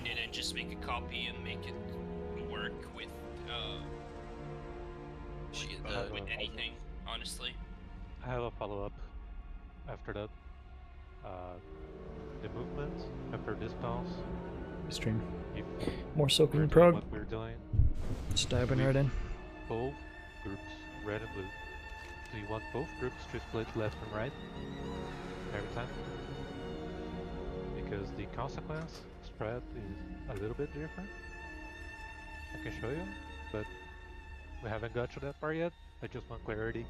find it and just make a copy and make it work with anything, honestly. I have a follow-up after that. The movement after this pause. Stream. If More Silken we're and doing Prog. what we're doing, Just diving right in. both groups, red and blue. So you want both groups to split left and right every time, because the consequence spread is a little bit different. I can show you, but we haven't got to that part yet. I just want clarity.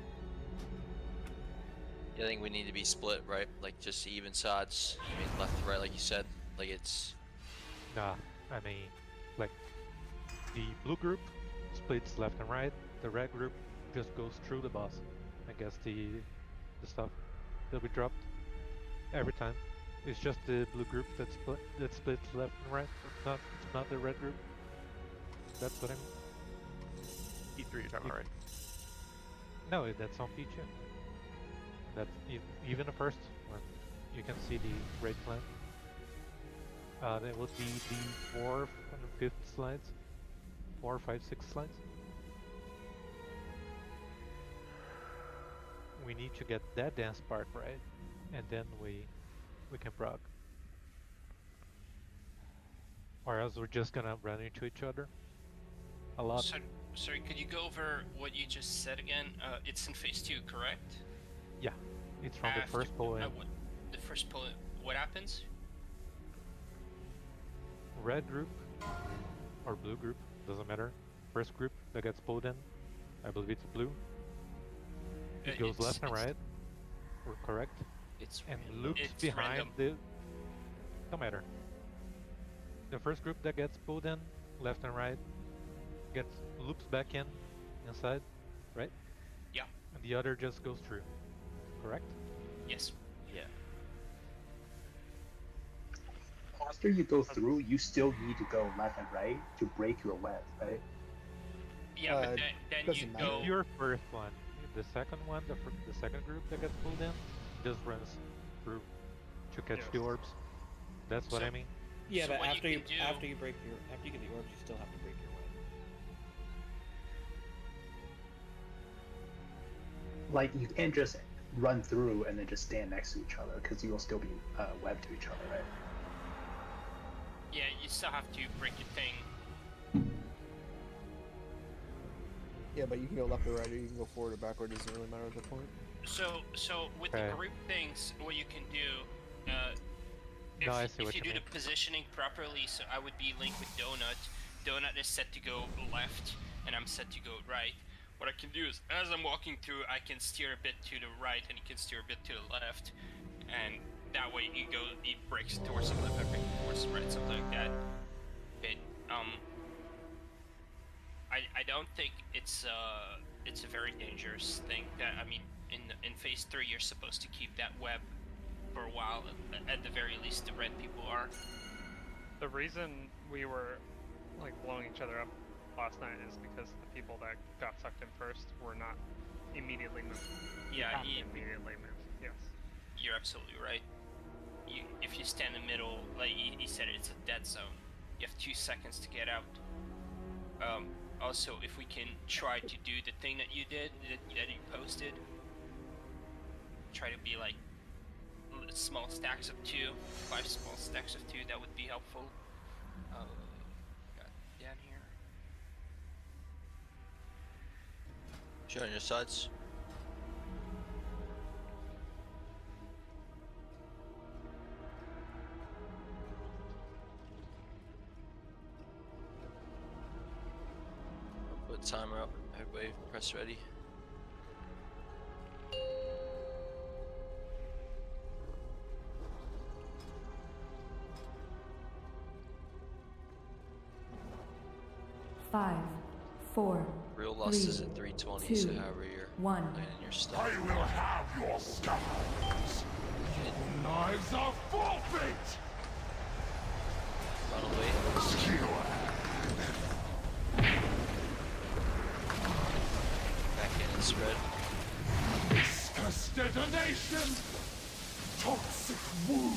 Yeah, I think we need to be split, right? Like just even sides. I mean, left to right, like you said. Like it's. Nah, I mean, like the blue group splits left and right. The red group just goes through the boss and gets the stuff that we dropped every time. It's just the blue group that splits left and right. It's not the red group. That's what I mean. E3 you're talking about, right? No, that's on P2. That's even the first one. You can see the red plan. That would be the 4th and 5th slides. 4, 5, 6 slides. We need to get that dance part right, and then we can prog. Or else we're just gonna run into each other a lot. Sorry, could you go over what you just said again? It's in phase 2, correct? Yeah, it's from the first poem. The first poem. What happens? Red group or blue group, doesn't matter. First group that gets pulled in, I believe it's blue. It goes left and right, or correct, and loops behind the. Don't matter. The first group that gets pulled in, left and right, loops back in, inside, right? Yeah. And the other just goes through, correct? Yes. Yeah. After you go through, you still need to go left and right to break your web, right? Yeah, but then you go. Your first one. The second one, the second group that gets pulled in, just runs through to catch the orbs. That's what I mean. Yeah, So but what after you you can do- after you get the orbs, you still have to break your web. Like, you can't just run through and then just stand next to each other, because you will still be webbed to each other, right? Yeah, you still have to break your thing. Yeah, but you can go left or right, or you can go forward or backward. It doesn't really matter at that point. So with the group things, what you can do, if you do the positioning properly, so I would be linked with Donut. Donut is set to go left, and I'm set to go right. What I can do is, as I'm walking through, I can steer a bit to the right, and he can steer a bit to the left, and that way he breaks towards the left, I break towards the right, something like that. But I don't think it's a very dangerous thing. That I mean, in phase 3, you're supposed to keep that web for a while. At the very least, the red people are. The reason we were like blowing each other up last night is because the people that got sucked in first were not immediately moved. Yeah, immediately moved. Yes. You're absolutely right. If you stand in the middle, like he said, it's a dead zone. You have 2 seconds to get out. Also, if we can try to do the thing that you did, that you posted, try to be like small stacks of 2, 5 small stacks of 2, that would be helpful. Got down here. Showing your sides. I'll put a timer up. Everybody press ready. Five, 4, Real loss 3, is at 320, 2, so however you're 1. landing your stuff. I will have your scabbards. Knives are forfeit. Run away. Back in and spread. Viscous detonation. Toxic wound.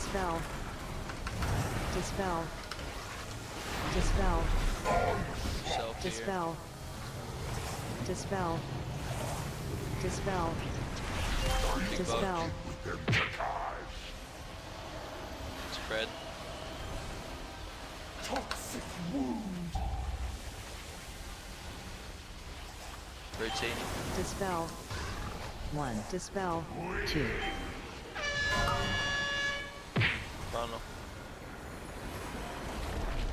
Dispel. Dispel. Dispel. Yourself here. Dispel. Dispel. Dispel. Big Dispel. bug. Spread. Toxic wound. Rotating. Dispel. 1. Dispel. 2. Chrono.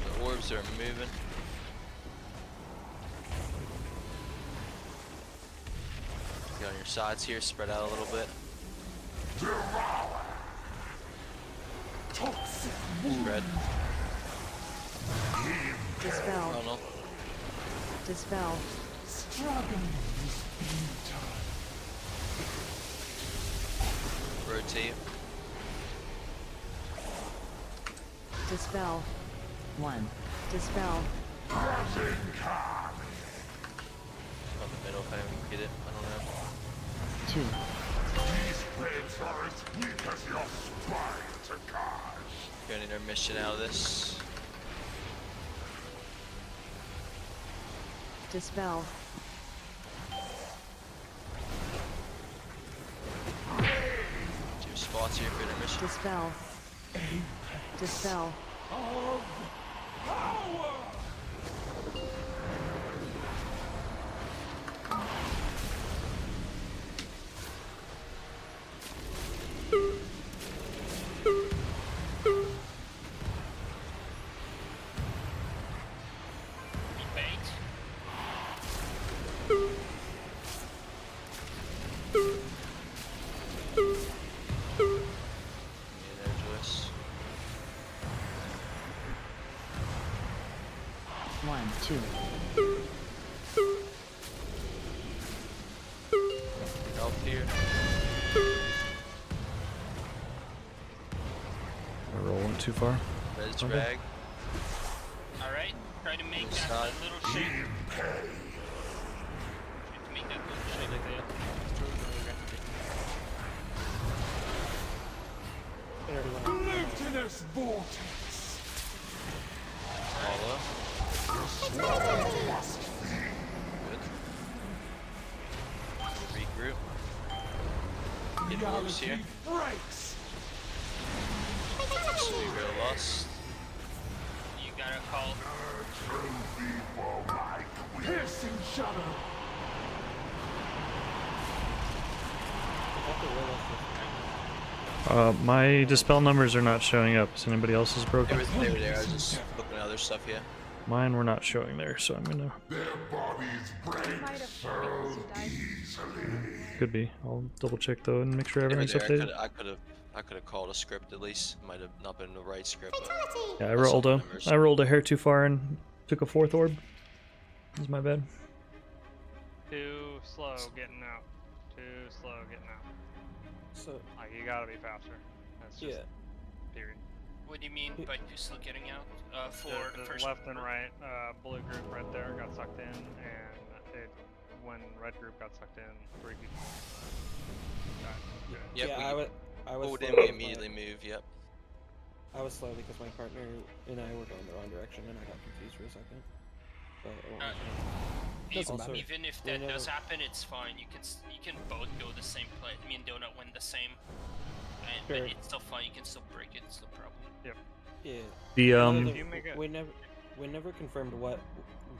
The orbs are moving. Get on your sides here, spread out a little bit. Devour. Toxic wound. Spread. Dispel. Chrono. Dispel. Struggling is futile. Rotate. Dispel. 1. Dispel. Crushing carnage. On the middle if anyone can get it. I don't know. 2. These blades are as weak as your spine to catch. Getting intermission out of this. Dispel. Two spots here for intermission. Dispel. Dispel. Of power. Joyce. 1, 2. Help here. I rolling too far. Res Okay. drag. Alright, try to make It's that not- a little shape. Try to make that little shape. Glutinous vortex. Follow. Must Good. Regroup. Get orbs here. reality breaks. Mistweaver lost. You gotta call. Trophy for my queen. Piercing shadow. My dispel numbers are not showing up. Is anybody else's They broken? were there. I was just looking at other stuff here. Mine were not showing there, so I'm gonna. Their bodies break so easily. Could be. I'll double check though and make sure They were everything's there. updated. I could have called a script at least. Might have not been the right script. But Yeah, I that's rolled all a. numbers. I rolled a hair too far and took a 4th orb. That's my bad. Too slow getting out. Too slow getting out. So, Like, you gotta be faster. That's just, period. What do you mean by too slow getting out? For the The first left and right, blue group right there got sucked in, and when red group got sucked in, 3 people died. Good. Yep, yeah, we I was pulled slow in, we because immediately moved. Yep. I was slow because my partner and I were going the wrong direction, and I got confused for a second. But it won't Even, matter. even if we that does never- happen, it's fine. You can both go the same place. Me and Donut win the same, and Sure. but it's still fine. You can still break it. It's no problem. Yeah. The If you make it- we never confirmed what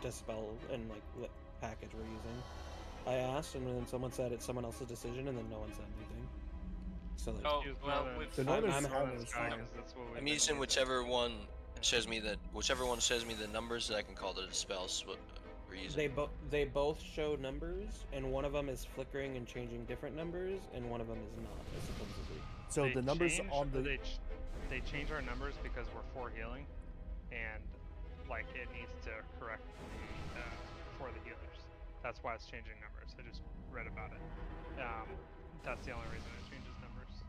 dispel and like what package we're using. I asked, and then someone said it's someone else's decision, and then no one said anything. So like, Oh Use well, Meta- with The name is- I'm Meta having Sky, fun. 'cause that's what we've I'm been using using. whichever one shows me the numbers that I can call the dispels. What we're using. they both show numbers, and one of them is flickering and changing different numbers, and one of them is not, supposedly. So They the numbers change- on the they change our numbers because we're 4 healing, and like it needs to correct the for the healers. That's why it's changing numbers. I just read about it. That's the only reason it changes numbers.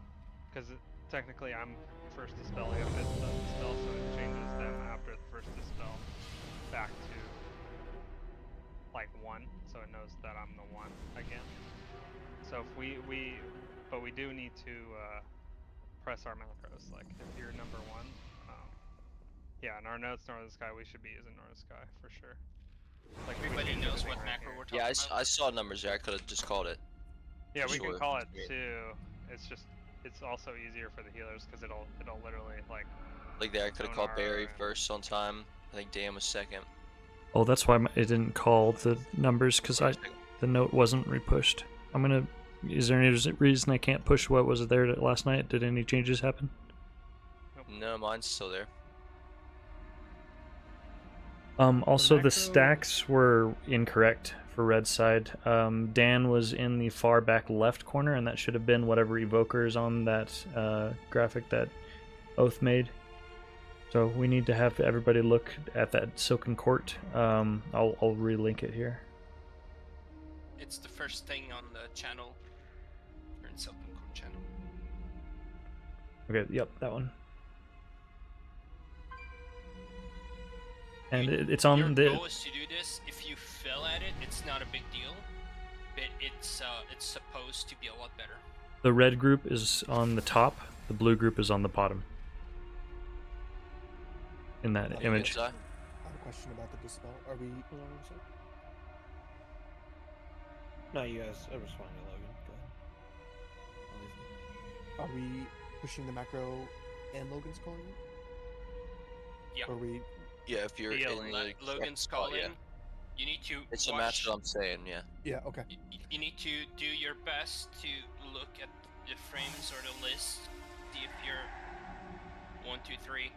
Because technically I'm first dispel, you have fifth dispel, so it changes them after the first dispel back to like 1, so it knows that I'm the 1 again. So if we do need to press our macros. Like if you're number 1, yeah, in our notes, Northern Sky, we should be using Northern Sky for sure. Like everybody knows what macro we're talking about. Yeah, I saw numbers there. I could have just called it. Yeah, we can call it too. It's just it's also easier for the healers because it'll literally like. Like there, I could have called Barry first on time. I think Dan was second. Oh, that's why it didn't call the numbers, because the note wasn't repushed. I'm gonna. Is there any reason I can't push what was there last night? Did any changes happen? No, mine's still there. Also, the stacks were incorrect for red side. Dan was in the far back left corner, and that should have been whatever evoker is on that graphic that Oath made. So we need to have everybody look at that Silken Court. I'll relink it here. It's the first thing on the channel. Or in Silken Court channel. Okay, yep, that one. And it's on the. Your goal is to do this. If you fail at it, it's not a big deal. But it's supposed to be a lot better. The red group is on the top. The blue group is on the bottom. In that image. I have a question about the dispel. Are we? No, you guys. I responded, Logan. Go ahead. Are we pushing the macro and Logan's calling? Yeah. Or are we? Yeah, if you're in Logan's calling, you need to. It's a match that I'm saying, yeah. Yeah. Okay. You need to do your best to look at the frames or the list. See if you're 1, 2, 3.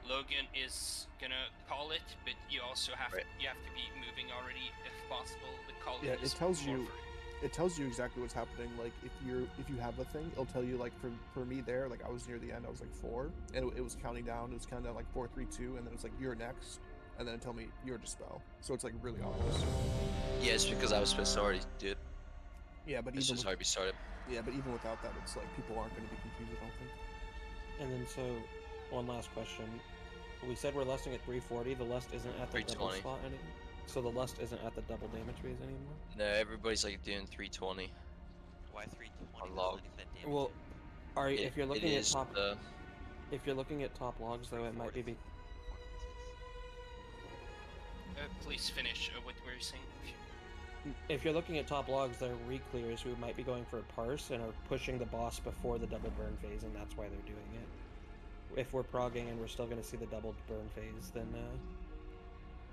Logan is gonna call it, but you also have to be moving already if possible. The call it tells you exactly what's happening. Like if you have a thing, it'll tell you. Like for me there, like I was near the end, I was like 4, and it was counting down. It was counting down like 4, 3, 2, and then it was like you're next, and then it told me you're dispel. So it's like really obvious. Yeah, it's because I was supposed to already do it. Yeah, but it's just already started. Yeah, but even without that, it's like people aren't going to be confused. I don't think. And then one last question. We said we're lusting at 340. The lust isn't at the double spot anymore. So the lust isn't at the double damage phase anymore. No, everybody's like doing 320. Why 320? On log. Well, if you're looking at top, if you're looking at top logs though, it might be. Please finish what we're saying. If you're looking at top logs, they're re-clears who might be going for a parse and are pushing the boss before the double burn phase, and that's why they're doing it. If we're progging and we're still going to see the double burn phase, then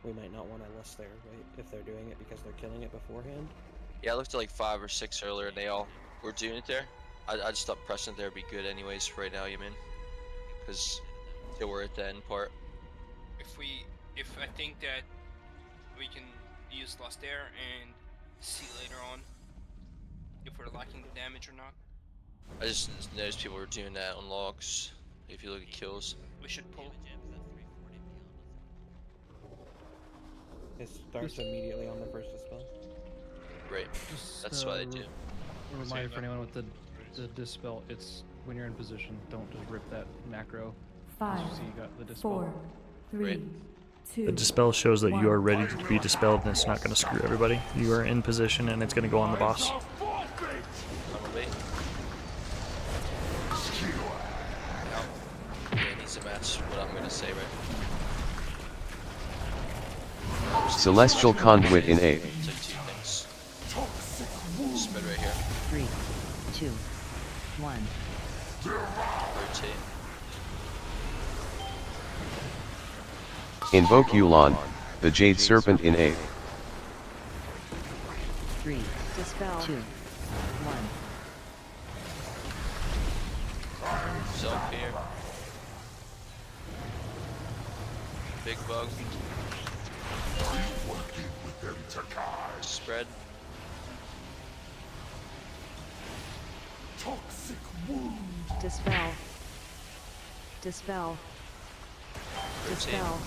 we might not want to list there, right? If they're doing it because they're killing it beforehand. Yeah, I looked at like 5 or 6 earlier, and they all were doing it there. I just thought pressing there would be good anyways for right now, you mean? Because till we're at the end part. If I think that we can use lust there and see later on if we're lacking the damage or not. I just noticed people were doing that on logs. If you look at kills, we should pull. It starts immediately on the first dispel. Right, that's why they do. A reminder for anyone with the dispel: it's when you're in position. Don't just rip that macro. 5, so you got the dispel. 4, 3, 2. The dispel shows that you are ready to be dispelled, and it's not going to screw everybody. You are in position, and it's going to go on the boss. Match what I'm gonna say right. Celestial Conduit in 8. It's like 2 things. Spread right here. 3, 2, 1. Rotate. Invoke Yulon, the Jade Serpent in 8. 3, dispel 2, 1. Self here. Big bug. Spread. Toxic wound. Dispel. Dispel. Dispel.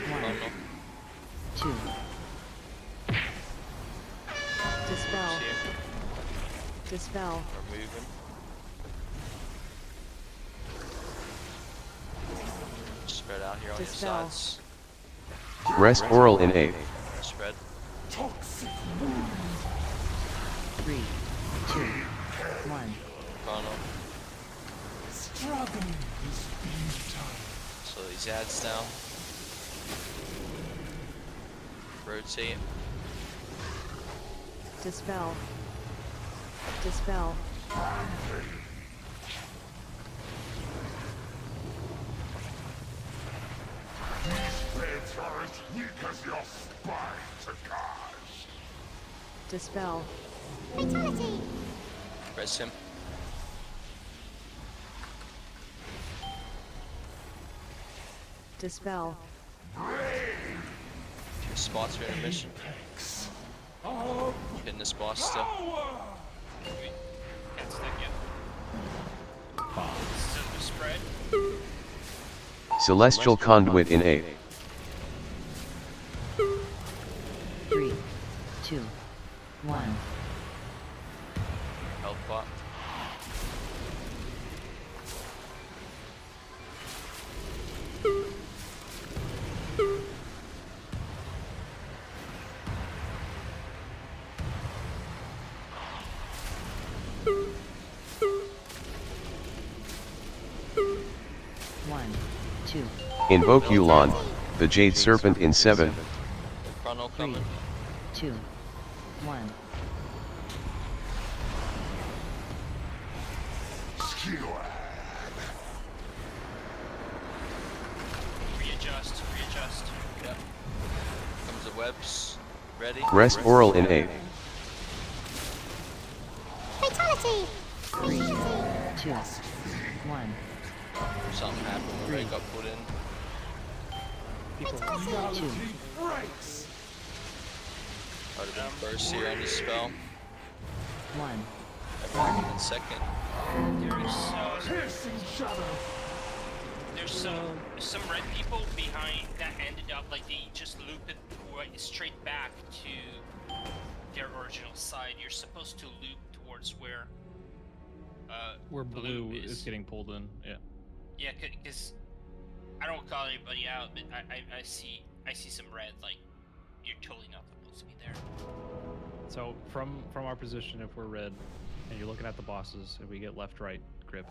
1, 2. Dispel. Dispel. We're moving. Spread out here on your sides. Rest Oral in 8. Spread. Toxic wound. 3, 2, 1. Run. So these ads down. Rotate. Dispel. Dispel. These blades are as weak as your spine, Takash. Dispel. Fatality. Press him. Dispel. Your spots for intermission. Hitting this boss still. Can't stick yet. Silver spread. Celestial Conduit in 8. 3, 2, 1. Health bot. Invoke Yu'lon, the Jade Serpent in 7. Chrono 3, coming. 2, 1. Readjust. Yep. Comes the webs. Ready? Rest Oral in 8. Fatality. 3, 2, 1. Something happened when Ray got put in. Two. I'd have been first here on the spell. 1. Everyone in second. There's some red people behind that ended up like they just looped it straight back to their original side. You're supposed to loop towards where blue is getting pulled in. Yeah. Yeah, because I don't call anybody out, but I see some red. Like you're totally not supposed to be there. So from our position, if we're red, and you're looking at the bosses, if we get left-right grip,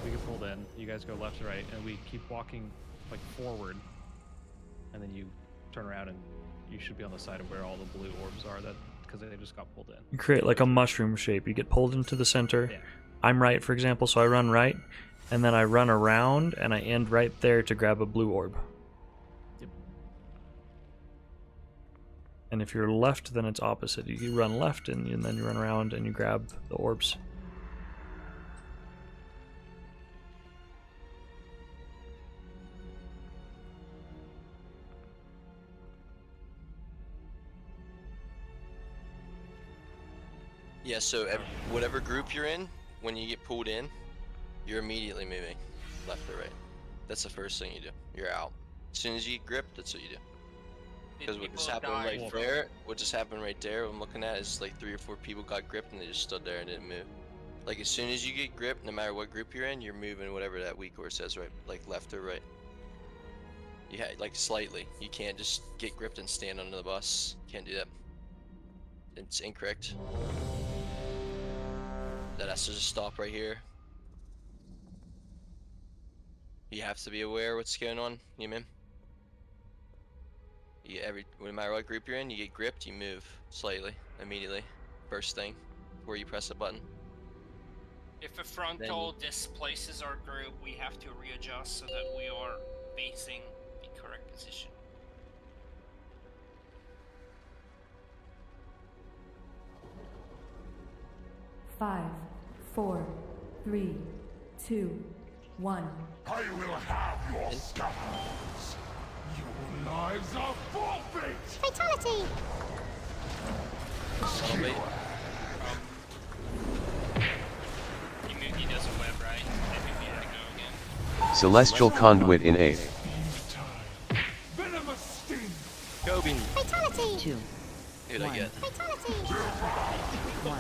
we get pulled in. You guys go left to right, and we keep walking like forward, and then you turn around and you should be on the side of where all the blue orbs are. That because they just got pulled in. You create like a mushroom shape. You get pulled into the center. Yeah. I'm right, for example, so I run right, and then I run around, and I end right there to grab a blue orb. Yep. And if you're left, then it's opposite. You run left, and then you run around, and you grab the orbs. Yeah, so whatever group you're in, when you get pulled in, you're immediately moving left or right. That's the first thing you do. You're out. As soon as you get gripped, that's what you do. Because what just happened right there, what I'm looking at is like 3 or 4 people got gripped and they just stood there and didn't move. Like as soon as you get gripped, no matter what group you're in, you're moving whatever that weak core says, right? Like left or right. Yeah, like slightly. You can't just get gripped and stand under the bus. Can't do that. It's incorrect. That has to just stop right here. You have to be aware what's going on, you mean? No matter what group you're in, you get gripped, you move slightly, immediately, first thing, before you press a button. If a frontal displaces our group, we have to readjust so that we are facing the correct position. Five, 4, 3, 2, 1. I will have your scaffolds. Your lives are forfeit! Fatality! He does a web, right? I think we have to go again. Celestial Conduit in 8. Venomous sting! Kobe! Fatality! 2, Who'd I get? Fatality! 1.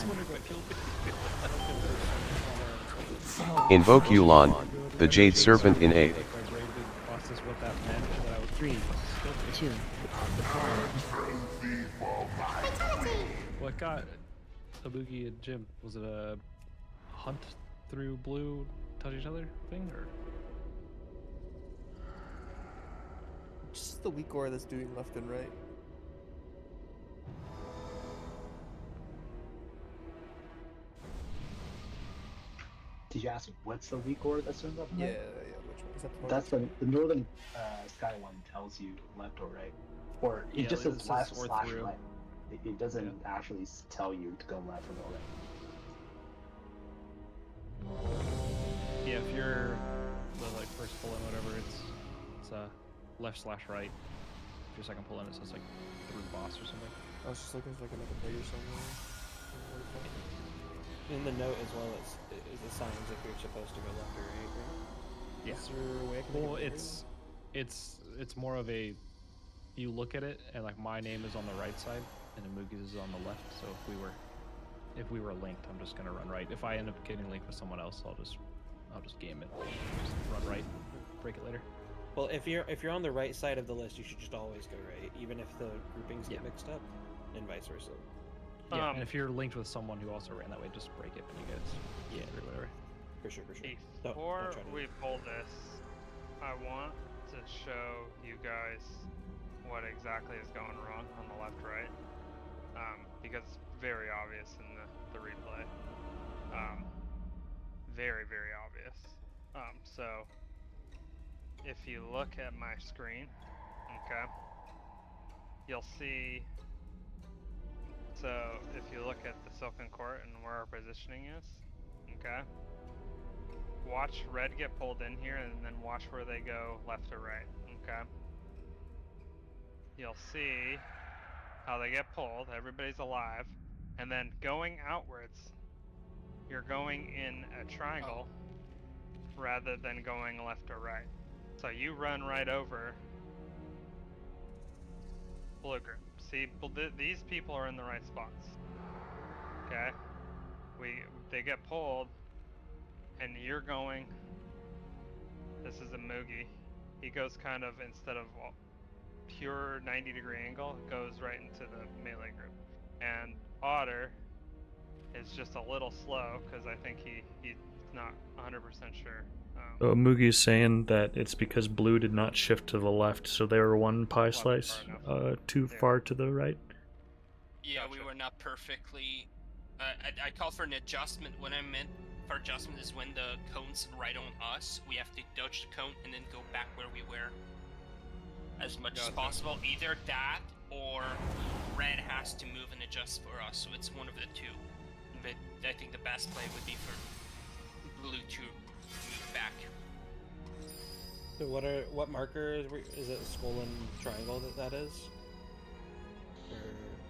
Invoke Yu'lon, the Jade Serpent in 8. Three, 2, 1. What got Ibuki and Jim? Was it a hunt through blue touch each other thing, or? Just the weak aura that's doing left and right. Did you ask what's the weak aura that's doing left and Yeah, right? yeah. Which one is that? That's the northern sky one tells you left or right, or it just says left / right. It doesn't actually tell you to go left or go right. Yeah, if you're the like first pull in, whatever, it's left / right. If your second pull in, it says like through boss or something. I was just looking for like a page or something. In the note as well, it assigns if you're supposed to go left or right. Right? Yeah. Is there a way I can make Well, it it's more of a, you look at it and like my name is on the right side and Amugi's is on the left. So if we were linked, I'm just gonna run right. If I end up getting linked with someone else, I'll just game it. Just run right, break it later. Well, if you're on the right side of the list, you should just always go right, even if the groupings get mixed up, and vice versa. Yeah, and if you're linked with someone who also ran that way, just break it when you guys or whatever. For sure. Before we pull this, I want to show you guys what exactly is going wrong on the left-right, because it's very obvious in the replay. Very, very obvious. So if you look at my screen, okay, you'll see. So if you look at the Silken Court and where our positioning is, okay, watch red get pulled in here and then watch where they go left or right, okay. You'll see how they get pulled, everybody's alive, and then going outwards, you're going in a triangle rather than going left or right. So you run right over blue group. See, these people are in the right spots. Okay, they get pulled, and you're going. This is a Mugi. He goes kind of, instead of pure 90-degree angle, goes right into the melee group. And Otter is just a little slow because I think he's not 100% sure. Mugi's saying that it's because blue did not shift to the left, so they were one pie slice too far to the right. Yeah, we were not perfectly. I call for an adjustment. What I meant for adjustment is when the cone's right on us, we have to dodge the cone and then go back where we were as much as possible. Either that or red has to move and adjust for us, so it's one of the two. But I think the best play would be for blue to move back. So what marker is it? Skull and triangle that is?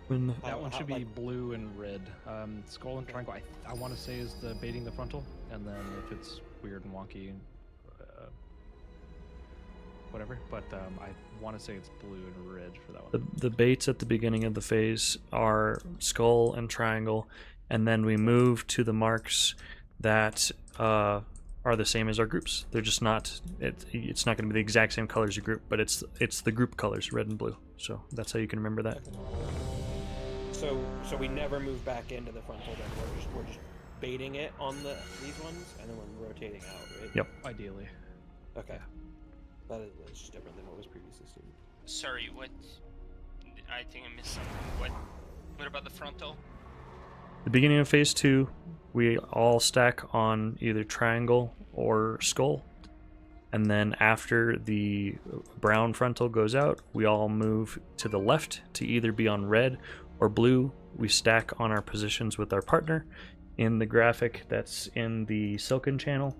That one should be blue and red. Skull and triangle, I want to say is the baiting the frontal, and then if it's weird and wonky, whatever. But I want to say it's blue and red for that one. The baits at the beginning of the phase are skull and triangle, and then we move to the marks that are the same as our groups. They're just not. It's not going to be the exact same colors as your group, but it's the group colors, red and blue. So that's how you can remember that. So we never move back into the frontal. Then we're just baiting it on these ones, and then we're rotating out, right? Yep. Ideally. Okay. That is just different than what was previously stated. Sorry, what? I think I missed something. What about the frontal? The beginning of phase 2, we all stack on either triangle or skull. And then after the brown frontal goes out, we all move to the left to either be on red or blue. We stack on our positions with our partner in the graphic that's in the Silken channel.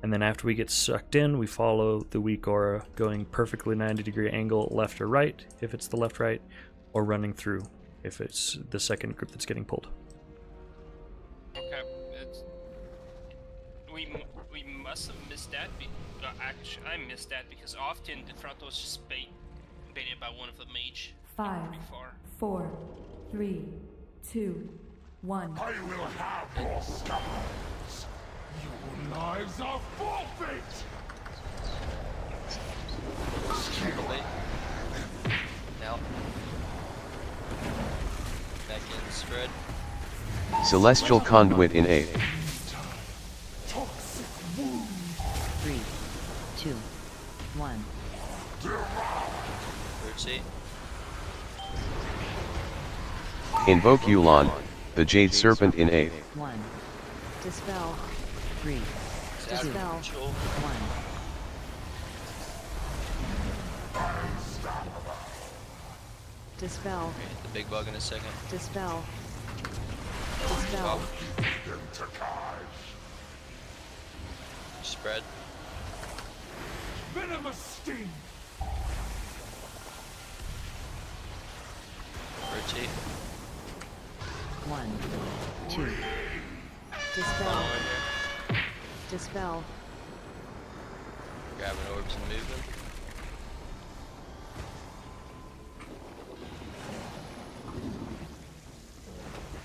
And then after we get sucked in, we follow the weak aura, going perfectly 90-degree angle left or right if it's the left-right, or running through if it's the second group that's getting pulled. Okay, we must have missed that. Actually, I missed that because often the frontal is just baited by one of the mage. 5, 4, 3, 2, 1. I will have your scars. Your lives are forfeit. Now. Back in, spread. Celestial Conduit in 8. Toxic wound. 2, 1. Third seat. Invoke Yulon, the Jade Serpent in 8. 1. Dispel. 3. Dispel. 1. Dispel. Okay, hit the big bug in a second. Dispel. Dispel. Spread. Venomous sting. Rotate. 1, 2. Dispel. Dispel. Grabbing orbs and moving.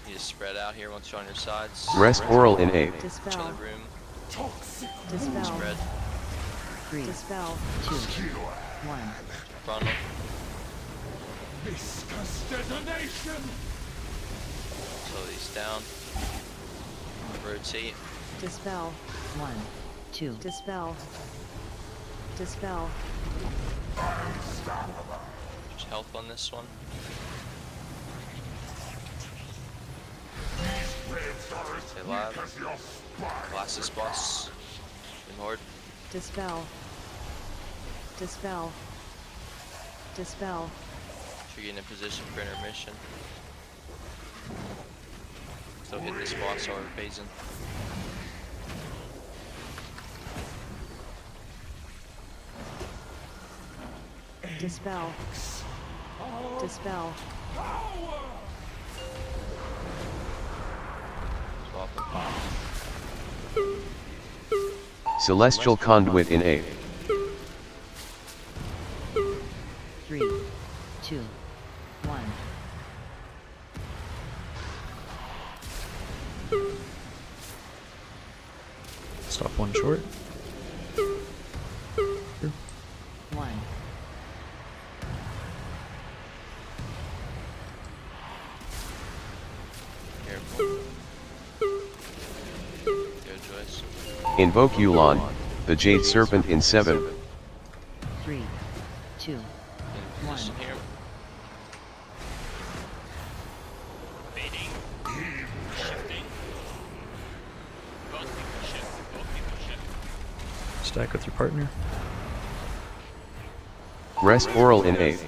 You just spread out here once you're on your sides. Rest oral in 8. Each Dispel. other room. Dispel. Spread. 3. Dispel. 2. 1. Funnel. Viscous detonation. Slow these down. Rotate. Dispel. 1, 2. Dispel. Dispel. There's health on this one. Stay alive. Glasses boss. In horde. Dispel. Dispel. Dispel. Should get in position for intermission. Still hit this boss or phasing. Dispel. Dispel. Celestial Conduit in 8. 3, 2, 1. Stop one short. 1. Careful. Good choice. Invoke Yulon, the Jade Serpent in 7. 3, 2, 1. Position here. Baiting. Shifting. Both people shift. Both people shift. Stack with your partner. Rest oral in 8.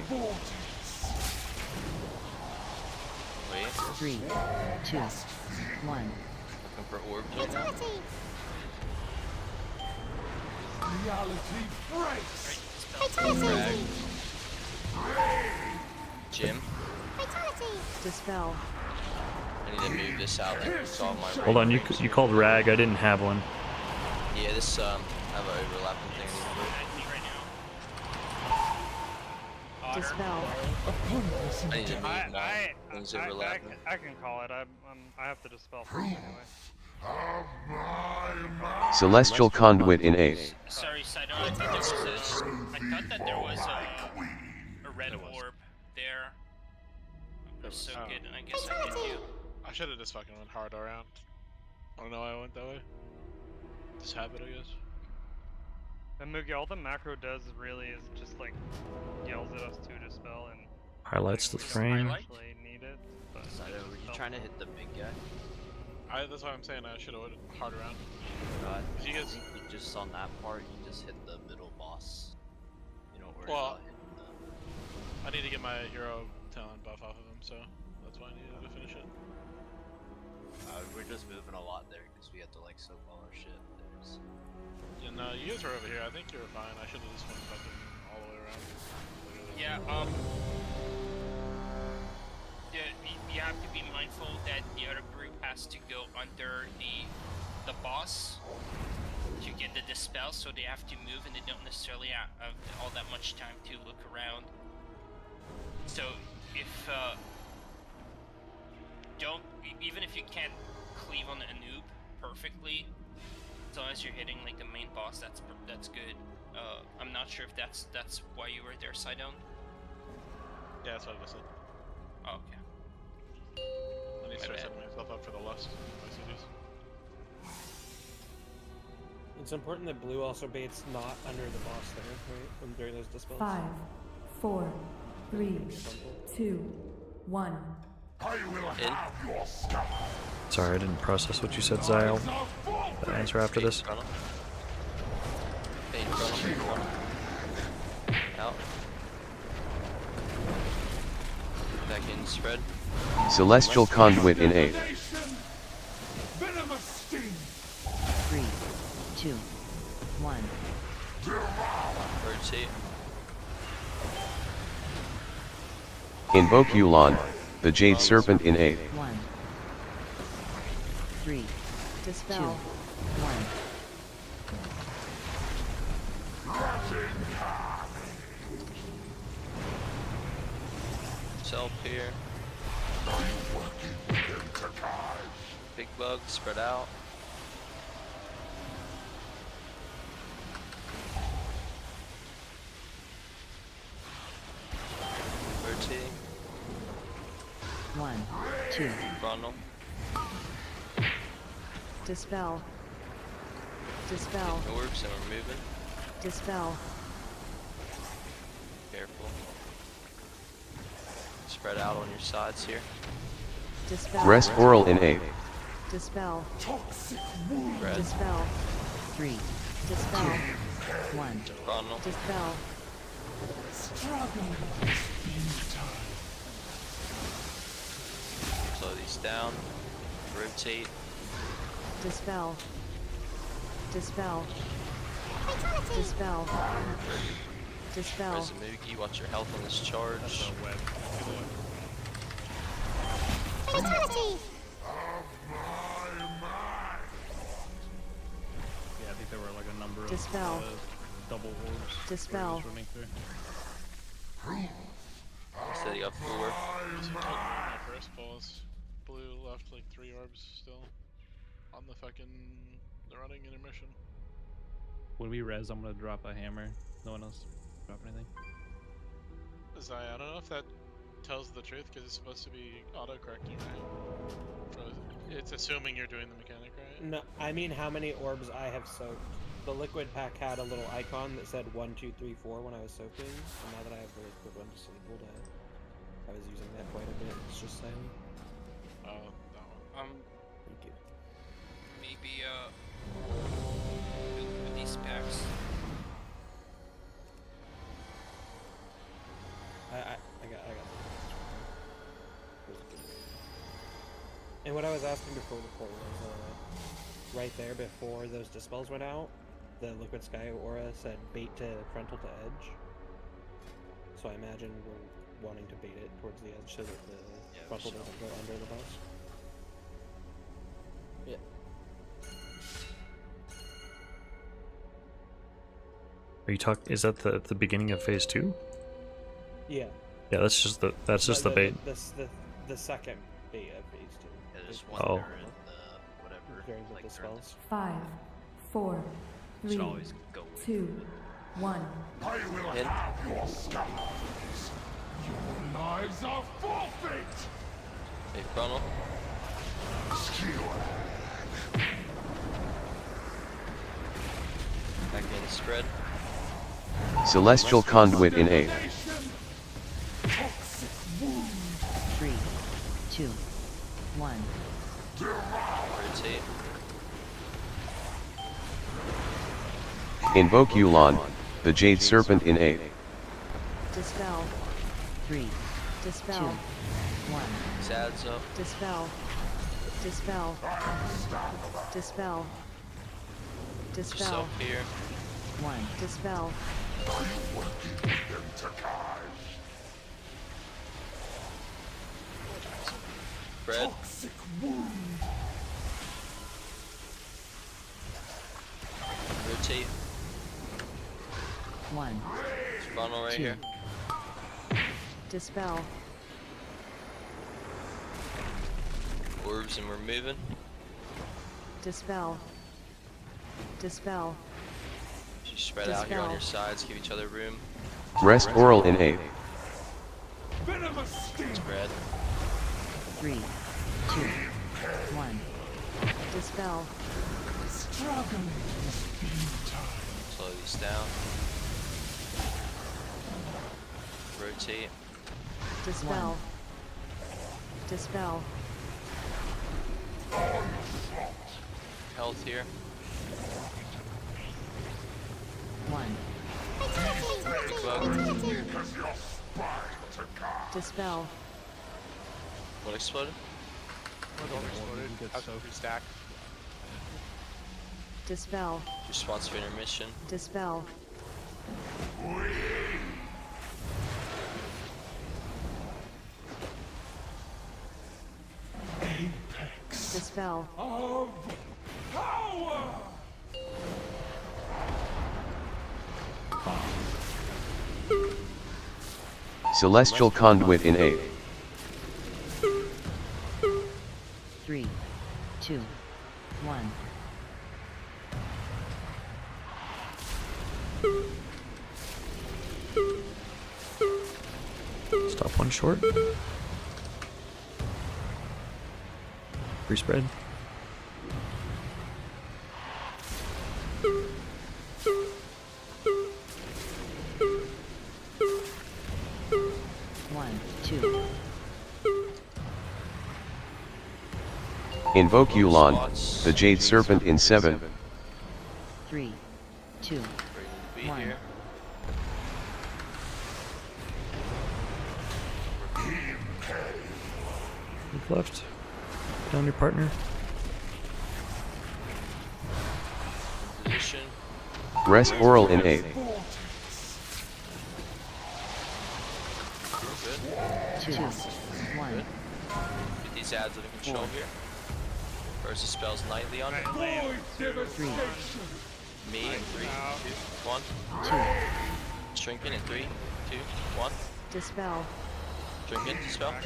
Wait. 3, 2, 1. Looking for orbs right now. Reality breaks. Fatality. Jim. Fatality. Dispel. I need to move this out and solve my Hold on, you range. you called rag. I didn't have one. Yeah, this I have an overlapping thing. Dispel. I need to move now. Things overlapping. I can call it. I have to dispel first anyway. Celestial Conduit in 8. Sorry, Sidon. I thought that there was a red orb there. It was so good, and I guess I hit you. I should have just fucking went hard around. I don't know why I went that way. Just habit, I guess. And Moogie, all the macro does really is just like yells at us to dispel and Highlights the frame. actually need it. But Sido, were you trying to hit the big guy? That's why I'm saying I should have went hard around. I If you guys, think you just on that part, you just hit the middle boss. You don't worry Well, about hitting the. I need to get my hero talent buff off of him, so that's why I needed to finish it. We're just moving a lot there because we have to like soak all our shit. There's... Yeah, no, you guys were over here. I think you were fine. I should have just went fucking all the way around. Yeah, you have to be mindful that the other group has to go under the boss to get the dispel, so they have to move and they don't necessarily have all that much time to look around. So if even if you can't cleave on a noob perfectly, as long as you're hitting like the main boss, that's good. I'm not sure if that's why you were there, Sidon. Yeah, that's what I just said. Oh, okay. I need to start setting myself up for the lust of my CDs. It's important that blue also baits not under the boss there, right? During those dispels. 5, 4, 3, 2, 1. Sorry, I didn't process what you said, Zyle. The answer after this. Out. Back in, spread. Celestial Conduit in 8. 3, 2, 1. Rotate. Invoke Yulon, the Jade Serpent in 8. 1. 3, Dispel. 2, 1. Self here. Big bug, spread out. Rotating. 1, 2. Frontal. Dispel. Dispel. Orbs and we're moving. Dispel. Careful. Spread out on your sides here. Dispel. Rest Oral in 8. Dispel. Red. Dispel. 3, Dispel. 1. Frontal. Dispel. Slow these down. Rotate. Dispel. Dispel. Dispel. Dispel. Rezamugi, watch your health on this charge. Fatality. Yeah, I think there were like a number Dispel. of double orbs. Dispel. Running through. Setting up 4. My first pulse. Blue left like 3 orbs still. On the fucking running intermission. When we res, I'm gonna drop a hammer. No one else drop anything. I don't know if that tells the truth because it's supposed to be auto-correcting, right? It's assuming you're doing the mechanic, right? No, I mean how many orbs I have soaked. The liquid pack had a little icon that said 1, 2, 3, 4 when I was soaking, and now that I have the liquid one disabled, I was using that quite a bit. It's just silent. Oh, that one. Thank you. Maybe with these packs. I got and what I was asking before the poll was right there before those dispels went out, the liquid sky aura said bait to frontal to edge. So I imagine we're wanting to bait it towards the edge so that the frontal doesn't go under the boss. Yeah. Are you is that the beginning of phase 2? Yeah. Yeah, that's just the bait. The second bait of phase 2. Yeah, there's one Oh. there in the whatever. During the like dispels. 5, 4, 3, 2, 1. I will have your scars. Your lives are forfeit. Hey, frontal. Back in, spread. Celestial Conduit in 8. 3, 2, 1. Rotate. Invoke Yulon, the Jade Serpent in 8. Dispel. 3, Dispel. 2, 1. Sads up. Dispel. Dispel. Dispel. Dispel. Yourself here. 1. Dispel. Spread. Rotate. 1. Frontal right here. Dispel. Orbs and we're moving. Dispel. Dispel. Just spread out here on your sides, give each other room. Rest Oral in 8. Spread. 3, 2, 1. Dispel. Struggling with Slow these down. Rotate. Dispel. Dispel. Health here. 1. Big bug. Dispel. What exploded? Stack. Dispel. Response for intermission. Dispel. Dispel. Of power! Celestial Conduit in 8. 3, 2, 1. Stop one short. Free spread. Invoke Yulon, the Jade Serpent in 7. 3, 2, 1. Move left. Down your partner. Position. Rest Oral in 8. Good. 2, 1. Good. Get these ads under control here. Versus spells nightly on it. 3, Me in 3, 2, 1. 2. Shrinking in 3, 2, 1. Dispel. Shrinking, spell. 1.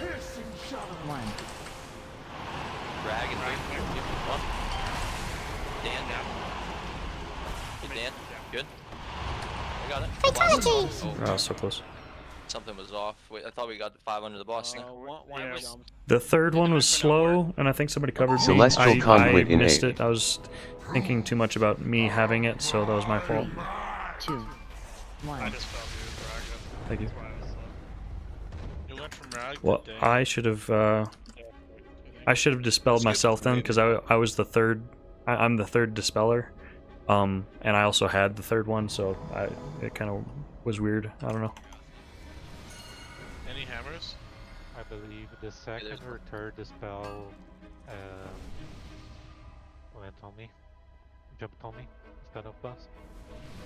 Drag in 3, 2, 1. Dan. Good Dan. Good. I got it. Oh, so close. Something was off. Wait, I thought we got the 5 under the boss now. The third one was slow, and I think somebody covered Celestial me. Conduit I in missed 8. it. I was thinking too much about me having it, so that was my fault. 2, 1. I just fell through Thank you. You went from Rag Well, to Dan. I should have dispelled myself then, because I was the third. I'm the third dispeller, and I also had the third one, so it kind of was weird. I don't know. Any hammers? I believe the second or third dispel went on me. Jumped on me. Instead of boss.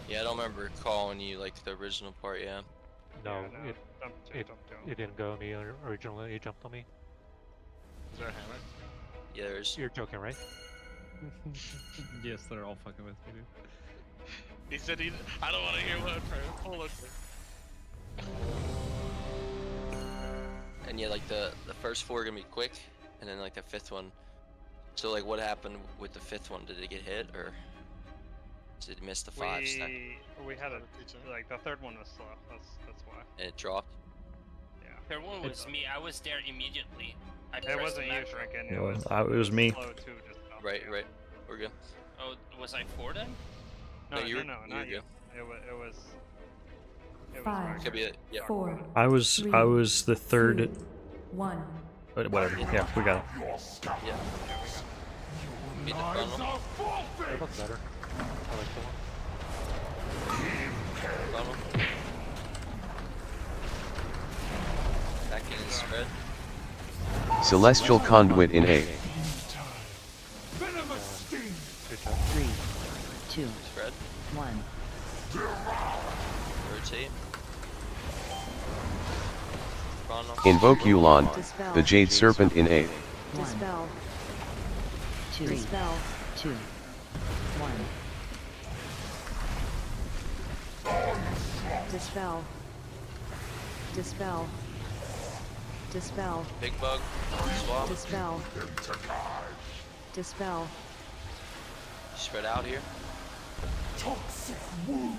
Yeah, I don't remember calling you like the original part, yeah. No, Yeah, it didn't go on me originally, it jumped on me. Is there a hammer? Yeah, there's... You're joking, right? Yes, they're all fucking with me, dude. He said he. I don't want to hear what. Hold on. And yeah, like the first 4 are gonna be quick, and then like the 5th one. So like, what happened with the 5th one? Did it get hit, or did it miss the 5 stack? We had a like the third one was slow. That's why. And it dropped. Yeah. Third one was me. I was there immediately. It wasn't you, Shrinking. It was me. Slow too, just fell. Right. We're good. Oh, was I 4 then? No, No, you're- no, you're not you. good. It was. 5, Could be it. Yeah. 4, I was the third. 2, 1. But whatever. Yeah, we got it. Yeah. Beat the Knives funnel. are filthy! That looks better. I like the one. Funnel. Back in and spread. Celestial Conduit in 8. Venomous sting! 3, 2, Spread. 1. Rotate. Funnel. Invoke Yulon, the Jade Serpent in 8. 1. Dispel. 2, Dispel. 2, 1. Dispel. Dispel. Dispel. Big bug. Swap. Dispel. Dispel. Spread out here. Toxic wound!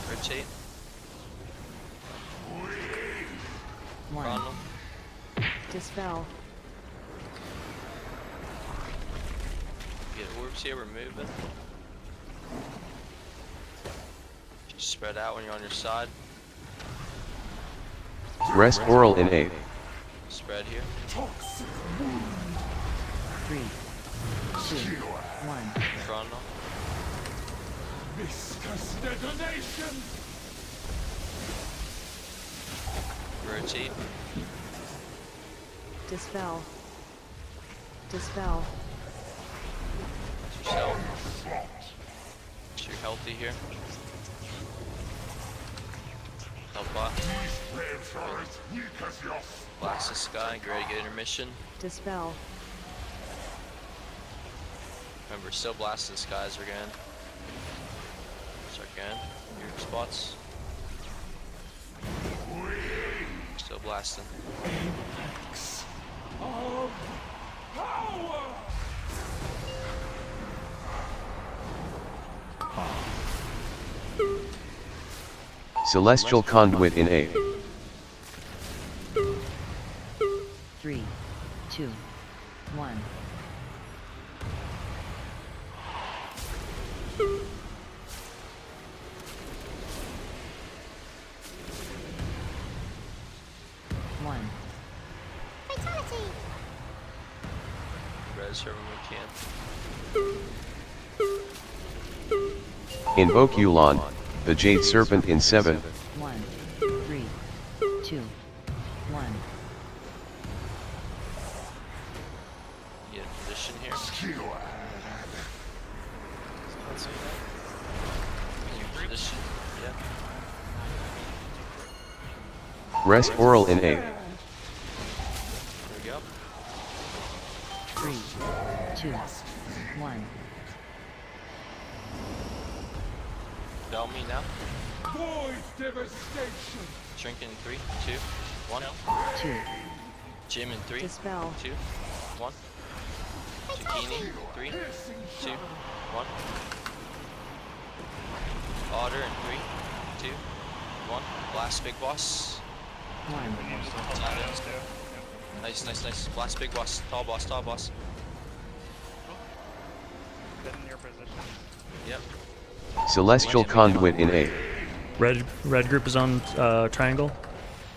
Rotate. 1. Funnel. Dispel. groups here, we're moving. Spread out when you're on your side. Rest oral in 8. Spread here. 3, 2, 1. Frontal. Viscous detonation! Rotate. Dispel. Dispel. Yourself. So you're healthy here. Help bot. Blast the sky, get ready to get intermission. Dispel. Remember, still blast the skies again. Start again. Your spots. Still blasting. Of power! Celestial conduit in 8. 3, 2, 1. Res her when we can. Invoke Yulon, the Jade Serpent in 7. 1, 3, 2, 1. Get in position here. Position. Yeah. Rest oral in 8. There we go. 3, 2, 1. Bell me now. Void devastation! Shrink in 3, 2, 1. 2. Jim in 3, Dispel. 2, 1. Zucchini, 3, 2, 1. Otter in 3, 2, 1. Blast big boss. 1. Nice, nice, nice. Blast big boss. Tall boss, tall boss. Get in your position. Yep. Celestial conduit in 8. Red group is on triangle.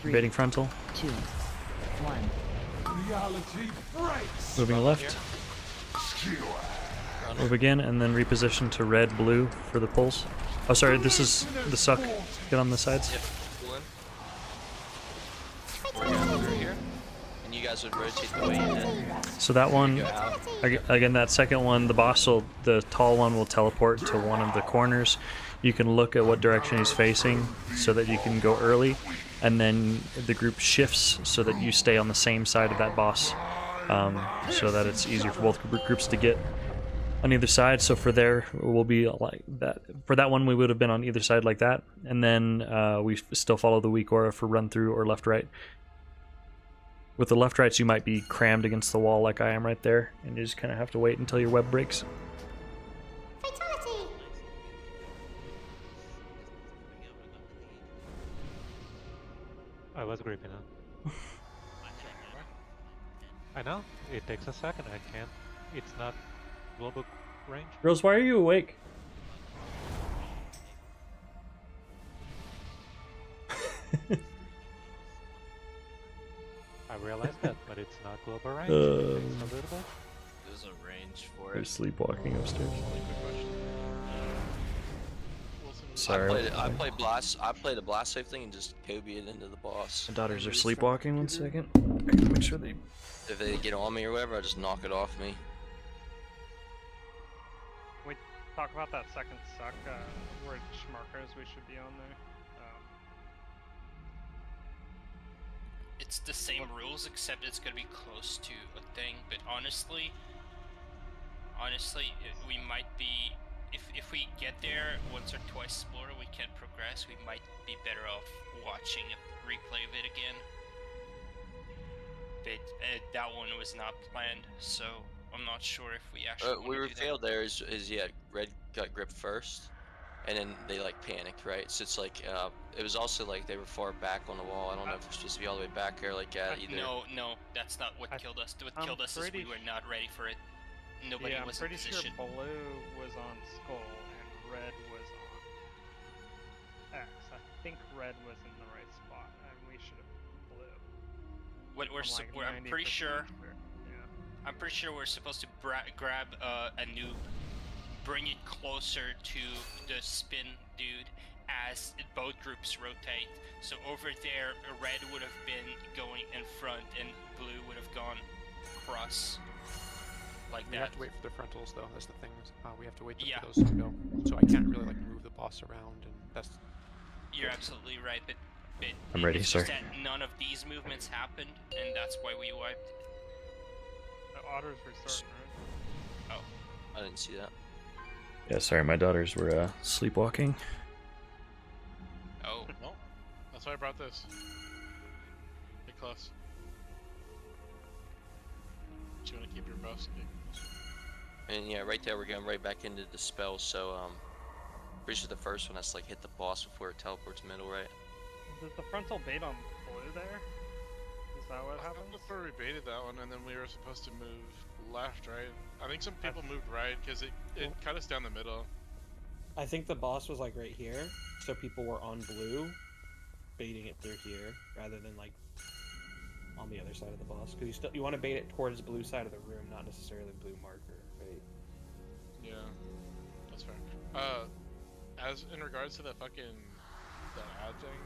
Invading frontal. 2, 1. Reality breaks! Moving left. Move again, and then reposition to red, blue for the pulse. Oh, sorry, this is the suck. Get on the sides. Yep. Pull in. We're going through here. And you guys would rotate the way you did. So that one, Go out. again, that second one, the tall one will teleport to one of the corners. You can look at what direction he's facing so that you can go early, and then the group shifts so that you stay on the same side of that boss, so that it's easier for both groups to get on either side. So for there, we'll be like that. For that one, we would have been on either side like that, and then we still follow the weak aura for run through or left right. With the left rights, you might be crammed against the wall like I am right there, and you just kind of have to wait until your web breaks. I was gripping it. I know, it takes a second, I can't. It's not global range. Rose, why are you awake? I realized that, but it's not global range. It takes a little bit. There's a range for They're it. sleepwalking upstairs. Sorry. Sorry. I played the blast safe thing and just Kobe it into the boss. My daughters are sleepwalking. 1 second. I gotta make sure they. If they get on me or whatever, I just knock it off me. We talk about that second suck, which markers we should be on there. It's the same rules, except it's gonna be close to a thing. But honestly, we might be. If we get there once or twice more, we can't progress. We might be better off watching a replay of it again. But that one was not planned, so I'm not sure if we actually. We were failed there is yeah, red got gripped first, and then they like panicked, right? So it's like it was also like they were far back on the wall. I don't know if we're supposed to be all the way back there like either. No, that's not what killed us. What killed us is we were not ready for it. nobody yeah, I'm was pretty in position. sure blue was on skull and red was on X. I think red was in the right spot, and we should have blue. I'm pretty sure. Sure. Yeah. I'm pretty sure we're supposed to grab a noob, bring it closer to the spin dude as both groups rotate. So over there, red would have been going in front and blue would have gone across like We that. have to wait for the frontals though, that's the thing. We have to wait for those to go. So I can't really like move the boss around, and that's... You're absolutely right, but I'm ready, it's sir. just that none of these movements happened, and that's why we wiped. The otter's restarting, right? Oh, I didn't see that. Yeah, sorry, my daughters were sleepwalking. Oh. Well, that's why I brought this. Get close. Do you want to keep your bow stick? And yeah, right there we're going right back into the spell, so pretty sure the first one has to like hit the boss before it teleports middle, right? Does the frontal bait on blue there? Is that what happened? Before we baited that one, and then we were supposed to move left, right? I think some people moved right because it cut us down the middle. I think the boss was like right here, so people were on blue, baiting it through here rather than like on the other side of the boss. Because you want to bait it towards the blue side of the room, not necessarily blue marker, right? Yeah, that's fair. As in regards to the fucking that ad thing,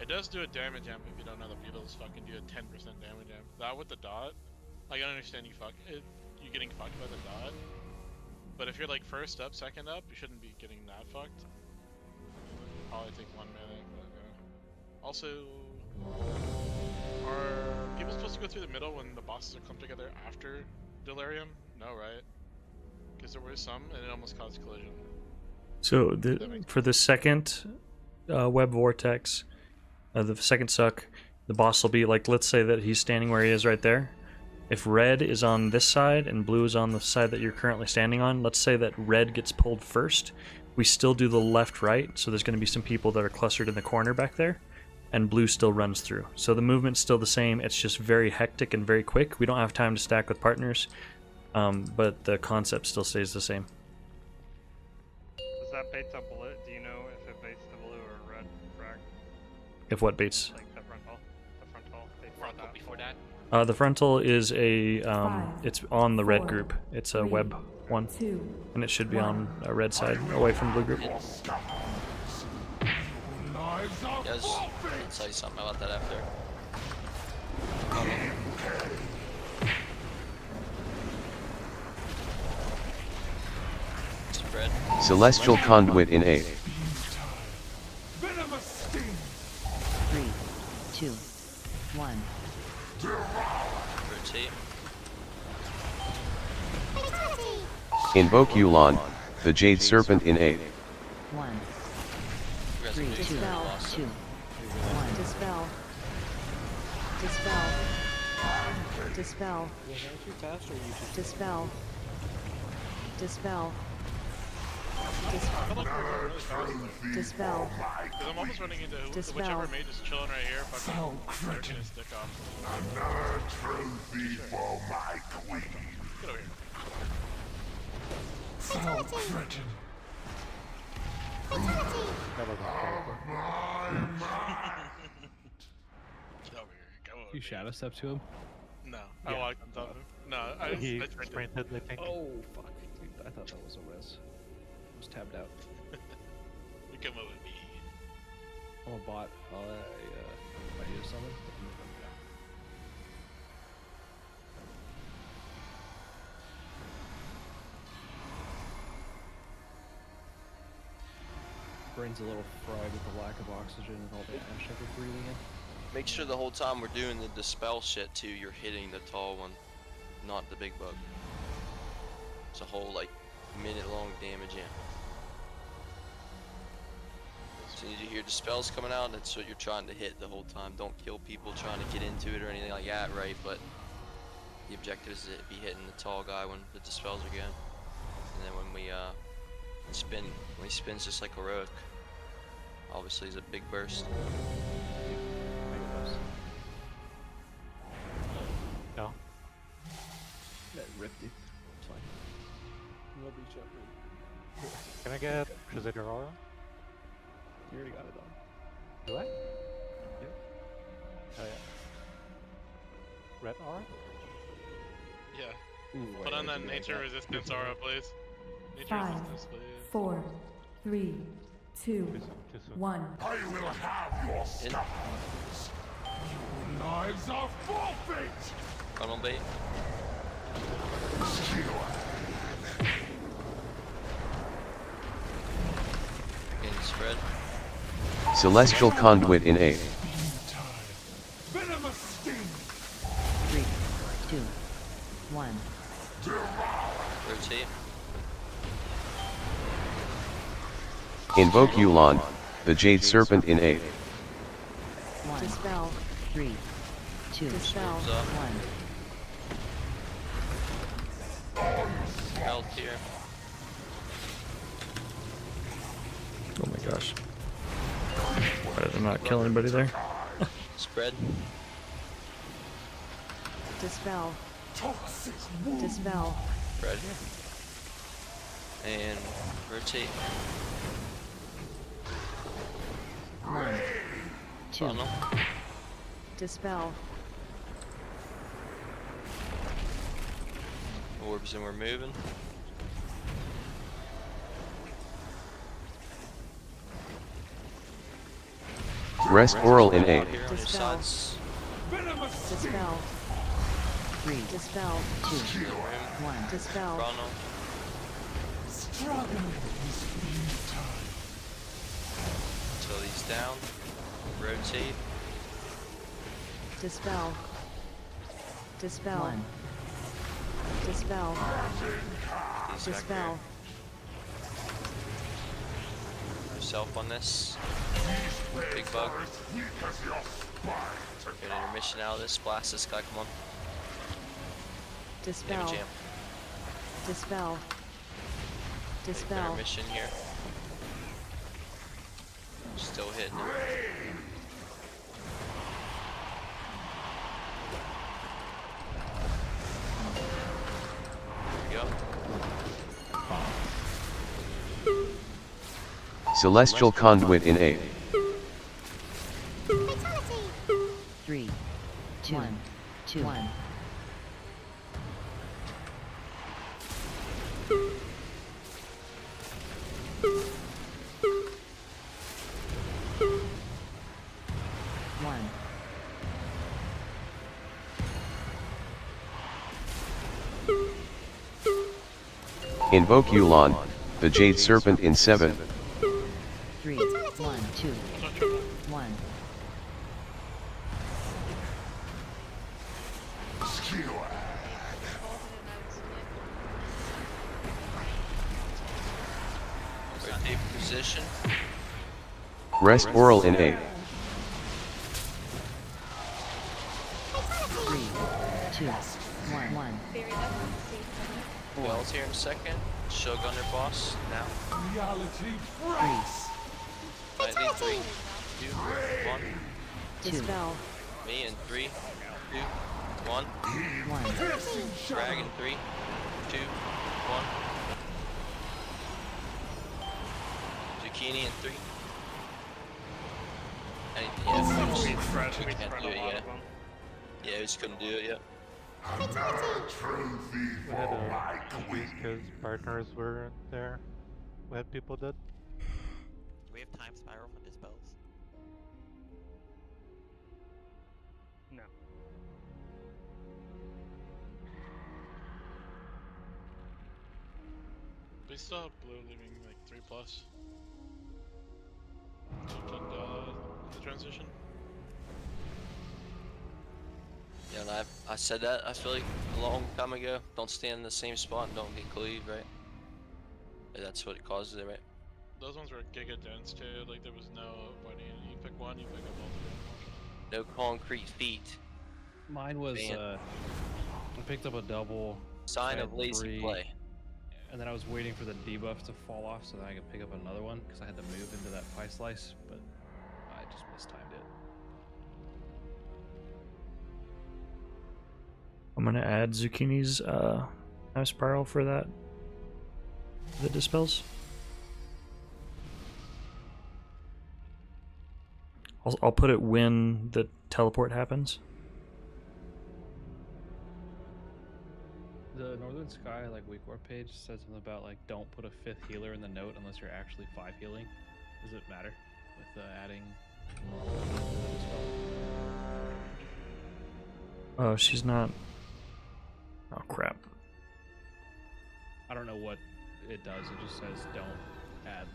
it does do a damage amp if you don't know the beetles fucking do a 10% damage amp. That with the dot, like, I understand you getting fucked by the dot, but if you're like first up, second up, you shouldn't be getting that fucked. Probably take 1 minute, but yeah. Also, are people supposed to go through the middle when the bosses are clumped together after Delirium? No, right? Because there were some, and it almost caused collision. So for the second web vortex, the second suck, the boss will be like, let's say that he's standing where he is right there. If red is on this side and blue is on the side that you're currently standing on, let's say that red gets pulled first. We still do the left-right, so there's going to be some people that are clustered in the corner back there, and blue still runs through. So the movement's still the same, it's just very hectic and very quick. We don't have time to stack with partners, but the concept still stays the same. Does that bait to blue? Do you know if it baits to blue or red frag? If what baits? Like the frontal before that. The frontal is a, it's on the red group. It's a web one, and it should be on a red side, away from blue group. Guys, I'll tell you something about that after. Spread. Celestial Conduit in 8. 3, 2, 1. Rotate. Invoke Yulon, the Jade Serpent in 8. 1, 3, 2, 2, 1. Dispel. Dispel. Dispel. Too fast, or you should Dispel. Dispel. Dispel. Because I'm almost running into Dispel. whichever mage is chilling right here, fucking jerking his stick off. Another trophy for my queen. Get over here. Self-threaten. Get over here. Go over You shadow step to him? No, Yeah. I walked on top of him. No, He I tried to. sprinted, I think. Oh, fuck. Dude, I thought that was a res. I was tabbed out. You come over with me. I'm a bot. I do something. Brain's a little fried with the lack of oxygen and all the ash I've been breathing in. Make sure the whole time we're doing the dispel shit too, you're hitting the tall one, not the big bug. It's a whole like minute-long damage amp. So you hear the spells coming out, that's what you're trying to hit the whole time. Don't kill people trying to get into it or anything like that, right? But the objective is to be hitting the tall guy when the dispels are going. And then when we spin, when he spins just like heroic, obviously is a big burst. No. That ripped, dude. It's fine. Can I get Crusader Aura? You already got it on. Do I? Yep. Oh yeah. Red Aura? Yeah. Ooh, Put on that do nature that. resistance aura, please. Nature 5, resistance, please. 4, 3, 2, 1. I will have your scars. Your lives are forfeit. Funnel bait. Getting spread. Celestial Conduit in A. Venomous sting. 3, 2, 1. Rotate. Invoke Yulon, the Jade Serpent in A. 1. Dispel. 3, 2, Dispel. 1. Health here. Oh my gosh. Why did I not kill anybody there? Spread. Dispel. Dispel. Spread. And rotate. 1, 2. Funnel. Dispel. Orbs and we're moving. Rest Oral in A. Here on your Dispel. sides. Dispel. 3, Dispel. 2, In the room. 1. Dispel. Chrono. Until he's down. Rotate. Dispel. Dispel. 1. Dispel. He's back Dispel. here. Yourself on this. Big bug. Get an intermission out of this. Blast this guy. Come on. Dispel. Damage jam. Dispel. Big Dispel. intermission here. Still hitting him. There we go. Celestial Conduit in A. 3, 2, 1. Invoke Yulon, the Jade Serpent in 7. 3, 1, 2, 1. Rotate position. Rest Oral in A. 3, 2, 1. Wells here in a second. Shogunner boss now. Reality breaks. 93. 2, 1. Dispel. Me in 3, 2, 1. 1. Dragon 3, 2, 1. Zucchini in 3. Anything yet? We can't do it yet. Yeah, we just couldn't do it yet. Another trophy We had for my confused because partners were there. What people did. Do we have time spiral for dispels? No. We still have blue leaving like 3+. The transition. Yeah, and I said that, I feel like a long time ago. Don't stand in the same spot and don't get cleaved, right? Yeah, that's what it causes it, right? Those ones were giga dense too, like there was no avoiding it. You pick one, you pick up all three. No concrete feet. Mine was, I picked up a double. Sign I of had lazy 3, play. And then I was waiting for the debuff to fall off so that I could pick up another one, because I had to move into that pie slice, but I just mistimed it. I'm gonna add Zucchini's time spiral for that. The dispels. I'll put it when the teleport happens. The Northern Sky weak war page said something about don't put a 5th healer in the note unless you're actually 5 healing. Does it matter with adding? Oh, she's not. Oh crap. I don't know what it does. It just says don't add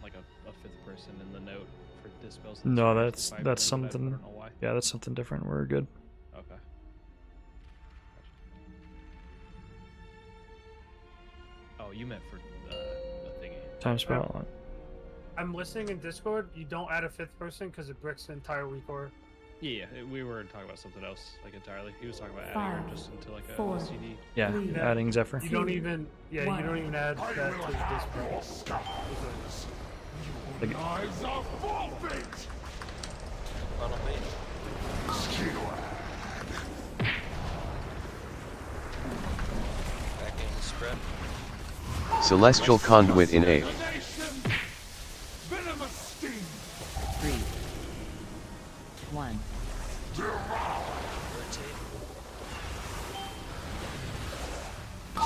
a 5th person in the note for dispels. No, that's something. Yeah, that's something different. We're good. Okay. Oh, you meant for the thingy. Time spell. I'm listening in Discord. You don't add a 5th person because it bricks the entire weak or. Yeah, we were talking about something else entirely. He was talking about adding her just into four, a CD. Yeah, adding Zephyr. You don't even. Yeah, you don't even add that to the Discord. Knives are forfeit! Backing the spread. Celestial Conduit in A. 3, 1.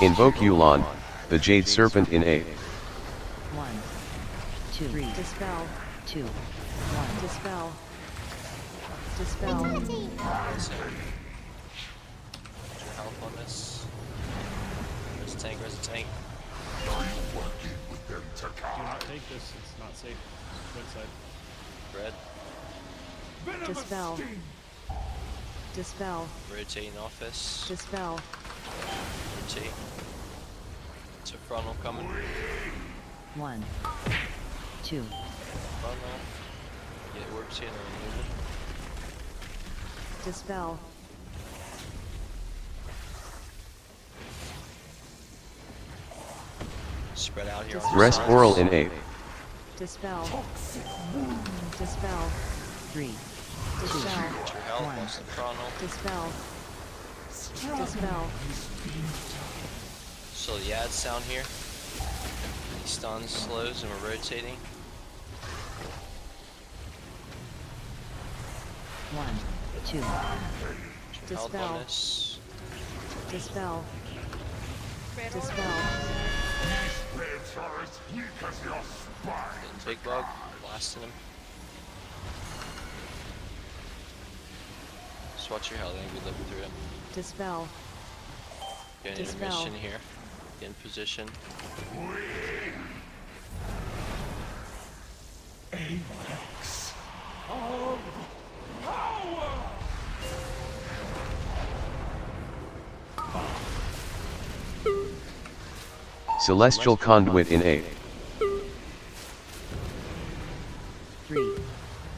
Invoke Yulon, the Jade Serpent in A. 1, 2, 3. Dispel. 2, 1. Dispel. Dispel. Help on this. There's a tank, there's a tank. Do not take this, it's not safe. Red side. Red. Dispel. Dispel. Rotating office. Dispel. Rotate. It's a frontal coming. 1, 2. Frontal. Get orbs here and then move it. Dispel. Spread out here on Rest Oral in A. Dispel. Dispel. 3, 2, Dispel. 1. Dispel. Dispel. So the ads down here. He stuns, slows, and we're rotating. 1, 2. Help on this. Dispel. Dispel. Big bug, blasting him. Just watch your health, I think we lived through him. Dispel. Get an Dispel. intermission here. Get in position. Apex of power! Celestial Conduit in A. 3,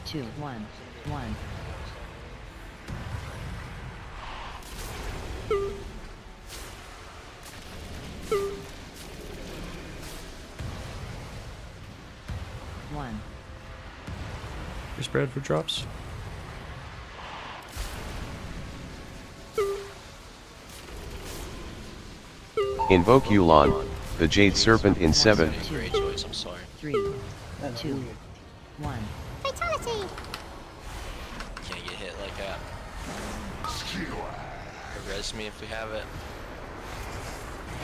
2, 1, 1. One. Your spread for drops. Invoke Yulon, the Jade Serpent in 7. Great choice, I'm sorry. 3, 2, 1. Fatality. Can't get hit like that. Res me if we have it.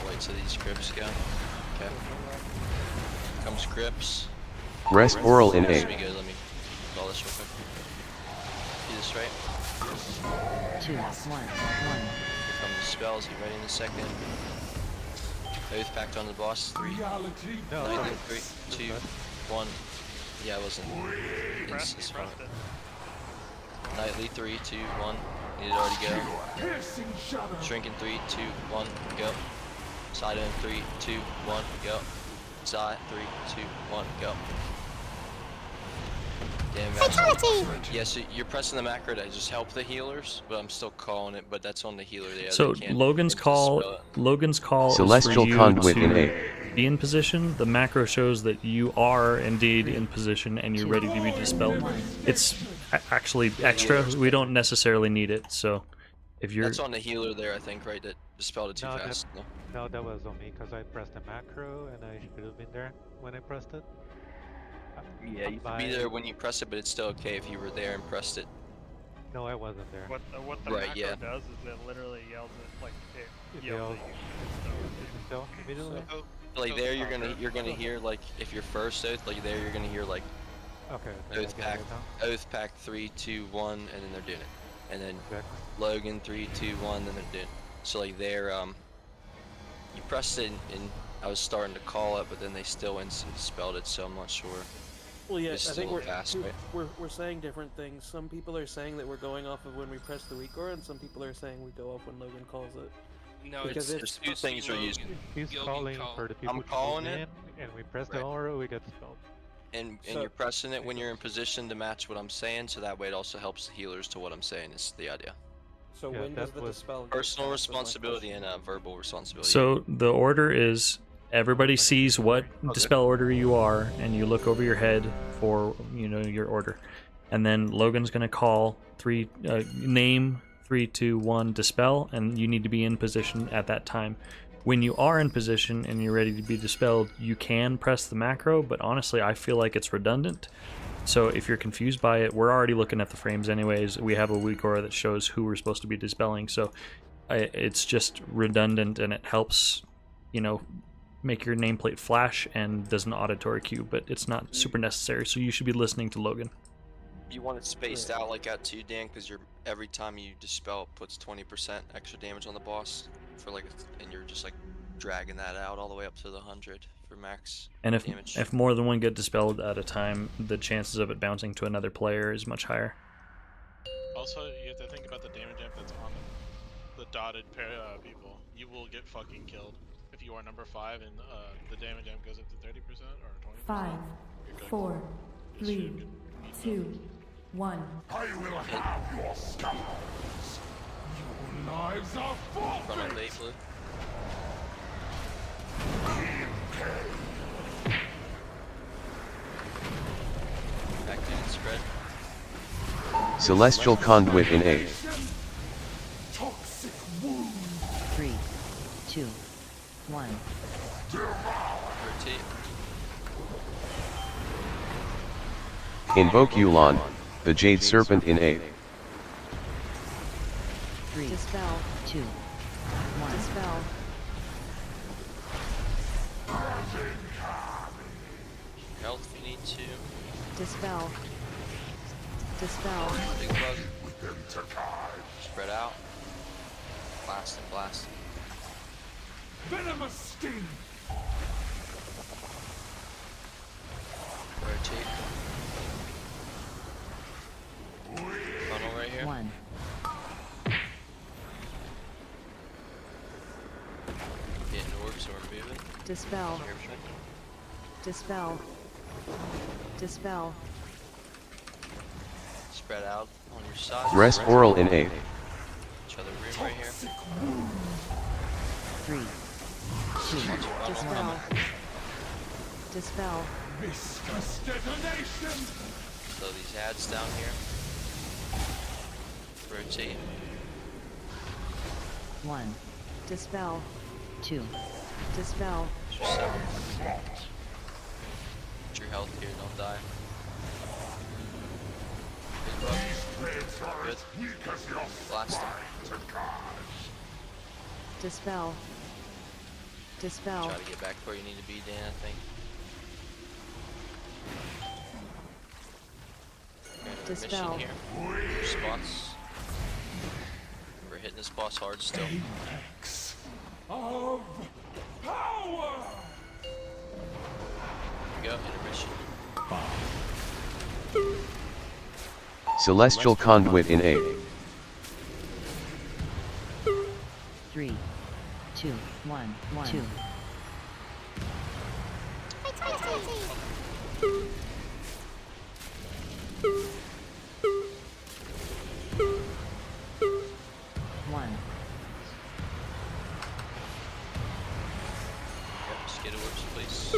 Wait till these grips go. Okay. Comes grips. Rest Oral in This A. will be good. Let me call this real quick. See this right? 2, 1, 1. Here come the spells. Get ready in a second. Oath packed on the boss. 3, 2, 1. Yeah, it wasn't. It's fine. Nightly 3, 2, 1. Need it already go. Shrinking 3, 2, 1. Go. Side in 3, 2, 1. Go. Side 3, 2, 1. Go. Damn Fatality! Yeah, so you're pressing the macro to just help the healers, but I'm still calling it, but that's on the healer there. So Logan's call Celestial is for you Conduit to in A. be in position. The macro shows that you are indeed in position and you're ready to be dispelled. It's actually extra. We don't necessarily need it. So if you're That's on the healer there, I think, right? That dispelled it too fast. No, that was on me because I pressed the macro and I should have been there when I pressed it. Yeah, you could be there when you press it, but it's still okay if you were there and pressed it. No, I wasn't there. What the Right, macro yeah. does is it literally yells at like it It yells yells. at you. So immediately. Like there, you're gonna hear like if you're first oath, like there you're gonna hear like Okay. oath pack 3, 2, 1, and then they're doing it, and then Logan 3, 2, 1, then they're doing it. So like there, you pressed it and I was starting to call it, but then they still instantly spelled it, so I'm not sure. Well, yeah, I It's think still fast, right? we're saying different things. Some people are saying that we're going off of when we press the weaker, and some people are saying we go off when Logan calls it. No, because there's two things we're using. He's calling for the people I'm calling to move it, in, and we press the aura, we get spelled. and you're pressing it when you're in position to match what I'm saying, so that way it also helps the healers to what I'm saying is the idea. So when does the dispel? Personal responsibility and verbal responsibility. So the order is everybody sees what dispel order you are, and you look over your head for your order, and then Logan's gonna call name 3, 2, 1 dispel, and you need to be in position at that time. When you are in position and you're ready to be dispelled, you can press the macro, but honestly I feel like it's redundant. So if you're confused by it, we're already looking at the frames anyways. We have a weak aura that shows who we're supposed to be dispelling, so it's just redundant, and it helps make your nameplate flash and does an auditory cue, but it's not super necessary, so you should be listening to Logan. You want it spaced out like that too, Dan, because every time you dispel, it puts 20% extra damage on the boss and you're just like dragging that out all the way up to the 100 for max damage. If more than one get dispelled at a time, the chances of it bouncing to another player is much higher. Also, you have to think about the damage amp that's on the dotted people. You will get fucking killed if you are number 5 and the damage amp goes up to 30% or 20%. 5, 4, 3, 2, 1. I will have your scars. Your lives are Front of forfeit. blue. Back in spread. Celestial Conduit in A. Toxic wound. 3, 2, 1. Rotate. Invoke Yulan, the Jade Serpent in A. 3, Dispel. 2, 1. Dispel. Health if you need to. Dispel. Dispel. Big bug. Spread out. Blast and blast. Venomous sting. Rotate. Funnel right here. 1. Getting orbs, so we're moving. Dispel. Dispel. Dispel. Spread out on your side. Rest Oral in A. Each other room right here. 3, 2, Dispel. Dispel. Viscous detonation. Slow these ads down here. Rotate. 1, Dispel. 2. Dispel. It's your 7. Get your health here, don't die. Big bug. Good. Blast him. Dispel. Dispel. Try to get back where you need to be, Dan, I think. Dispel. Here. Your spots. We're hitting this boss hard still. Of power. Here we go, intermission. Celestial Conduit in A. 3, 2, 1, 2. Yep, skid orbs, please.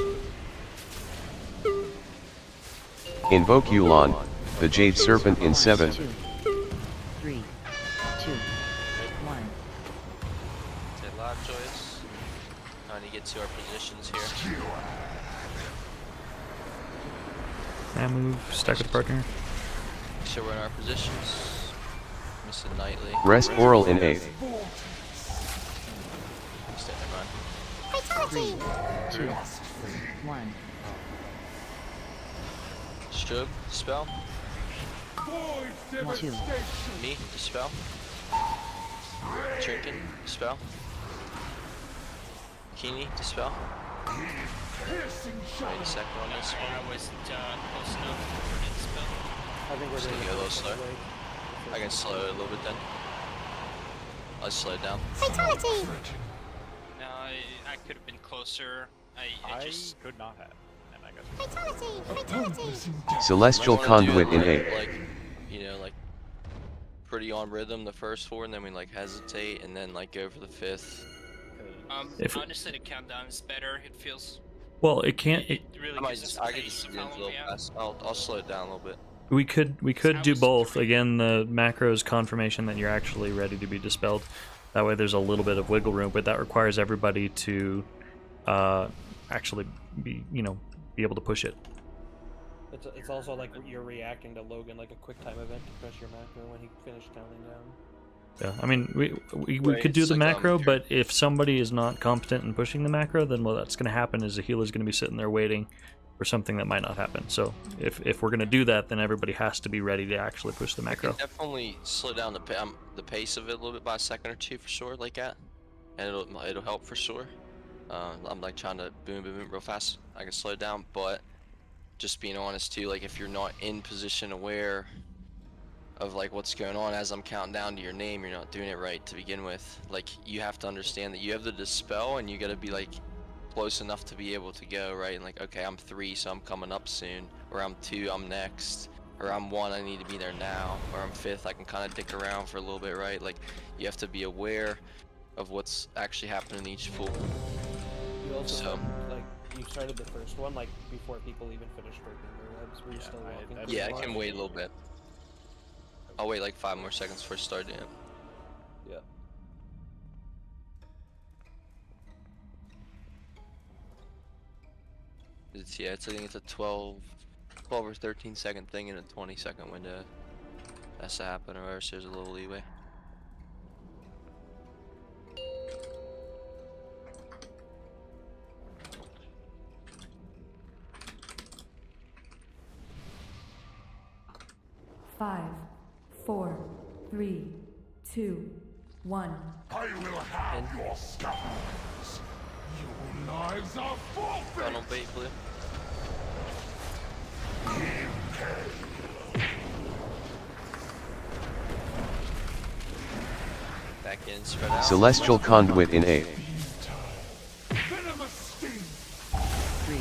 Invoke Yulan, the Jade Serpent in 7. 2, 3, 2, 1. Say live choice. Trying to get to our positions here. Hand move, stack with partner. So we're in our positions. Missing nightly. Rest oral in 8. Three, two, one. Shug, dispel. Two. Me, dispel. Trinken, dispel. Kini, dispel. Wait a second on this one. I wasn't close enough for the dispel. I think we're Just doing gonna go a little slow. slow. I can slow it a little bit then. I'll slow it down. Fatality! No, I could have been closer. I just could not have. And I got fatality! Celestial Conduit in 8. Like, you know, like pretty on rhythm the first 4, and then we like hesitate, and then like go for the 5th. Honestly, the countdown is better. It feels. Well, it can't. It really gives us a I could taste just of do it how a long little we have. fast. I'll slow it down a little bit. We could do both. Again, the macro's confirmation that you're actually ready to be dispelled. That way, there's a little bit of wiggle room, but that requires everybody to actually be able to push it. It's also like you're reacting to Logan like a quick time event to press your macro when he finished counting down. Yeah, I mean, we could do the macro, but if somebody is not competent in pushing the macro, then what that's going to happen is the healer's going to be sitting there waiting for something that might not happen. So if we're going to do that, then everybody has to be ready to actually push the macro. I can definitely slow down the pace of it a little bit by a second or two for sure, like that, and it'll help for sure. I'm like trying to boom real fast. I can slow it down, but just being honest too, like if you're not in position aware of like what's going on as I'm counting down to your name, you're not doing it right to begin with. Like you have to understand that you have the dispel, and you got to be like close enough to be able to go right, and like, okay, I'm 3, so I'm coming up soon, or I'm 2, I'm next, or I'm 1, I need to be there now, or I'm 5th, I can kind of dick around for a little bit, right? Like you have to be aware of what's actually happening in each pool. You also like you started the first one like before people even finished breaking their webs. Were you still walking? Yeah, I can wait a little bit. I'll wait like 5 more seconds before starting it. Yeah. I think it's a 12 or 13 second thing in a 20-second window. That's to happen, or else there's a little leeway. Five, 4, 3, 2, 1. I will have your scars. Your lives are forfeit. Funnel bait blue. Back in, spread out. Celestial Conduit in 8. 3,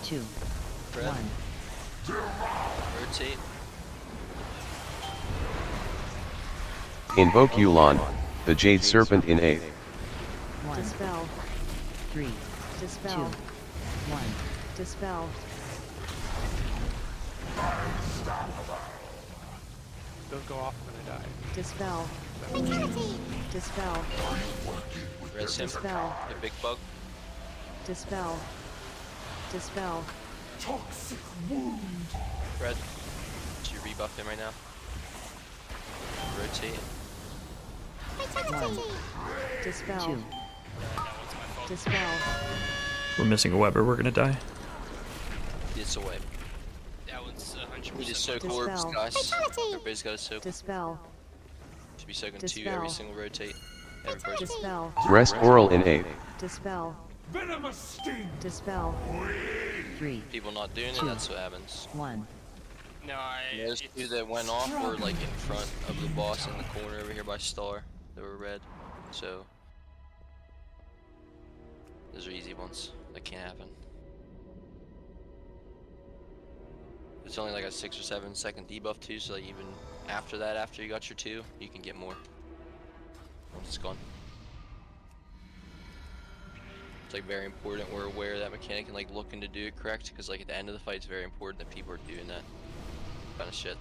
2, Fred. 1. Rotate. Invoke Yulon, the Jade Serpent in 8. 1. Dispel. 3, Dispel. 2, 1. Dispel. Don't go off when I die. Dispel. Dispel. Res him. Dispel. The big bug. Dispel. Dispel. Toxic wound. Red. Did you rebuff him right now? Rotate. 1. Dispel. 2. Dispel. We're missing a Weber. We're gonna die. It's away. That one's 100%. We just soak Dispel. orbs, guys. Everybody's got to soak. Dispel. Should be soaking 2 Dispel. every single rotate. Every person. Dispel. Rest oral in 8. Dispel. Venomous sting. Dispel. 3, People not doing it, 2, that's what happens. 1. No, Those 2 that went off were like in front of the boss in the corner over here by Star. They were red. So those are easy ones. That can't happen. It's only like a 6 or 7 second debuff too, so like even after that, after you got your 2, you can get more once it's gone. It's like very important we're aware of that mechanic and like looking to do it correct, because like at the end of the fight it's very important that people are doing that kind of shit.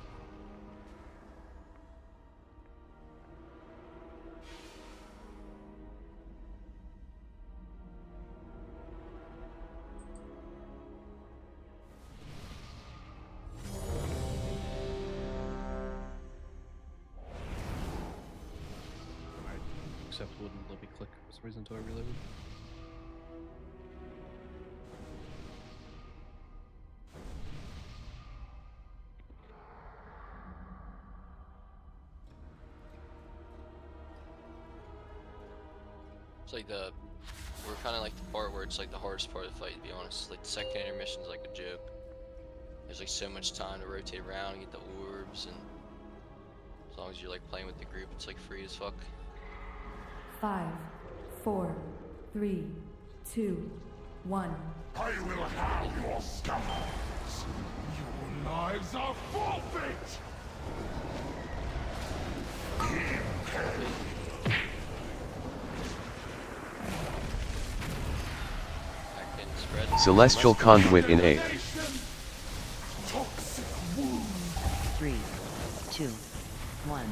accept wouldn't let me click for some reason until I reloaded. It's like we're kind of like the part where it's like the hardest part of the fight, to be honest. Like the second intermission is like a joke. There's like so much time to rotate around and get the orbs, and as long as you're like playing with the group, it's like free as fuck. 5, 4, 3, 2, 1. I will have your scars. Your lives are forfeit. Celestial Conduit in 8. 3, 2, 1.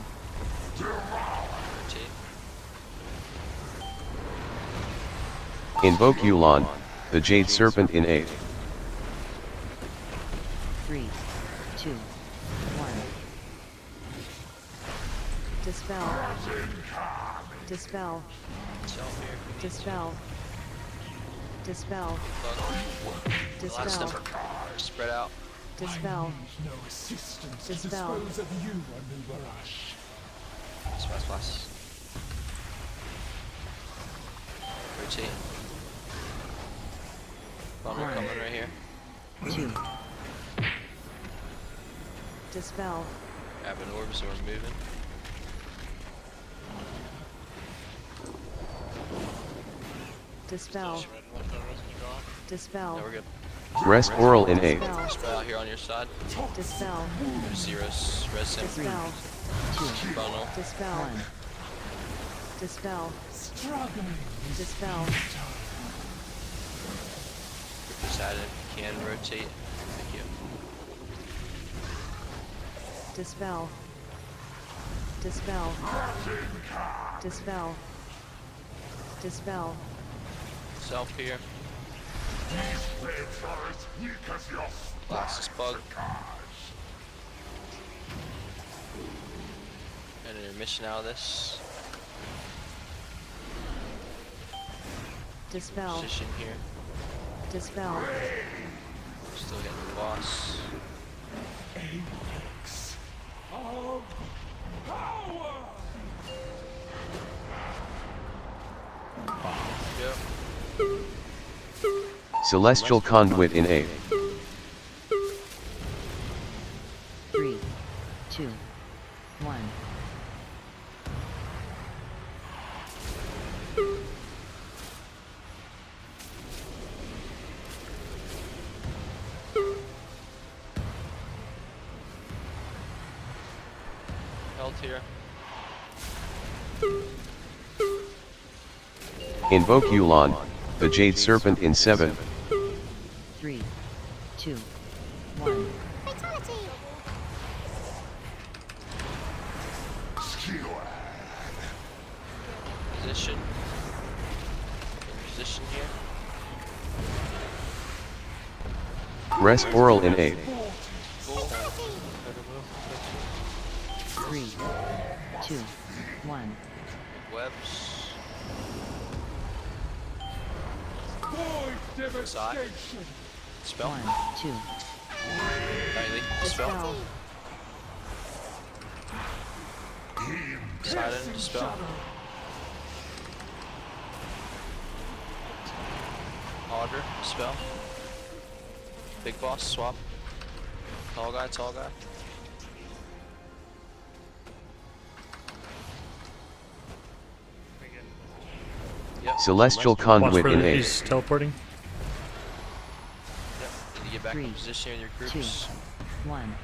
Invoke Yulon, the Jade Serpent in 8. 3, 2, 1. Dispel. Dispel. Dispel. Dispel. Dispel. Spread out. Dispel. No assistance to Dispel. dispose of you, Anubarash. Splash. Rotate. Funnel coming right here. 2. Dispel. Grab an orb so we're moving. Dispel. Dispel. Now we're good. Rest Oral in 8. Spread out here on your side. Dispel. There's zeros. Res him. Dispel. Funnel. Dispel. Dispel. Dispel. Grip your side if you can. Rotate. Thank you. Dispel. Dispel. Dispel. Dispel. Self here. These blades are as weak as your Glasses bug. And an intermission out of this. Dispel. Position here. Dispel. Still getting the boss. apex of power. Yep. Celestial Conduit in 8. 3, 2, 1. Held here. Invoke Yulon, the Jade Serpent in 7. 3, 2, 1. Position. Position here. Rest Oral in 8. 3, 2, 1. Webs. Void Side. devastation. Spell. 1, 2. Nightly. Dispel. Side in. Dispel. Auger. Dispel. Big boss. Swap. Tall guy. Tall guy. Yep. Celestial Watch Conduit for in the, 8. he's teleporting. Yep. Need to get back 3, in position with your 2, groups. 1.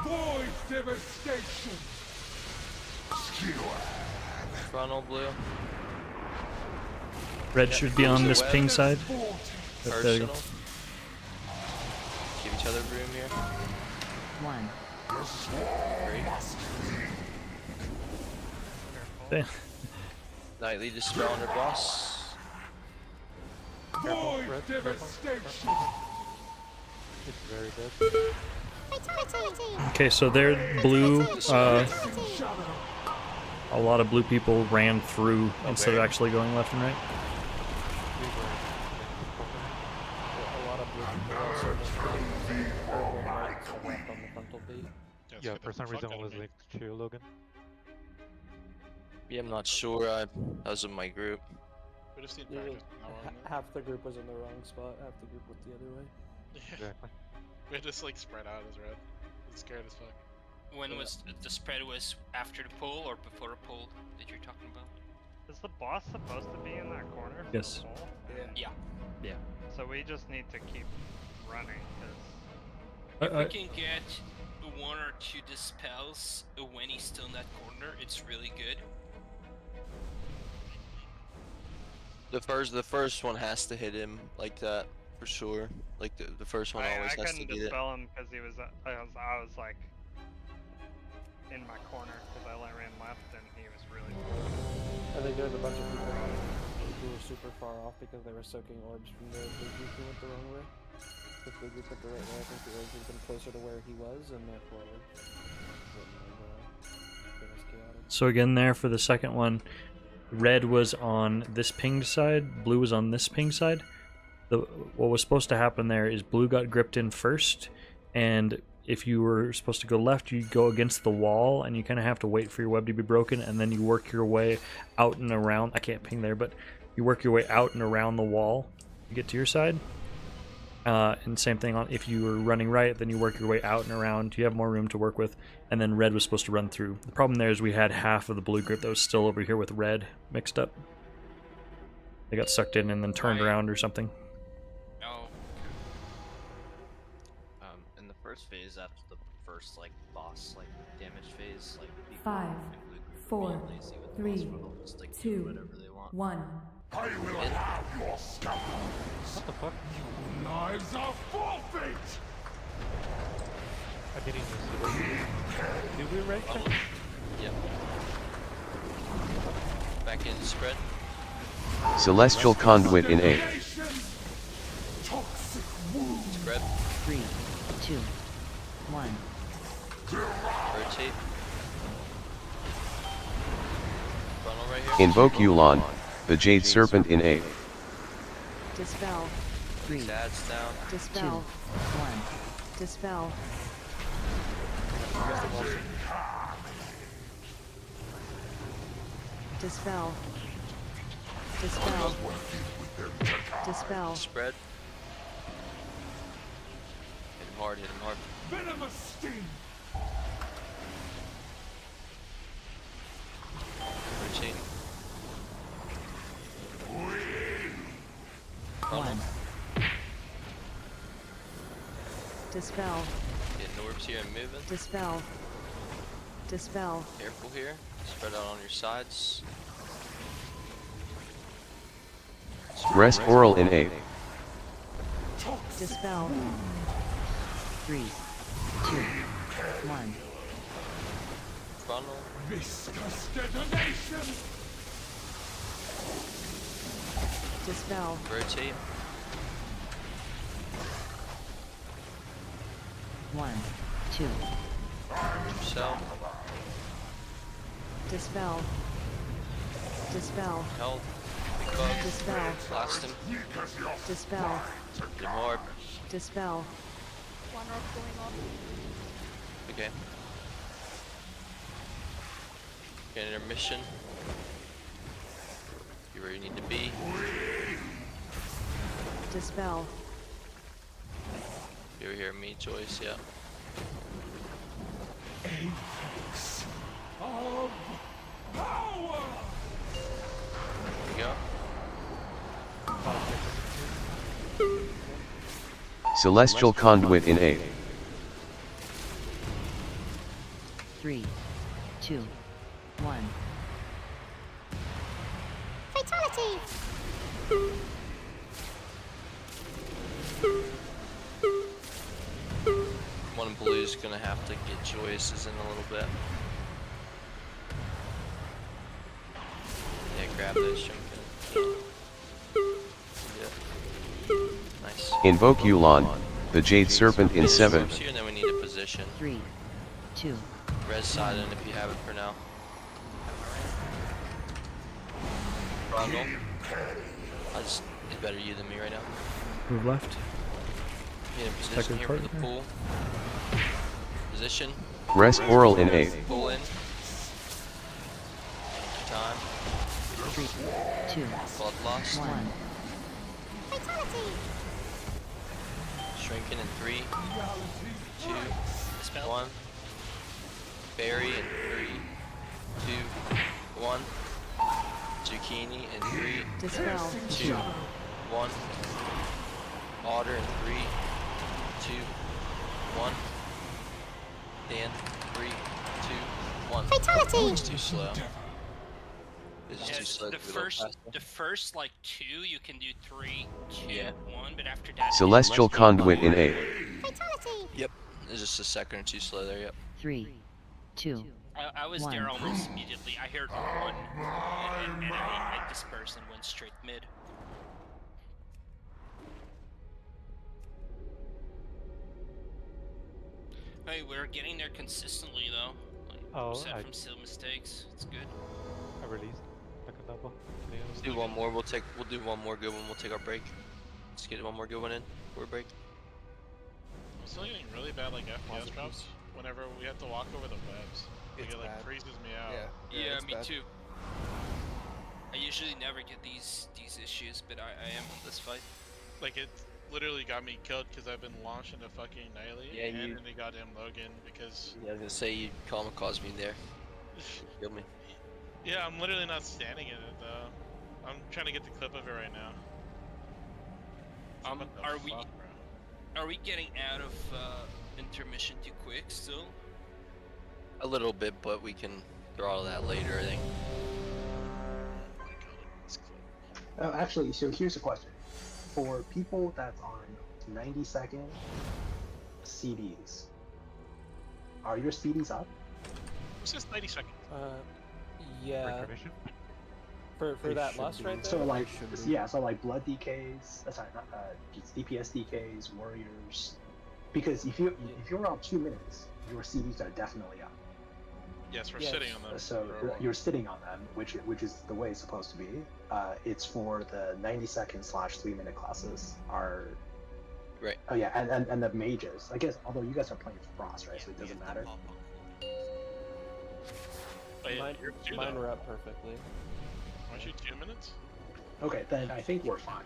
Void devastation. Frontal blue. Red Yep. should be on this Web. ping side. But there you go. Personal. Give each other room here. 1. Great. Damn. Nightly dispel under boss. Void devastation. It's very good. Okay, so they're blue. a lot of blue people ran through instead of actually going left and right. A lot of blue people also went left and right instead of left on the frontal beat. Yeah, for some reason it was linked to Logan. Yeah, I'm not sure. I was with my group. We just need Usually, practice from now on. half the group was in the wrong spot, half the group was the other way. Exactly. We just like spread out as red. It's scared as fuck. When was the spread was after the pull or before the pull that you're talking about? Is the boss supposed to be in that corner? For Yes. the pole? Yeah. Yeah. So we just need to keep running, If we can get 1 or 2 dispels when he's still in that corner, it's really good. The first one has to hit him like that for sure. Like the first one always I has to couldn't get it. dispel him because he was. I was like in my corner because I ran left and he was really. I think there's a bunch of people who were super far off because they were soaking orbs from the blue group who went the wrong way. The blue group went the right way. I think the orbs would have been closer to where he was, and therefore it was chaotic. So again, there for the second one, red was on this pinged side, blue was on this pinged side. What was supposed to happen there is blue got gripped in first, and if you were supposed to go left, you go against the wall, and you kind of have to wait for your web to be broken, and then you work your way out and around. I can't ping there, but you work your way out and around the wall to get to your side. And same thing on if you were running right, then you work your way out and around. You have more room to work with, and then red was supposed to run through. The problem there is we had half of the blue grip that was still over here with red mixed up. They got sucked in and then turned around or something. Oh. In the first phase, after the first like boss like damage phase, like people 5, in blue group 4, are being lazy with the 3, boss, but they'll just, like, do 2, whatever they want. 1. I will have your scalps. What the fuck? You knives are forfeit. I didn't even see it. Did we red check? Yep. Back in spread. Celestial Conduit in A. Spread. 3, 2, 1. Rotate. Funnel right here. Invoke Yulon, the Jade Serpent in A. Dispel. 3, Dad's down. 2, Dispel. 1. Dispel. Dispel. Dispel. Dispel. Spread. Hit him hard, hit him hard. Venomous sting. Rotate. 1. Dispel. Getting orbs here and moving. Dispel. Dispel. Careful here. Spread out on your sides. Rest Oral in A. Dispel. 3, 2, 1. Funnel. Viscous detonation. Dispel. Rotate. 1, 2. Yourself. Dispel. Dispel. Held. Big bug. Dispel. Blast him. Dispel. Hit him hard. Dispel. One orb going off. Okay. Get intermission. You where you need to be. Dispel. You over here, me, Joyce, yeah. Apex of power. There you go. Celestial Conduit in A. 3, 2, 1. Fatality! One in blue's gonna have to get Joyce's in a little bit. Yeah, grab those jump in. Yeah. Nice. Invoke Yulon, the Jade Serpent in 7. Orbs here, and then we need a position. 3, 2. Res side in if you have it for now. Bundle. It's better you than me right now. Move left. Get in position here for the pull. Position. Rest oral in 8. Pull in. Time. 3, 2, Blood loss. 1. Fatality! Shrinking in 3, 2, 1. Berry in 3, 2, 1. Zucchini in 3, Dispel. 2, 1. Otter in 3, 2, 1. Dan, 3, 2, 1. Fatality! It's too slow. It's too slow. The first like 2 you can do 3, 2, 1, but after that. Celestial Conduit in 8. Fatality! Yep. It's just a second or two slow there. Yep. 3, 2. I was there almost immediately. I heard 1, and I dispersed and went straight mid. Hey, we're getting there consistently though. Like, aside from still mistakes, it's good. I released like a double. Let's do one more. We'll do one more good one. We'll take our break. Let's get one more good one in. We're break. I'm still getting really bad like FPS drops whenever we have to walk over the webs. Like, it like freezes me out. Yeah, me too. I usually never get these issues, but I am on this fight. Like it literally got me killed because I've been launched into fucking Nightly and into goddamn Logan because. Yeah, I was gonna say you caused me there. Kill me. Yeah, I'm literally not standing in it though. I'm trying to get the clip of it right now. Are we getting out of intermission too quick still? A little bit, but we can throttle that later, I think. Oh, actually, so here's a question. For people that's on 90-second CDs, are your CDs up? What's this 90 seconds? Yeah. For that lust right there? So like, so like blood DKs, sorry, not DPS DKs, warriors. Because if you're around 2 minutes, your CDs are definitely up. Yes, we're sitting on them. So you're sitting on them, which is the way it's supposed to be. It's for the 90-second/3-minute classes are. Right. Oh yeah, and the mages. I guess although you guys are playing Frost, right? So it doesn't matter. Mine were up perfectly. Aren't you 2 minutes? Okay, then I think we're fine.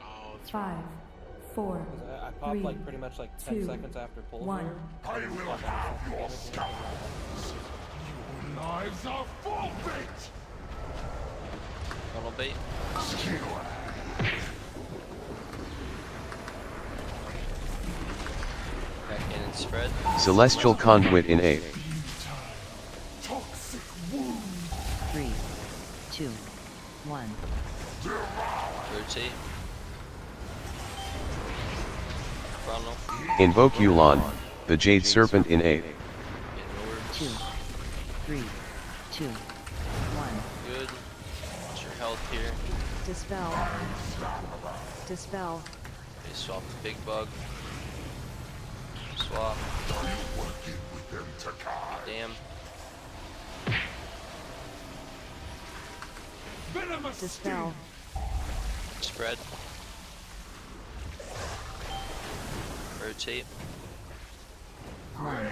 Oh, that's 5, 4, I popped 3, like pretty much like 10 2, seconds after pull. 1. I will have your scalps. Your lives are forfeit. Funnel bait. Back in and spread. Celestial Conduit in 8. 3, 2, 1. Rotate. Funnel. Invoke Yulon, the Jade Serpent in 8. 2, 3, 2, 1. Good. What's your health here? Dispel. Dispel. Okay, swap the big bug. Swap. Damn. Dispel. Spread. Rotate. 1,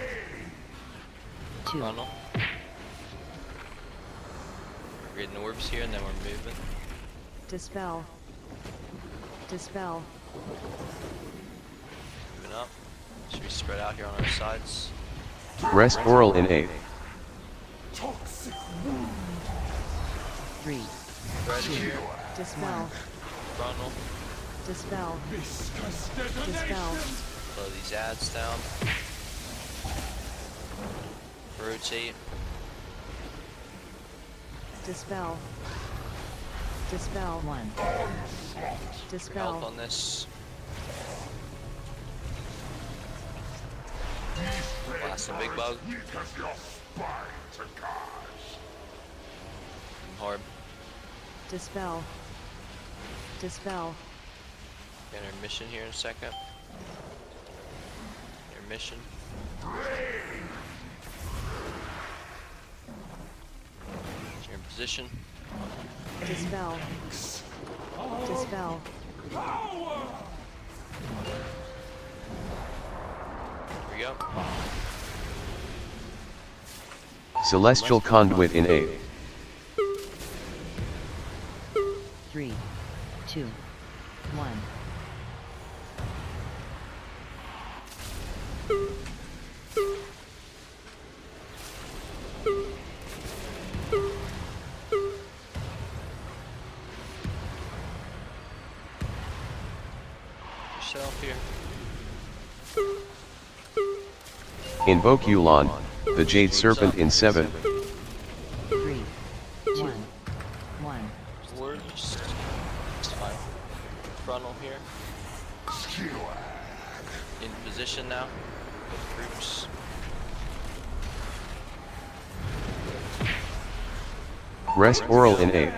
2. Funnel. We're getting orbs here and then we're moving. Dispel. Dispel. Moving up. Should we spread out here on our sides? Rest oral in 8. Toxic wound. 3, Spread 2, here. Dispel. Funnel. Dispel. Viscous Dispel. detonation. Slow these ads down. Rotate. Dispel. Dispel. 1. Dispel. Health on this. Blasting big bug. Hard. Dispel. Dispel. Intermission here in a second. Intermission. You're in position. Dispel. Dispel. Here we go. Celestial Conduit in A. 3, 2, 1. Yourself here. Invoke Yulon, the Jade Serpent in 7. 3, 2, 1. Words. It's fine. Frontal here. In position now. Both groups. Rest Oral in A.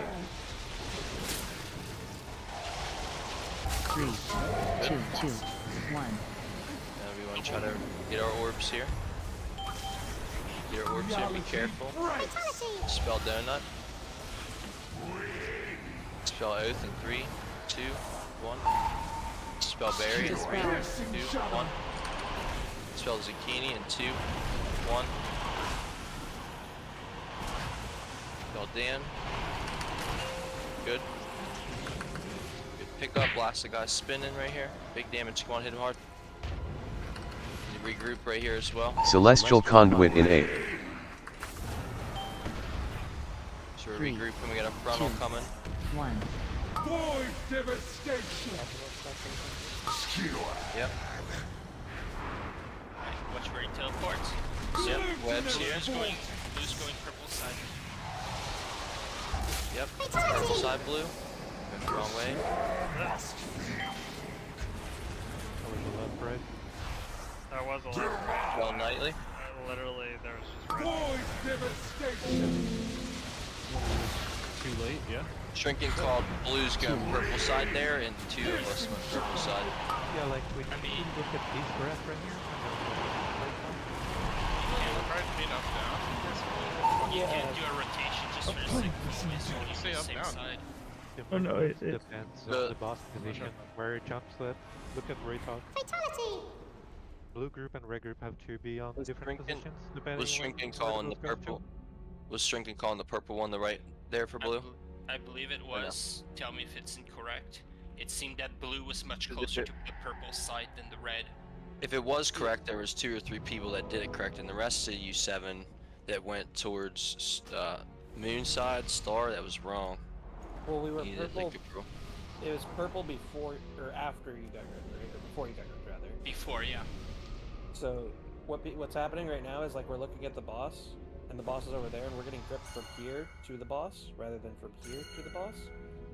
3, 2, 2, 1. Now we want to try to get our orbs here. Get our orbs here, be careful. Spell Donut. Spell Oath in 3, 2, 1. Spell Berry in 3, 2, 1. Spell Zucchini in 2, 1. Spell Dan. Good. Good pick up, blast the guy spinning right here. Big damage, come on, hit him hard. You regroup right here as well. Celestial Conduit in A. So we're regrouping, we got a frontal coming. 1. Void devastation. Yep. Watch where he teleports. Yep, webs here. Blue's going purple side. Yep, purple side blue. Went the wrong way. That was a left right. Well, nightly. Literally, there was just red. Void devastation. Too late, yeah. Shrinking called blues going purple side there, and 2 of us went purple side. Yeah, like we need to look at these graphs right here. You can't do a rotation just for a second. You say the up, same down. side. Oh no, it depends on the boss position, where it jumps at. Look at Ray Talk. Fatality. Blue group and red group have to be on different Shrinking, positions depending was on shrinking what calling the those goes to. purple. Was shrinking calling the purple one the right there for blue? I believe it was. Tell me if it's incorrect. It seemed that blue was much closer to the purple side than the red. If it was correct, there was 2 or 3 people that did it correct, and the rest of you 7 that went towards moon side, star, that was wrong. Well, we were You did purple. like a girl. It was purple before or after you got gripped, right? Or before you got gripped, rather. Before, yeah. So what's happening right now is like we're looking at the boss, and the boss is over there, and we're getting gripped from here to the boss rather than from here to the boss.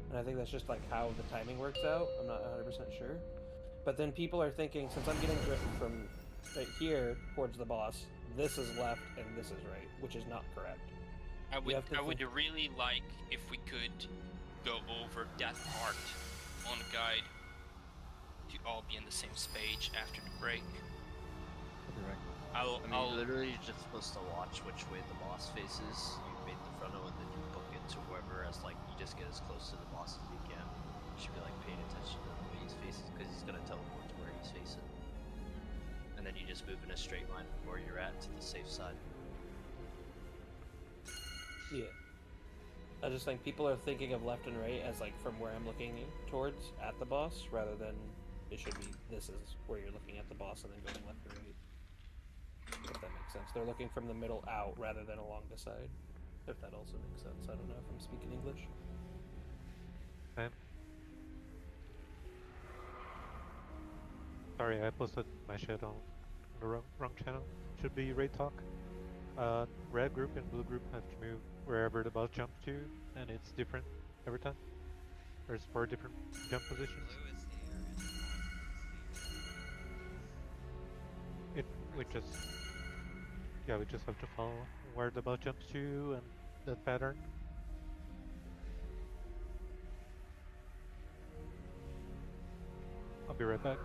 And I think that's just like how the timing works out. I'm not 100% sure. But then people are thinking, since I'm getting gripped from right here towards the boss, this is left and this is right, which is not correct. I would really like if we could go over that part on guide to all be in the same page after the break. I mean, literally you're just supposed to watch which way the boss faces. You made the frontal and then you book it to whoever, as like you just get as close to the boss as you can. You should be like paying attention to the way he's facing, because he's gonna teleport to where he's facing. And then you just move in a straight line from where you're at to the safe side. Yeah. I just think people are thinking of left and right as like from where I'm looking towards at the boss, rather than it should be this is where you're looking at the boss and then going left and right. If that makes sense. They're looking from the middle out rather than along the side. If that also makes sense. I don't know if I'm speaking English. Same. Sorry, I posted my shit on the wrong channel. Should be Raid Talk. Red group and blue group have to move wherever the boss jumps to, and it's different every time. There's 4 different jump positions. We just have to follow where the boss jumps to and that pattern. I'll be right back.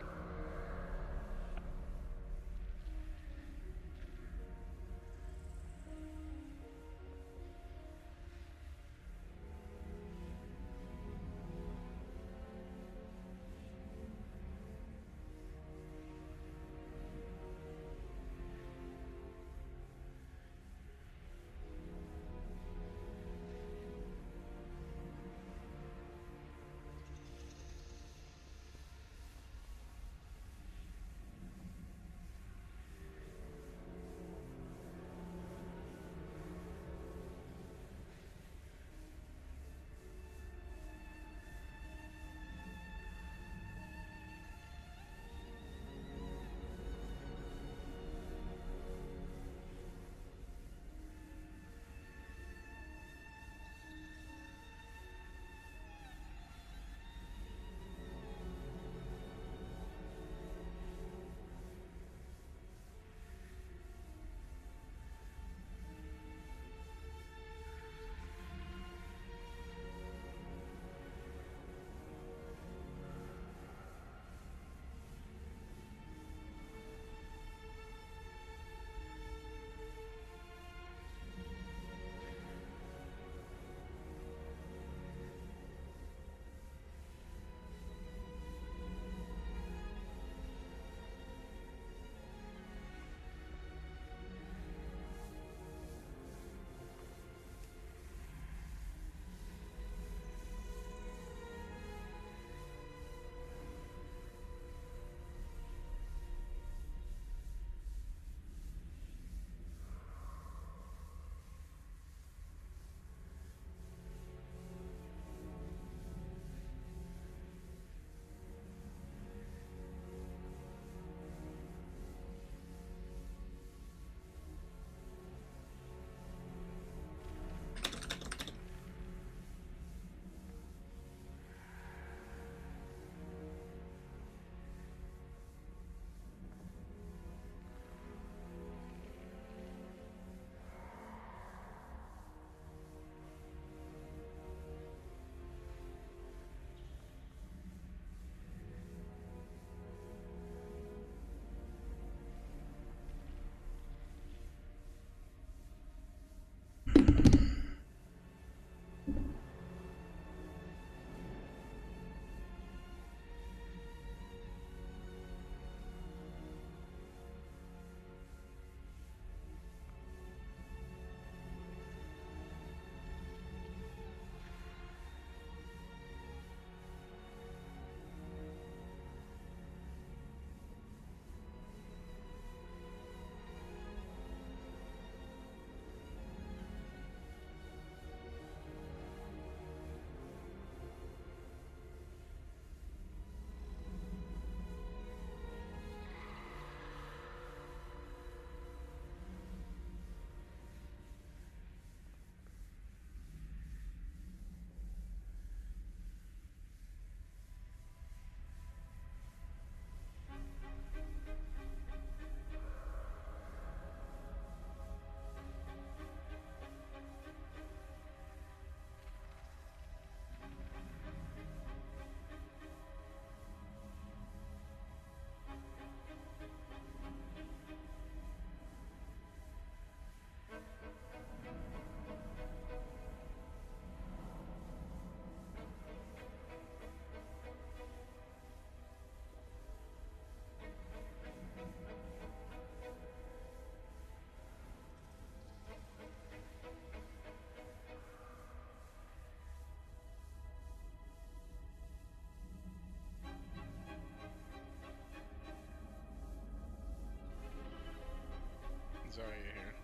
are you here?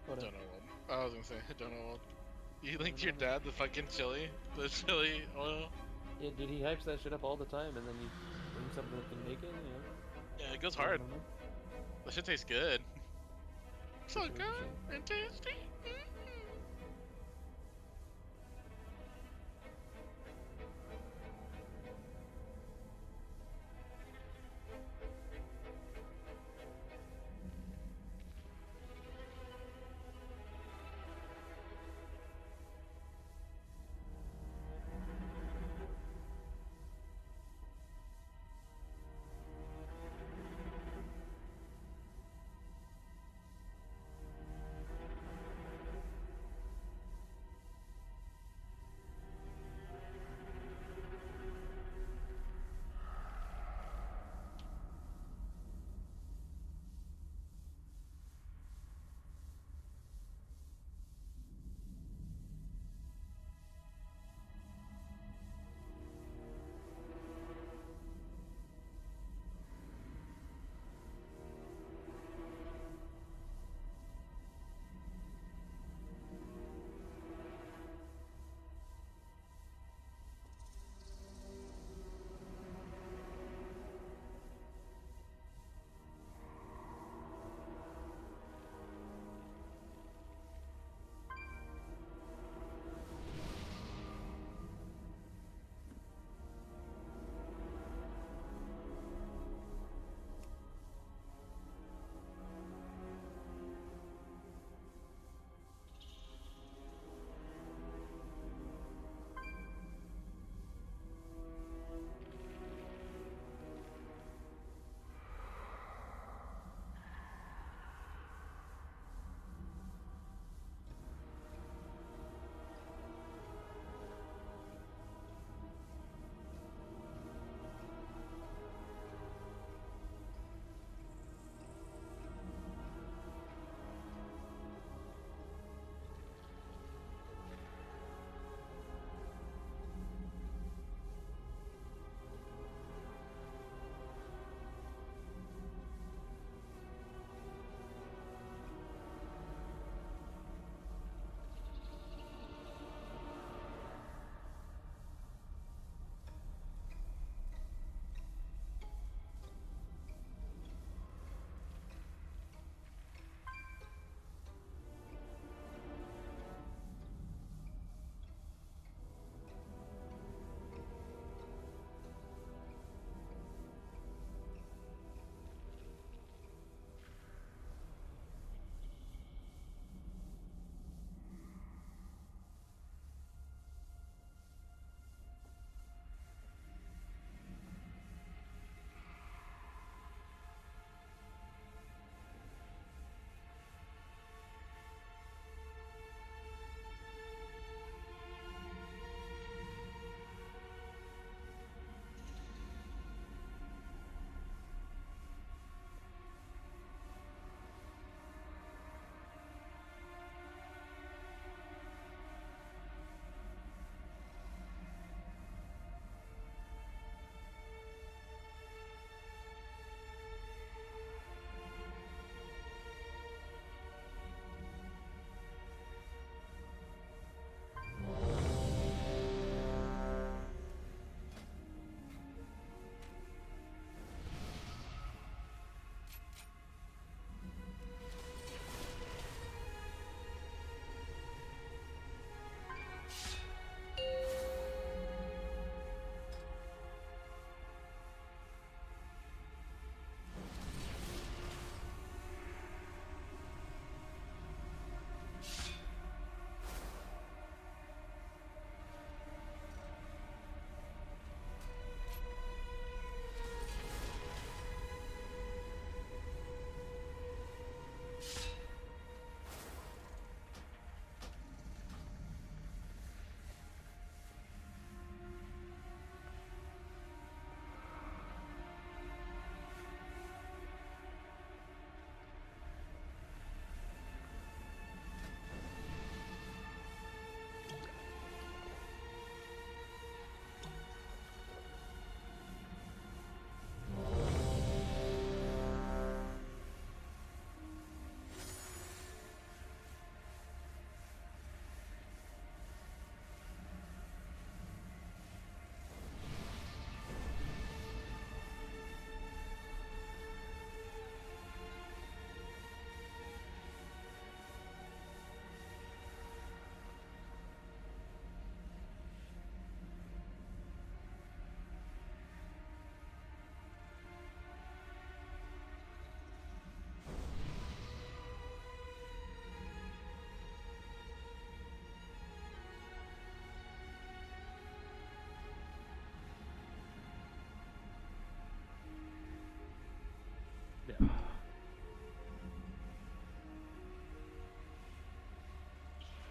What Don't know what. I was gonna say, I don't know what. You linked your dad the fucking chili? The chili oil? Yeah, dude, he hypes that shit up all the time, and then you bring something that can make it, you know? Yeah, it goes I hard. don't know. That shit tastes good. So That's good interesting. and tasty.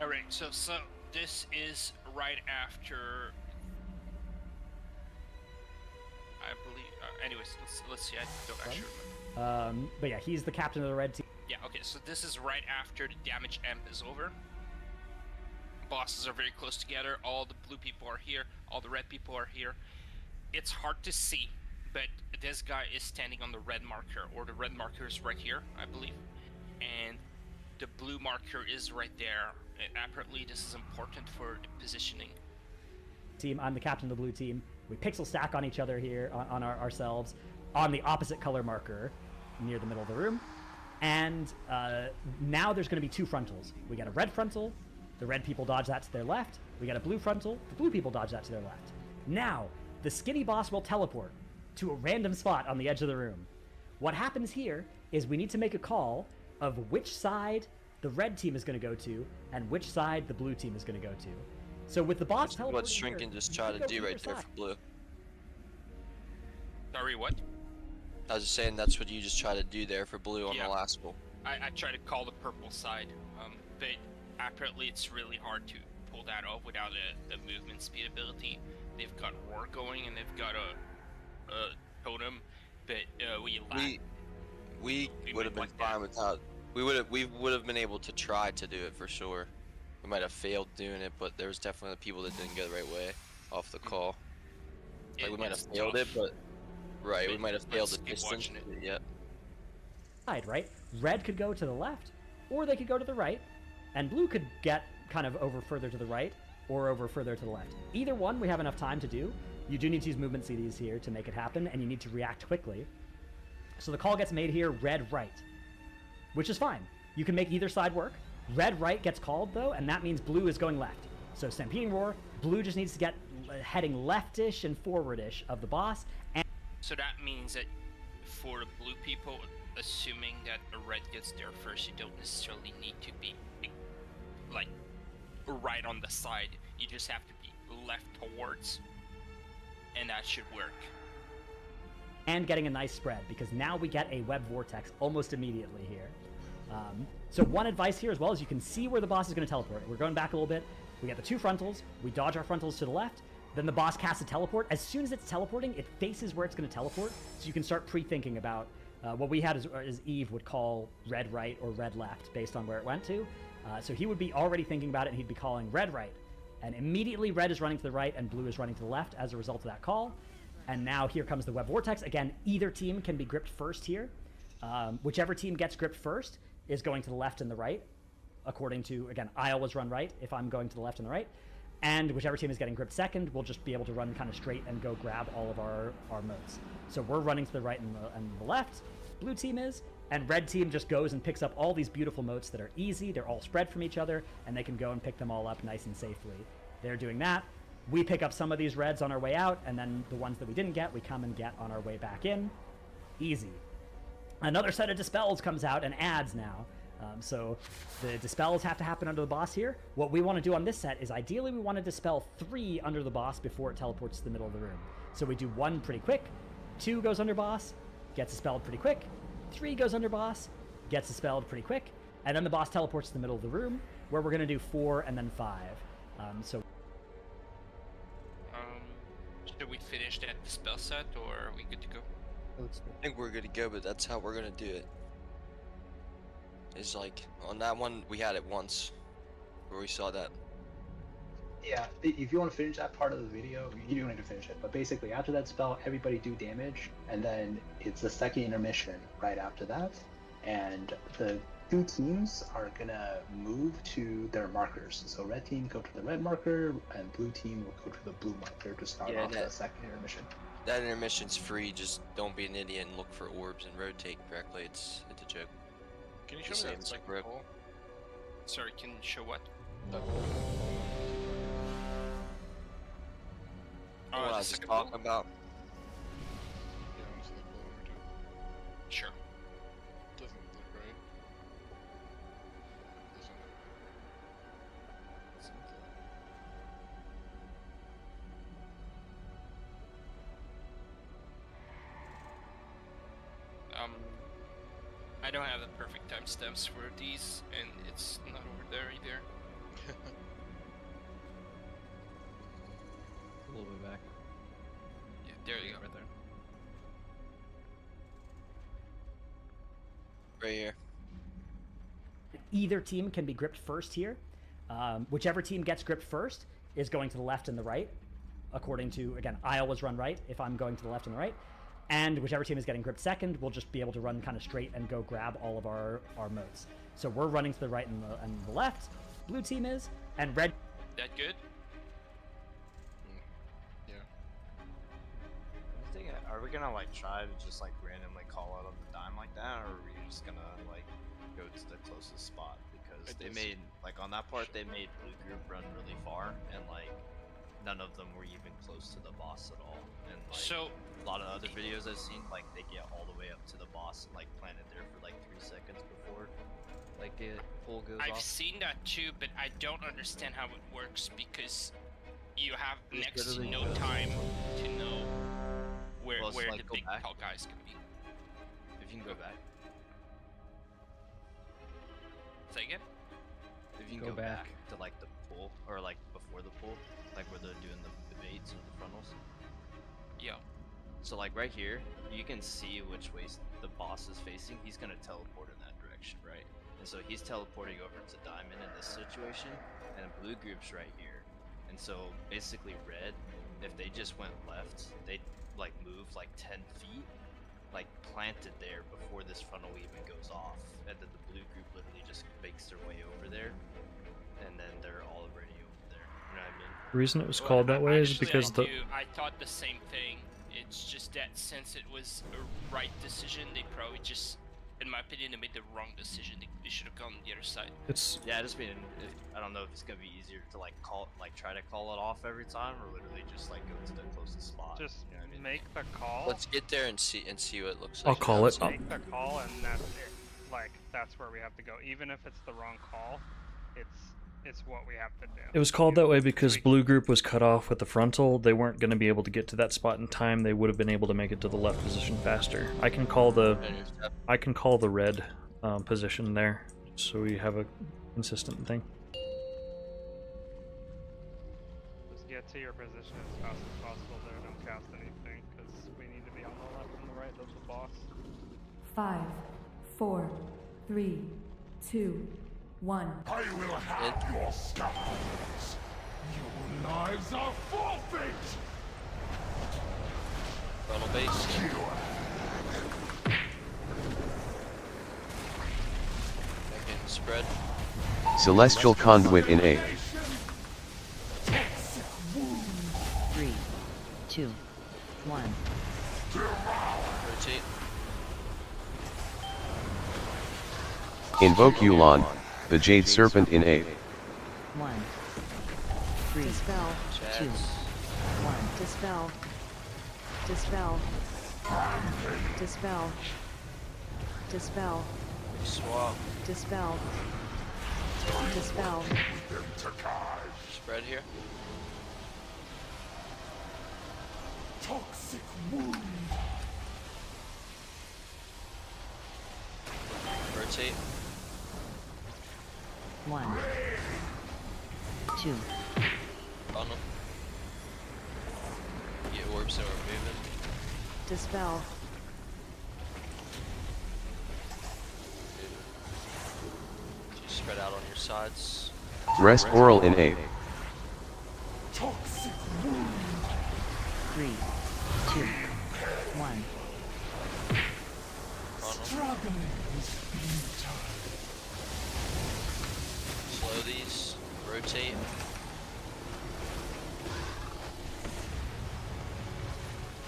All right, so this is right after. I believe. Anyways, let's see. I don't actually remember. But yeah, he's the captain of the red team. Yeah. Okay. So this is right after the damage amp is over. Bosses are very close together. All the blue people are here. All the red people are here. It's hard to see, but this guy is standing on the red marker, or the red marker is right here, I believe, and the blue marker is right there. Apparently, this is important for the positioning. Team, I'm the captain of the blue team. We pixel stack on each other here, on ourselves, on the opposite color marker near the middle of the room. And now there's going to be two frontals. We got a red frontal. The red people dodge that to their left. We got a blue frontal. The blue people dodge that to their left. Now, the skinny boss will teleport to a random spot on the edge of the room. What happens here is we need to make a call of which side the red team is going to go to and which side the blue team is going to go to. So with the boss teleporting what Shrinkin just tried to do right there for blue. Sorry, what? I was just saying that's what you just tried to do there for blue on the last one. I tried to call the purple side, but apparently it's really hard to pull that off without the movement speed ability. They've got roar going and they've got a totem, but we would have been fine without. We would have been able to try to do it for sure. We might have failed doing it, but there was definitely people that didn't go the right way off the call. Like we might have failed it, but we might have failed the distance. Yeah. Right? Red could go to the left, or they could go to the right, and blue could get kind of over further to the right, or over further to the left. Either one we have enough time to do. You do need to use movement CDs here to make it happen, and you need to react quickly. So the call gets made here, red right, which is fine. You can make either side work. Red right gets called though, and that means blue is going left. So Stampeding Roar, blue just needs to get heading leftish and forwardish of the boss. And so that means that for the blue people, assuming that a red gets there first, you don't necessarily need to be like right on the side. You just have to be left towards, and that should work. And getting a nice spread, because now we get a web vortex almost immediately here. So one advice here as well is you can see where the boss is going to teleport. We're going back a little bit. We get the two frontals. We dodge our frontals to the left. Then the boss casts a teleport. As soon as it's teleporting, it faces where it's going to teleport. So you can start pre-thinking about what we had is Eve would call red right or red left based on where it went to. So he would be already thinking about it, and he'd be calling red right. And immediately red is running to the right and blue is running to the left as a result of that call. And now here comes the web vortex. Again, either team can be gripped first here. Whichever team gets gripped first is going to the left and the right, according to, again, I always run right if I'm going to the left and the right. And whichever team is getting gripped second will just be able to run kind of straight and go grab all of our motes. So we're running to the right and the left, blue team is, and red team just goes and picks up all these beautiful motes that are easy, they're all spread from each other, and they can go and pick them all up nice and safely. They're doing that. We pick up some of these reds on our way out, and then the ones that we didn't get, we come and get on our way back in. Easy. Another set of dispels comes out and adds now. So the dispels have to happen under the boss here. What we want to do on this set is ideally we want to dispel 3 under the boss before it teleports to the middle of the room. So we do 1 pretty quick, 2 goes under boss, gets dispelled pretty quick, 3 goes under boss, gets dispelled pretty quick, and then the boss teleports to the middle of the room, where we're going to do 4 and then 5. Should we finish that spell set, or are we good to go? I think we're good to go, but that's how we're gonna do it. It's like, on that one, we had it once, where we saw that. Yeah, if you want to finish that part of the video, you don't need to finish it, but basically after that spell, everybody do damage, and then it's the second intermission right after that, and the 2 teams are gonna move to their markers. So red team go to the red marker, and blue team will go to the blue marker to start off the second intermission. That intermission's free, just don't be an idiot and look for orbs and rotate correctly, it's a joke. Can you show me that second hole? Sorry, can you show what? What I was just talking about. Yeah, I want to see the hole one more time. Sure. Doesn't look right. Doesn't look. I don't have the perfect timestamps for these, and it's not over there either. A little bit back. Yeah, there you go. Right there. Right here. Either team can be gripped first here. Whichever team gets gripped first is going to the left and the right, according to, again, I always run right if I'm going to the left and the right. And whichever team is getting gripped second will just be able to run kind of straight and go grab all of our modes. So we're running to the right and the left, blue team is, and red. That good? Yeah. I think, are we gonna like try to just like randomly call out on the dime like that, or are we just gonna like go to the closest spot? Because they made, like on that part, they made blue group run really far, and like none of them were even close to the boss at all. And like So a lot of other videos I've seen, like they get all the way up to the boss and like planted there for like 3 seconds before like it pull goes I've off. seen that too, but I don't understand how it works because you have Just next to literally no go- time to know where Well, it's like the go big back. tall guys can be. If you can go back. Say again? If you can Go go back. back to like the pool, or like before the pool, like where they're doing the baits or the frontals. Yeah. So like right here, you can see which way the boss is facing. He's gonna teleport in that direction, right? And so he's teleporting over to Diamond in this situation, and blue group's right here. And so basically red, if they just went left, they'd like move like 10 feet, like planted there before this frontal even goes off. And then the blue group literally just makes their way over there, and then they're already over there. You know what I mean? The reason it was called that way is because I thought the same thing. It's just that since it was a right decision, they probably just, in my opinion, they made the wrong decision. They should have gone on the other side. Yeah, I just mean, I don't know if it's gonna be easier to like try to call it off every time, or literally just like go to the closest spot. Just you know what I mean? make the call. Let's get there and see what it looks like. I'll call it. Make the call, and that's it. Like that's where we have to go. Even if it's the wrong call, it's what we have to do. It was called that way because blue group was cut off with the frontal. They weren't going to be able to get to that spot in time. They would have been able to make it to the left position faster. I can call the red position there, so we have a consistent thing. Just get to your position as fast as possible there. Don't cast anything, because we need to be on the left and the right of the boss. 5, 4, 3, 2, 1. I will have your scars. Your lives are forfeit. Frontal base. Second spread. Celestial Conduit in A. 3, 2, 1. Rotate. Invoke Yulon, the Jade Serpent in A. 1, 3, Dispel. 2, 1. Dispel. Dispel. Dispel. Dispel. Swap. Dispel. Dispel. Spread here. Toxic wound. Rotate. 1, 2. Funnel. Get orbs that we're moving. Dispel. Just spread out on your sides. Rest Oral in A. Toxic wound. 3, 2, 1. Struggling is futile. Slow these. Rotate.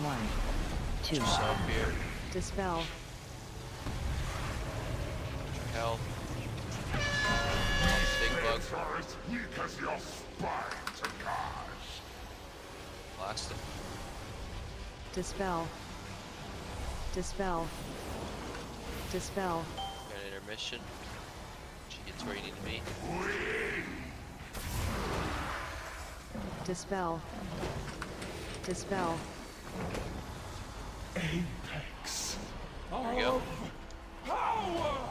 One, two. Yourself here. Dispel. Health. Big bug. Are as weak as your spine, Takash. Blast him. Dispel. Dispel. Dispel. Got an intermission. She gets where you need to be. Dispel. Dispel. Apex. There we go. Power.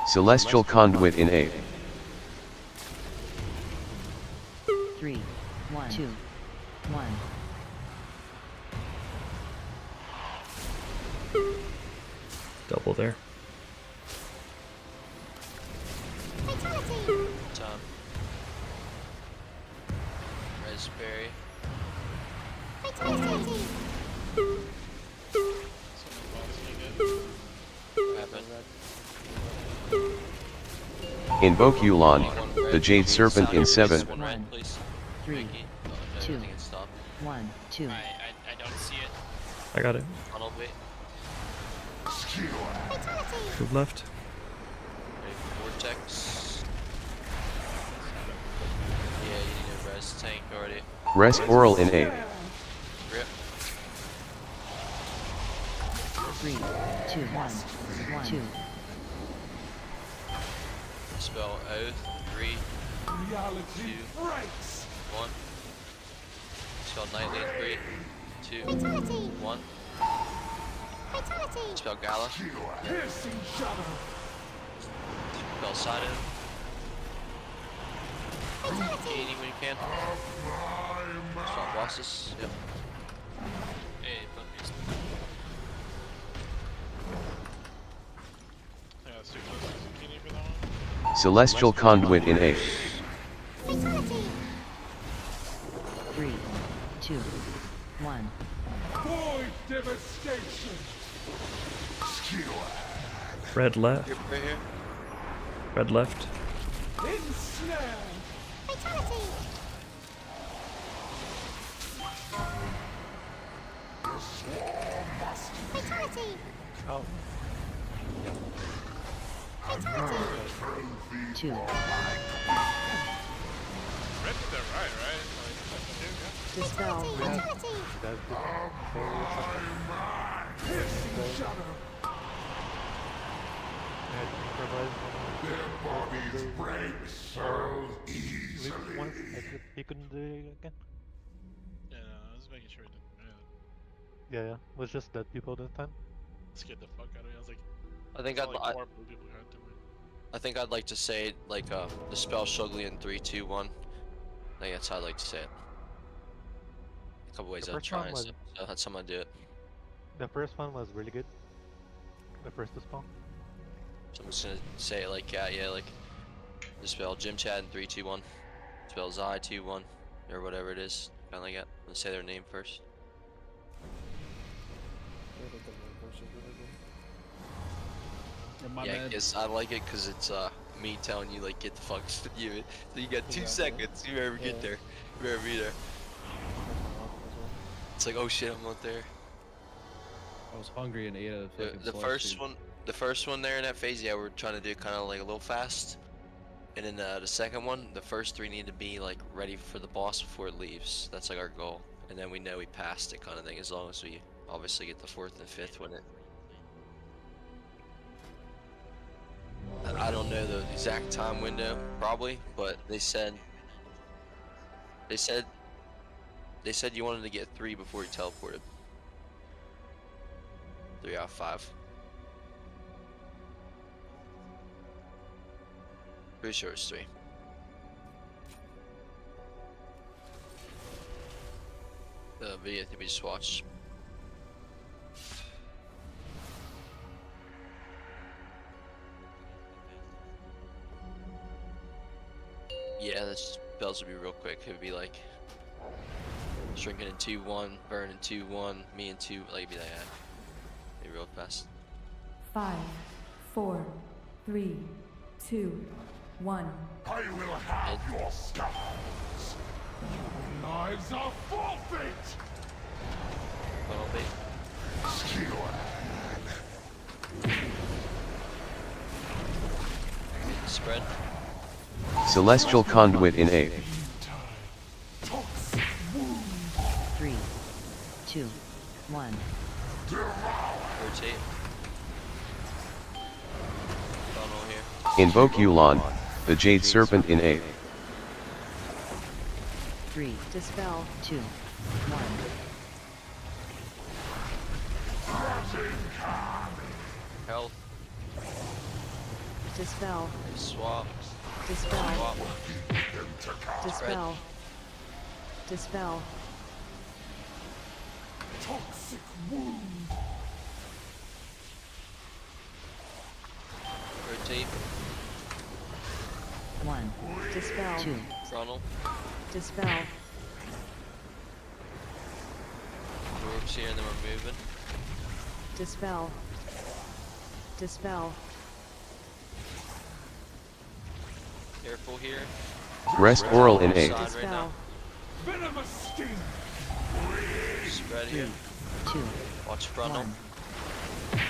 Celestial Conduit in 8. 3, 2, 1. Double there. Tom. Raspberry. Invoke Yulon, the Jade Serpent in 7. 1, 3, 2, 1, 2. I don't see it. I got it. Funnel wait. Move left. Vortex. Yeah, you need a res tank already. Res Oral in 8. Rip. 3, 2, 1, 2. Spell Oath. 3, 2, 1. Spell Nightly. 3, 2, 1. Spell Gala. Spell Sidon. Any when you can. Spell bosses. Yep. Hey, puppies. Celestial Conduit in 8. 3, 2, 1. Void devastation. Red left. Right here. Red left. Ensnare. Oh. 2. Dispel. He couldn't do it again. Yeah, no, I was making sure he didn't move. Yeah, it was just dead people this time. Scared the fuck out of me. I was like, I think more blue people got to it. I think I'd like to say it like the spell Shugly in 3, 2, 1. I think that's how I'd like to say it. A couple ways I'd try and so had someone do it. The first one was really good. The first spell. So I'm just gonna say it like yeah, like the spell Jim Chad in 3, 2, 1. Spell Zai 2, 1, or whatever it is. Kinda like that. Let's say their name first. Yeah, I guess I like it because it's me telling you like get the fuck you. So you got 2 seconds. You better get there. You better be there. It's like, oh shit, I'm not there. I was hungry and ate a fucking The first one there in that phase, yeah, we're trying to do kind of like a little fast. And then the second one, the first 3 need to be like ready for the boss before it leaves. That's like our goal. And then we know we passed it kind of thing, as long as we obviously get the 4th and 5th when it. I don't know the exact time window, probably, but they said you wanted to get 3 before you teleported. 3 out of 5. Pretty sure it's 3. The video that we just watched. Yeah, the spells would be real quick. It would be like shrinking in 2, 1, burn in 2, 1, me in 2, like it'd be like that. Be real fast. 5, 4, 3, 2, 1. I will have your scars. Your lives are forfeit. Funnel bait. Spread. Celestial Conduit in 8. 3, 2, 1. Rotate. Funnel here. Invoke Yulon, the Jade Serpent in 8. 3, Dispel. 2, 1. Health. Dispel. Swap. Dispel. Swap. Dispel. Dispel. Toxic wound. Rotate. 1. Dispel. 2. Frontal. Dispel. Orbs here, and then we're moving. Dispel. Dispel. Careful here. Rest oral in 8. Side right now. Venomous sting. Spread here. 2. Watch frontal. 1.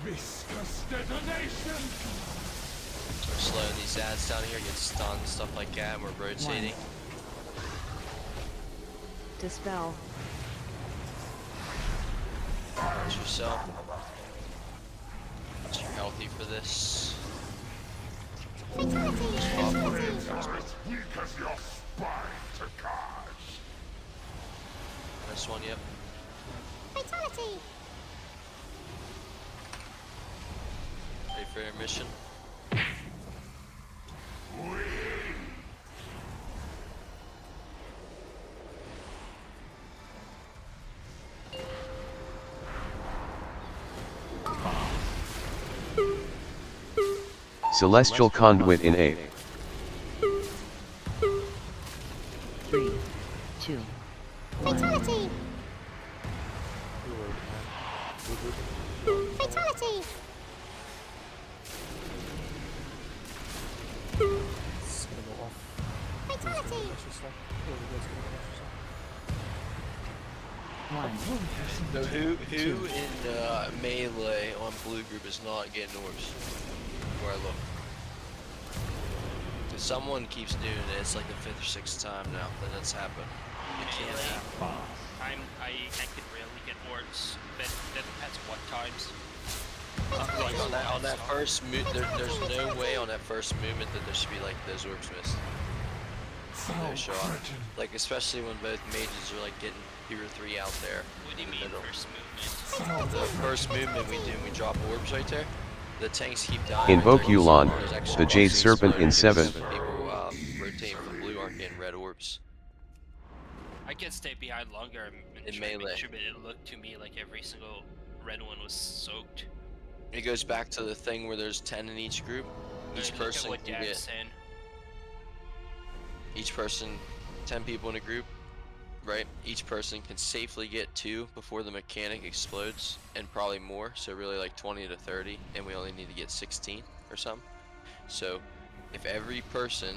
Viscous detonation. We're slowing these ads down here, get stunned, stuff like that, and we're rotating. Dispel. Watch yourself. You're healthy for this. Fatality. As weak as your spine to catch. This one, yep. Fatality. Ready for your mission. Celestial Conduit in 8. 3. 2. 1. Fatality. Fatality. It's gonna go off. Fatality. 1. So who in melee on blue group is not getting orbs? Where I look. If someone keeps doing it, it's like the 5th or 6th time now that that's happened. It can't happen. I can rarely get orbs, but that depends what times. Like on that first there's no way on that first movement that there should be like those orbs missed. No shot. Like especially when both mages are like getting 2 or 3 out there. What do you mean first movement? The first movement we do, we drop orbs right there. The tanks keep dying. Invoke Yu'lon, the Jade Serpent in 7. People rotating from blue aren't getting red orbs. I can stay behind longer and In try to melee. make sure, but it looked to me like every single red one was soaked. It goes back to the thing where there's 10 in each group. Each Look at person what can Dad's get. saying. Each person, 10 people in a group, right? Each person can safely get 2 before the mechanic explodes, and probably more. So really like 20 to 30, and we only need to get 16 or something. So if every person,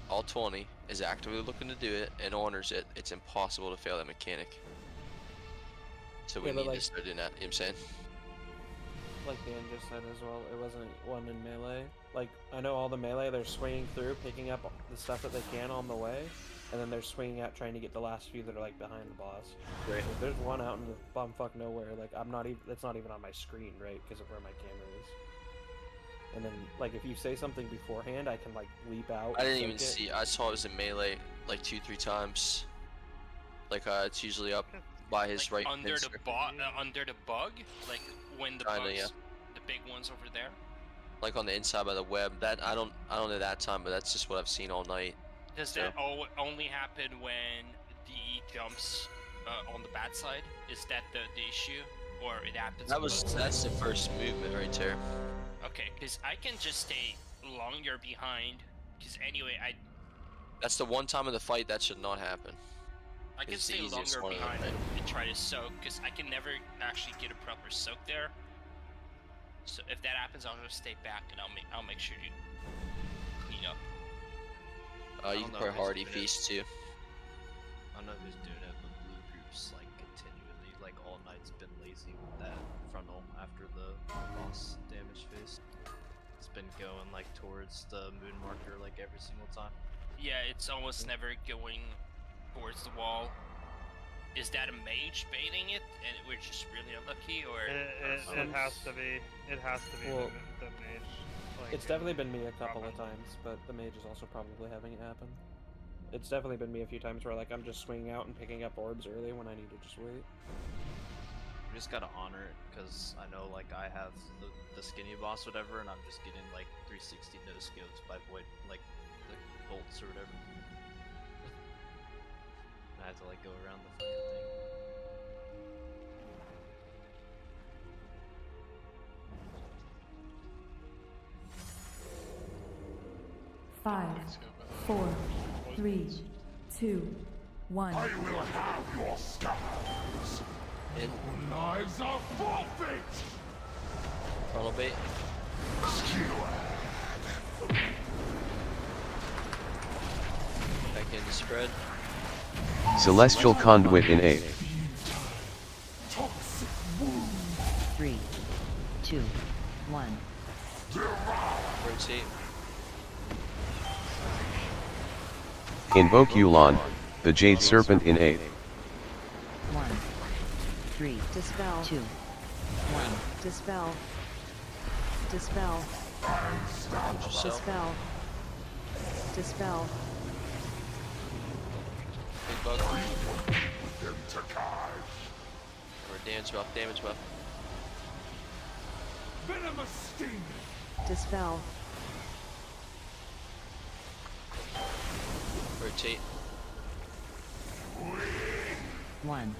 all 20, is actively looking to do it and honors it, it's impossible to fail that mechanic. So we Yeah, but need like- to start doing that. You know what I'm saying? Like Dan just said as well, it wasn't one in melee. Like, I know all the melee, they're swinging through, picking up the stuff that they can on the way, and then they're swinging out trying to get the last few that are, like, behind the boss. Right. If there's one out in the bumfuck nowhere, like, I'm not even, it's not even on my screen, right, because of where my camera is. And then, like, if you say something beforehand, I can, like, leap out. I and didn't even soak it. see. I saw it was in melee like 2-3 times. Like it's usually up by his right. Under pincer. under the bug, like when the Kinda, bugs, yeah. the big ones over there. Like on the inside by the web. That I don't know that time, but that's just what I've seen all night. Does So- that only happen when the jumps on the bad side? Is that the issue, or it happens? That's the first movement right there. Okay, because I can just stay longer behind. Because anyway, That's the one time of the fight that should not happen. I can It's the stay easiest longer one of the behind night. and try to soak. Because I can never actually get a proper soak there. So if that happens, I'll just stay back and I'll make sure to clean up. You can play Hardy doing it. Feast too. I don't know who's doing it, but blue groups like continually, like all night's been lazy with that frontal after the boss damage phase. It's been going like towards the moon marker like every single time. Yeah, it's almost never going towards the wall. Is that a mage baiting it, and we're just really unlucky, or? It has to be. It has to be Well, the mage. Like, It's definitely been me a couple of times, but the mage is also probably having it happen. It's definitely been me a few times where like I'm just swinging out and picking up orbs early when I need to just wait. just gotta honor it, because I know, like, I have the skinny boss, whatever, and I'm just getting, like, 360 no scopes by void, like, the bolts or whatever. I have to, like, go around the fucking thing. Five, 4, 3, 2, 1. I will have your scars. Your knives are forfeit. Frontal bait. Back in the spread. Celestial Conduit in 8. 3, 2, 1. Rotate. Invoke Yulon, the Jade Serpent in 8. 1, 3, Dispel. 2, 1. Dispel. Dispel. Dispel. Dispel. Big bug. Or damage buff, damage buff. Venomous sting. Dispel. Rotate. 1.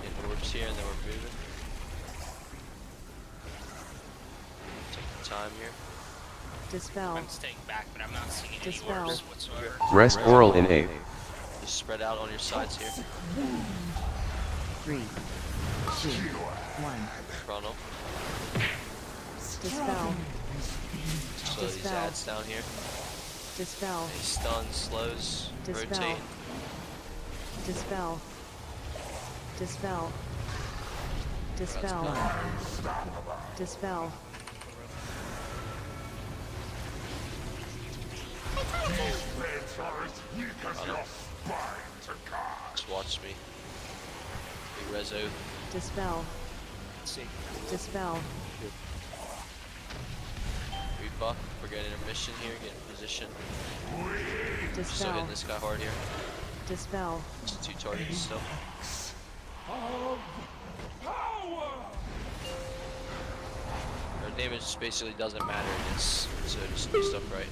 Get orbs here and then we're moving. Take time here. Dispel. I'm staying back, but I'm not seeing any Dispel. orbs whatsoever. Rest Oral in 8. Just spread out on your sides here. 3, 2, 1. Frontal. Dispel. Slow these Dispel. ads down here. Dispel. They stun, slows, Dispel. rotate. Dispel. Dispel. Dispel. Dispel. Just watch me. Big rezo. Dispel. Dispel. Rebuff. We're getting intermission here, getting position. Still Dispel. hitting this guy hard here. Dispel. Just 2 targets still. Our damage just basically doesn't matter in this, so just do stuff right.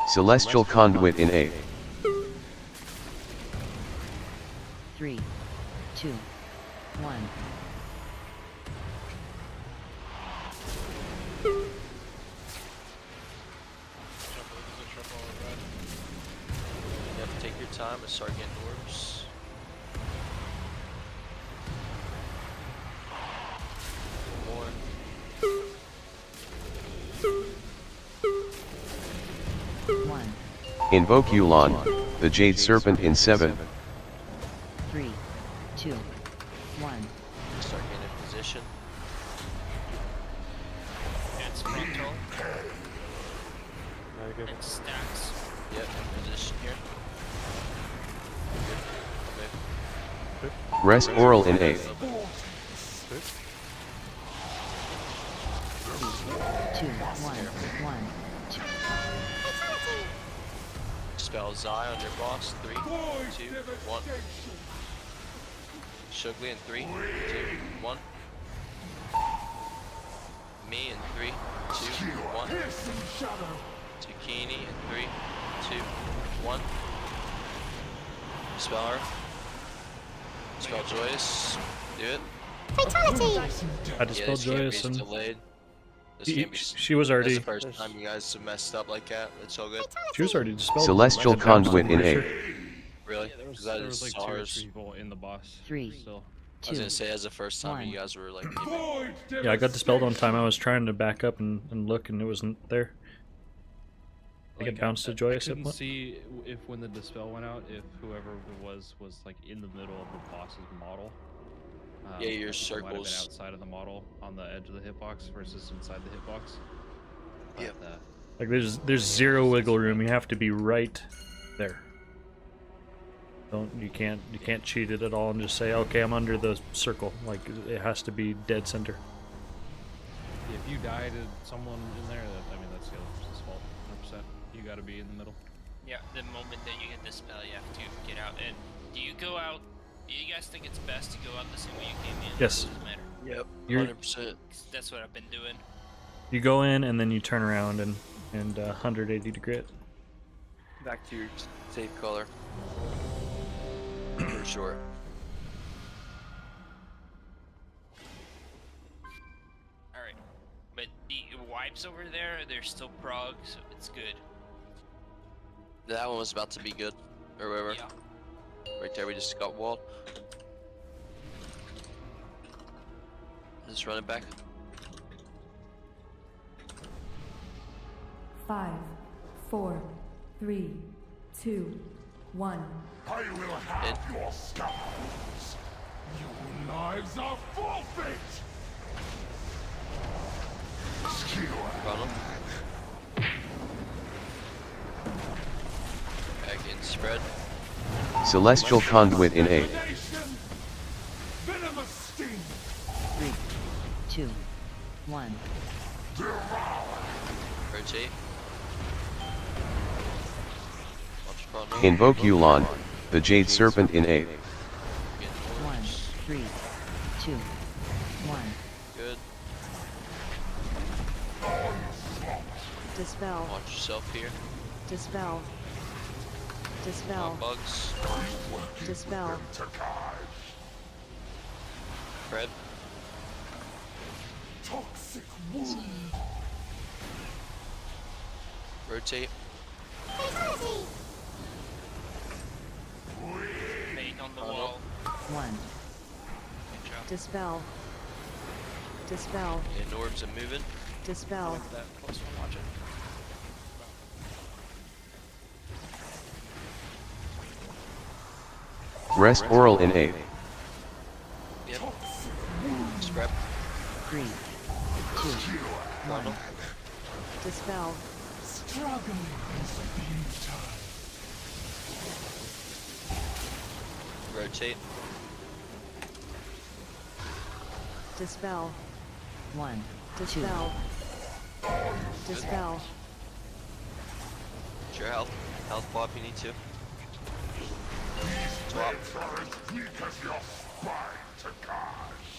Celestial Conduit in 8. 3, 2, 1. You have to take your time and start getting orbs. More. Invoke Yulon, the Jade Serpent in 7. 3, 2, 1. Start getting in position. It's frontal. It stacks. Yep, in position here. Good. Rest Oral in 8. 2, 1. Spell Zai on your boss. 3, 2, 1. Shugli in 3, 2, 1. Me in 3, 2, 1. Zucchini in 3, 2, 1. Spell her. Spell Joyous. Do it. Fatality! I dispelled Joyous and delayed. she was already. That's the first time you guys have messed up like that. It's all good. She was already dispelled. Celestial Conduit in 8. Really? Yeah, there was, Because I there just was like saw 2 or hers. 3 people in the boss. 3, Still. I was gonna say, as the first time you guys were like, aiming. Yeah, I got dispelled on time. I was trying to back up and look, and it wasn't there. I think it bounced to Joyous I at couldn't one. see if when the dispel went out, if whoever it was like in the middle of the boss's model. Yeah, your like, it might have been circles. outside of the model on the edge of the hitbox versus inside the hitbox. But, Yep. Like there's zero wiggle room. You have to be right there. You can't cheat it at all and just say, okay, I'm under the circle. Like it has to be dead center. If you die to someone in there, that's the other person's fault. 100%. You got to be in the middle. Yeah, the moment that you get the spell, you have to get out. And Do you go out? Do you guys think it's best to go out the same way you came in? Yes. Doesn't matter. Yep. You're- 100%. That's what I've been doing. You go in and then you turn around and 180 to grit. Back to your safe color. For sure. Alright. But the wipes over there, they're still prog, so it's good. That one was about to be good. Or whatever. Yeah. Right there, we just got walled. Just run it back. 5, 4, 3, 2, 1. I will have your scars. Your lives are forfeit. Run them. Back in, spread. Celestial Conduit in 8. Venomous sting. 3, 2, 1. Rotate. Watch front row. Invoke Yulon, the Jade Serpent in 8. 1, 3, 2, 1. Good. Dispel. Watch yourself here. Dispel. Dispel. Bugs. Dispel. Fred. Toxic wound. Rotate. Bait on the wall. 1. Dispel. Dispel. And orbs are moving. Dispel. That close one, watch it. Rest Oral in 8. Yep. Scrap. 3, 2, 1. Dispel. Struggling is futile. Rotate. Dispel. 1, 2. Dispel. Dispel. It's your health. Health pop if you need to. Swap. Are as weak as your spine, Takash.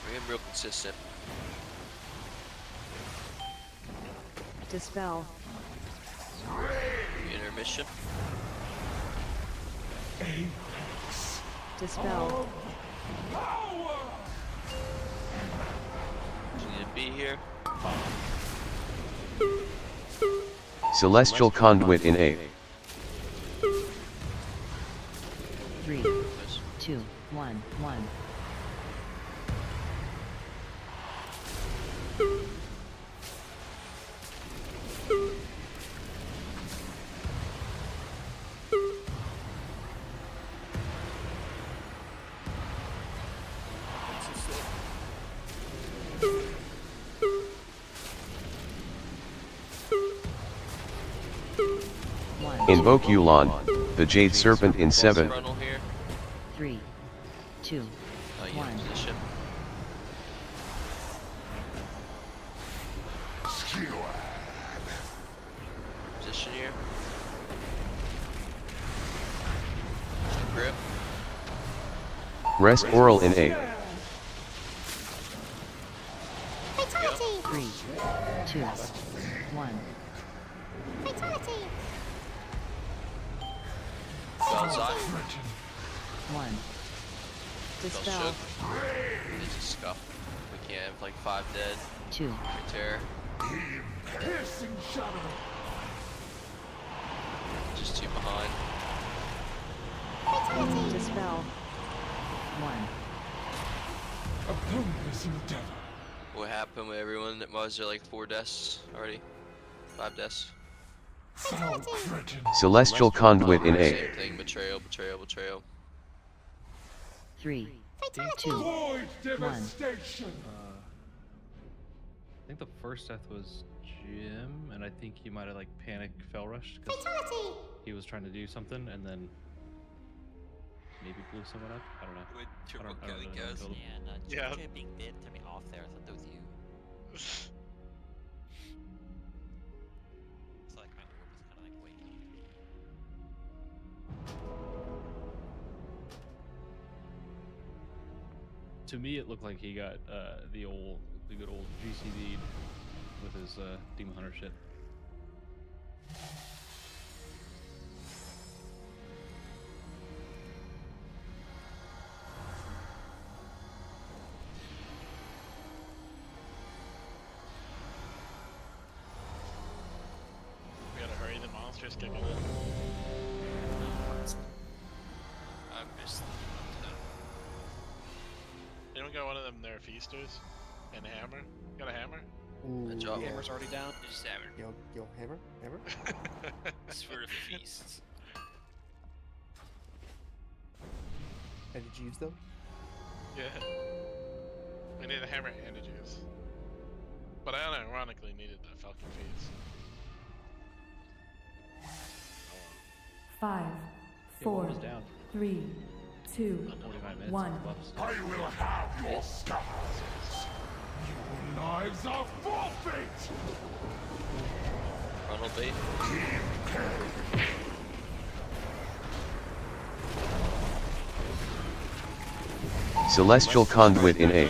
We're getting real consistent. Dispel. Intermission. Dispel. You need to be here. Celestial Conduit in 8. 3, 2, 1, 1. Invoke Yulon, the Jade Serpent in 7. Frontal here. 3, 2, You in 1. position. Position here. Grip. Rest Oral in 8. 3, 2, 1. Go outside. 1. Dispel. Shook. It's a scuff. We can't have like 5 dead. 2. Terror. Piercing shadow. Just 2 behind. Dispel. 1. A pointless endeavor. What happened with everyone? That was there like 4 deaths already? 5 deaths? Foul cretin. Celestial Conduit in 8. Same thing. Betrayal, betrayal, betrayal. 3, 2, Void 1. devastation. I think the first death was Jim, and I think he might have like panic fell rushed because he was trying to do something and then maybe blew someone up. I don't know. With triple I don't killing know goes. total. Yeah, no, being dead threw me off there. I thought that was you. So like my orb was kind of like waiting. To me, it looked like he got the good old GCD with his Demon Hunter shit. We gotta hurry, the monster's kicking in. I missed Anyone got one of them there feasters? And a hammer? Got a hammer? Ooh, Good job. Hammer's already down. Just hammer. Yo, hammer? It's for the feasts. And did you use them? Yeah. We need a hammer and a juice. But I unironically needed that Falcon feast. 5, 4, 3, 2, 1. I will have your scars. Your knives are forfeit! Frontal bait. Celestial Conduit in A.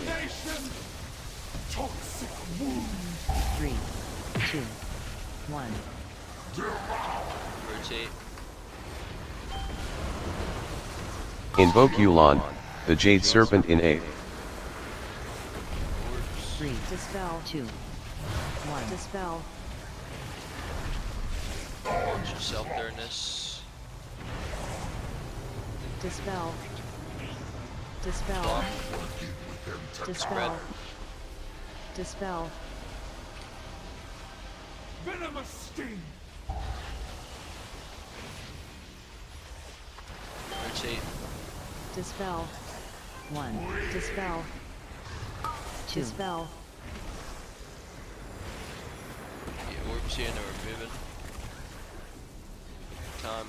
3, 2, 1. Rotate. Invoke Yulan, the Jade Serpent in A. 3, Dispel. 2, 1. Dispel. Watch yourself during this. Dispel. Dispel. Block. Dispel. Dispel. Venomous sting! Rotate. Dispel. 1, Dispel. 2. Dispel. Get orbs here and we're moving. Time.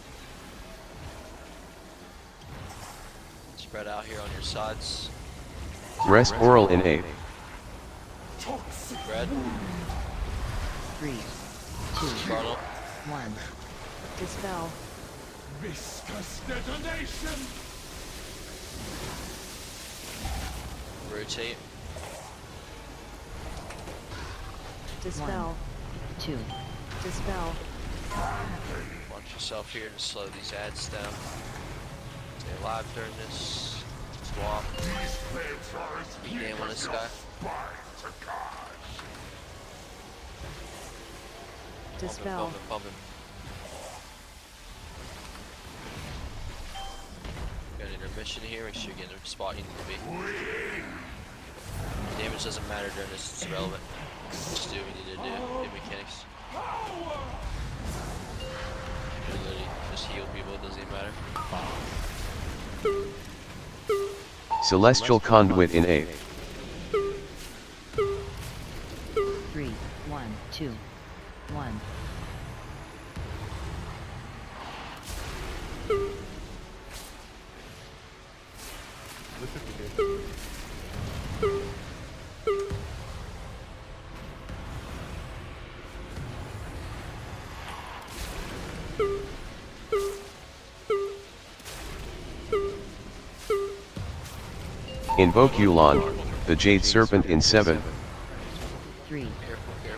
Spread out here on your sides. Rest Oral in A. Red. 3, 2, Frontal. 1. Dispel. Viscous detonation! Rotate. Dispel. 2. Dispel. Watch yourself here to slow these ads down. Stay alive during this. Swap. Be damn on this guy. Dispel. Pump him. Got an intermission here. Make sure you get in the spot you need to be. Damage doesn't matter during this. It's irrelevant. Just do what you need to do. Hit mechanics. You can literally just heal people. It doesn't even matter. Celestial Conduit in A. 3, 1, 2, 1. Invoke Yulan, the Jade Serpent in 7. 3,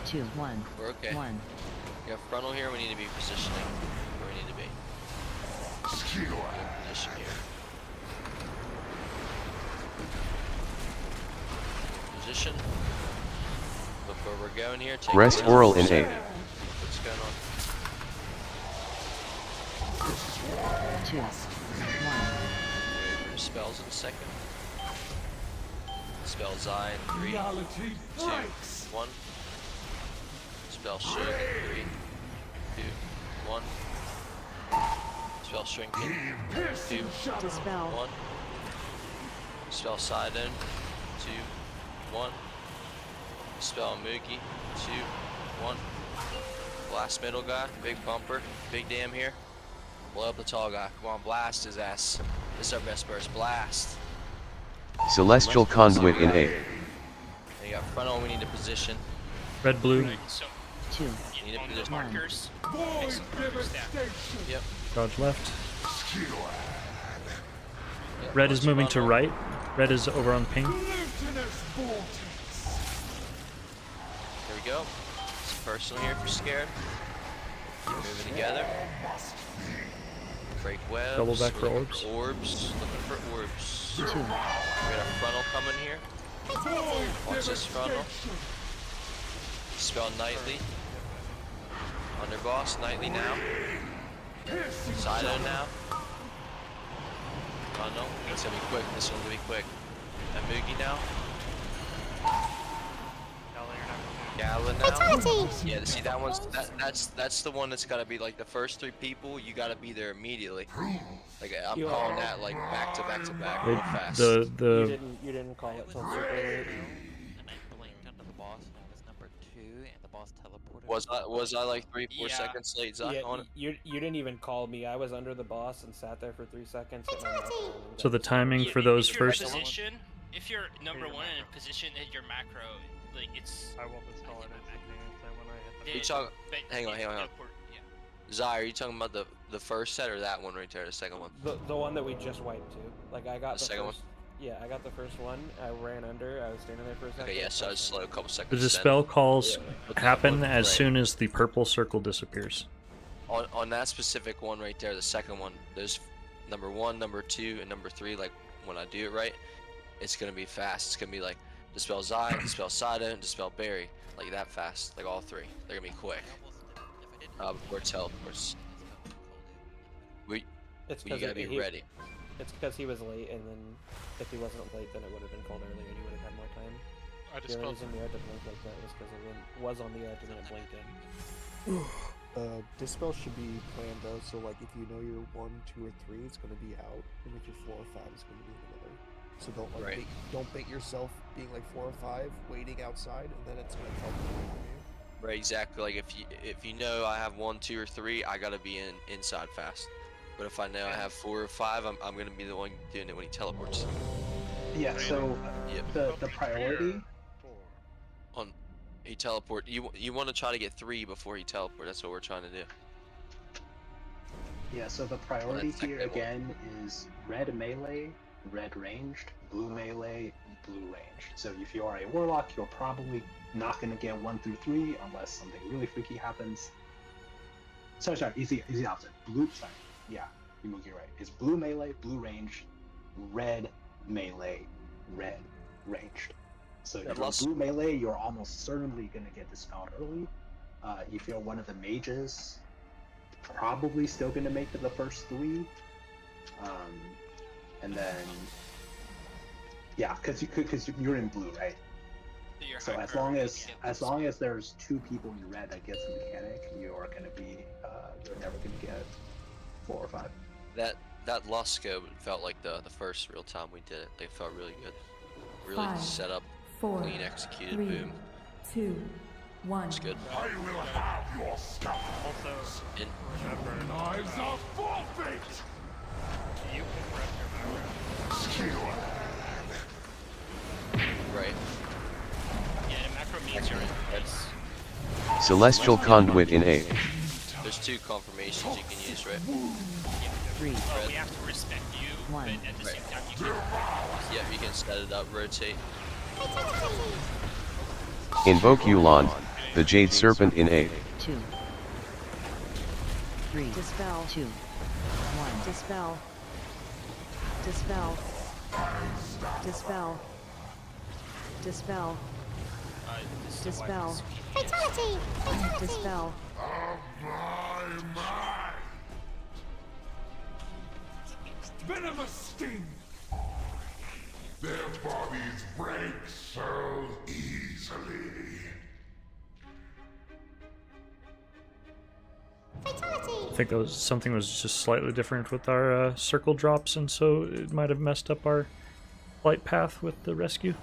2, 1. We're okay. 1. We got frontal here. We need to be positioning where we need to be. Position here. Position. Look where we're going here. Take Rest a Oral in A. What's going on? 2, 1. Wait for spells in a second. Spell Zai in 3, 2, 1. Spell Shrink in 3, 2, 1. Spell Shrink in 2, Dispel. 1. Spell Sidon 2, 1. Spell Mookie 2, 1. Blast middle guy, big bumper, big dam here. Blow up the tall guy. Come on, blast his ass. This is our best burst. Blast. Celestial Conduit in A. And you got frontal, we need to position. Red, blue. So 2, You need to position. markers. Yep. Dodge left. Yep, Red once is you moving to frontal, right. Red is over on ping. Here we go. It's personal here if you're scared. Keep moving together. Break webs. Double back for orbs. Looking for orbs. We got a frontal coming here. Watch this frontal. Spell nightly. Underboss nightly now. Sido now. Oh no, it's gonna be quick. This one's gonna be quick. And Moogie now. Gala now. Yeah, see that one's that's the one that's gotta be like the first 3 people. You gotta be there immediately. Like I'm calling that like back to back to back real fast. You didn't call it till super late. And I blinked under the boss, and I was number 2, and the boss teleported. Was I like 3-4 seconds late, Zach, on it? You didn't even call me. I was under the boss and sat there for 3 seconds. Hit my macro and So the timing for those first. If you're number 1 in a position at your macro, like it's. I will dispel it instantly when I hit the. You talking? Hang on. Zai, are you talking about the first set or that one right there, the second one? The one that we just wiped to. Like I got the second first, one. Yeah, I got the first one. I ran under. I was standing there for a second. Okay, yeah, so I was slow a couple seconds. The dispel calls happen as soon as the purple circle disappears. On that specific one right there, the second one, there's number 1, number 2, and number 3. Like when I do it right, it's gonna be fast. It's gonna be like dispel Zai, dispel Sada, and dispel Barry, like that fast. Like all 3, they're gonna be quick. Before teleports. You gotta be ready. It's because he was late, and then if he wasn't late, then it would have been called earlier, and he would have had more time. The only reason we had to blink like that was because it was on the edge and then it blinked in. Dispel should be planned though, so like if you know you're 1, 2, or 3, it's gonna be out, and if you're 4 or 5, it's gonna be in the middle. So don't bait yourself being like 4 or 5, waiting outside, and then it's gonna trouble you. Right, exactly. Like if you know I have 1, 2, or 3, I gotta be inside fast. But if I know I have 4 or 5, I'm gonna be the one doing it when he teleports. Yeah. So the priority. On he teleport. You want to try to get 3 before he teleport. That's what we're trying to do. Yeah. So the priority here again is red melee, red ranged, blue melee, blue ranged. So if you are a warlock, you're probably not going to get 1 through 3 unless something really freaky happens. Sorry, easy opposite. Blue, sorry. Yeah, you're right. It's blue melee, blue ranged, red melee, red ranged. So if you're blue melee, you're almost certainly going to get dispelled early. If you're one of the mages, probably still going to make it the first 3. And then, yeah, because you're in blue, right? So as long as there's 2 people in red that gets the mechanic, you're gonna be you're never gonna get 4 or 5. That lost scope felt like the first real time we did it. They felt really good. Really 5, set up, 4, clean executed, 3, boom. 2, 1. It's good. I will have your scalp. Also, remember, knives are forfeit. You can rep your macro. Right. Yeah, the macro means you're in place. Celestial Conduit in A. There's 2 confirmations you can use, right? 3. Well, we have to respect you, 1. but at the same time you can. Yeah, you can set it up, rotate. Invoke Yulon, the Jade Serpent in A. 2. 3. Dispel. 2. 1. Dispel. Dispel. Dispel. Dispel. Dispel. Fatality! Dispel. Venomous sting! Their bodies break so easily. I think that was something was just slightly different with our circle drops, and so it might have messed up our flight path with the rescue.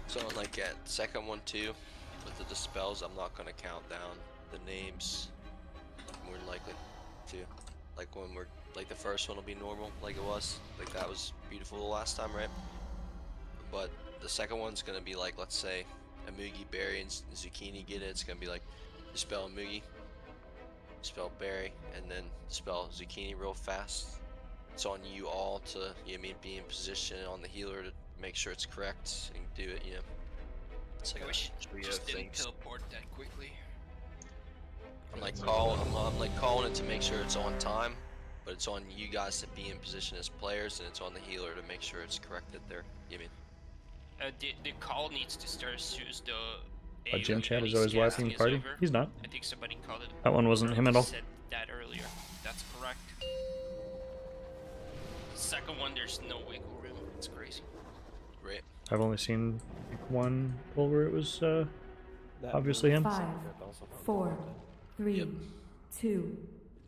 So like at second one too, with the dispels, I'm not gonna count down the names. More than likely, too. Like when we're like the first one will be normal, like it was. Like that was beautiful the last time, right? But the second one's gonna be like, let's say, a Mugi, berry, and zucchini get it. It's gonna be like dispel Mugi, dispel berry, and then dispel zucchini real fast. It's on you all to, you know what I mean, be in position on the healer to make sure it's correct and do it, you know. It's like I wish trio just of didn't things. teleport that quickly. I'm like calling it to make sure it's on time, but it's on you guys to be in position as players, and it's on the healer to make sure it's corrected there. You know what I mean? The call needs to start as soon as the Jim Chat is AoE always casting wiping the is party. over. He's not. I think somebody called it. That one wasn't him at all. Said that earlier. That's correct. Second one, there's no wiggle room. It's crazy. Right. I've only seen one pull where it was obviously him. 5, 4, 3, 2,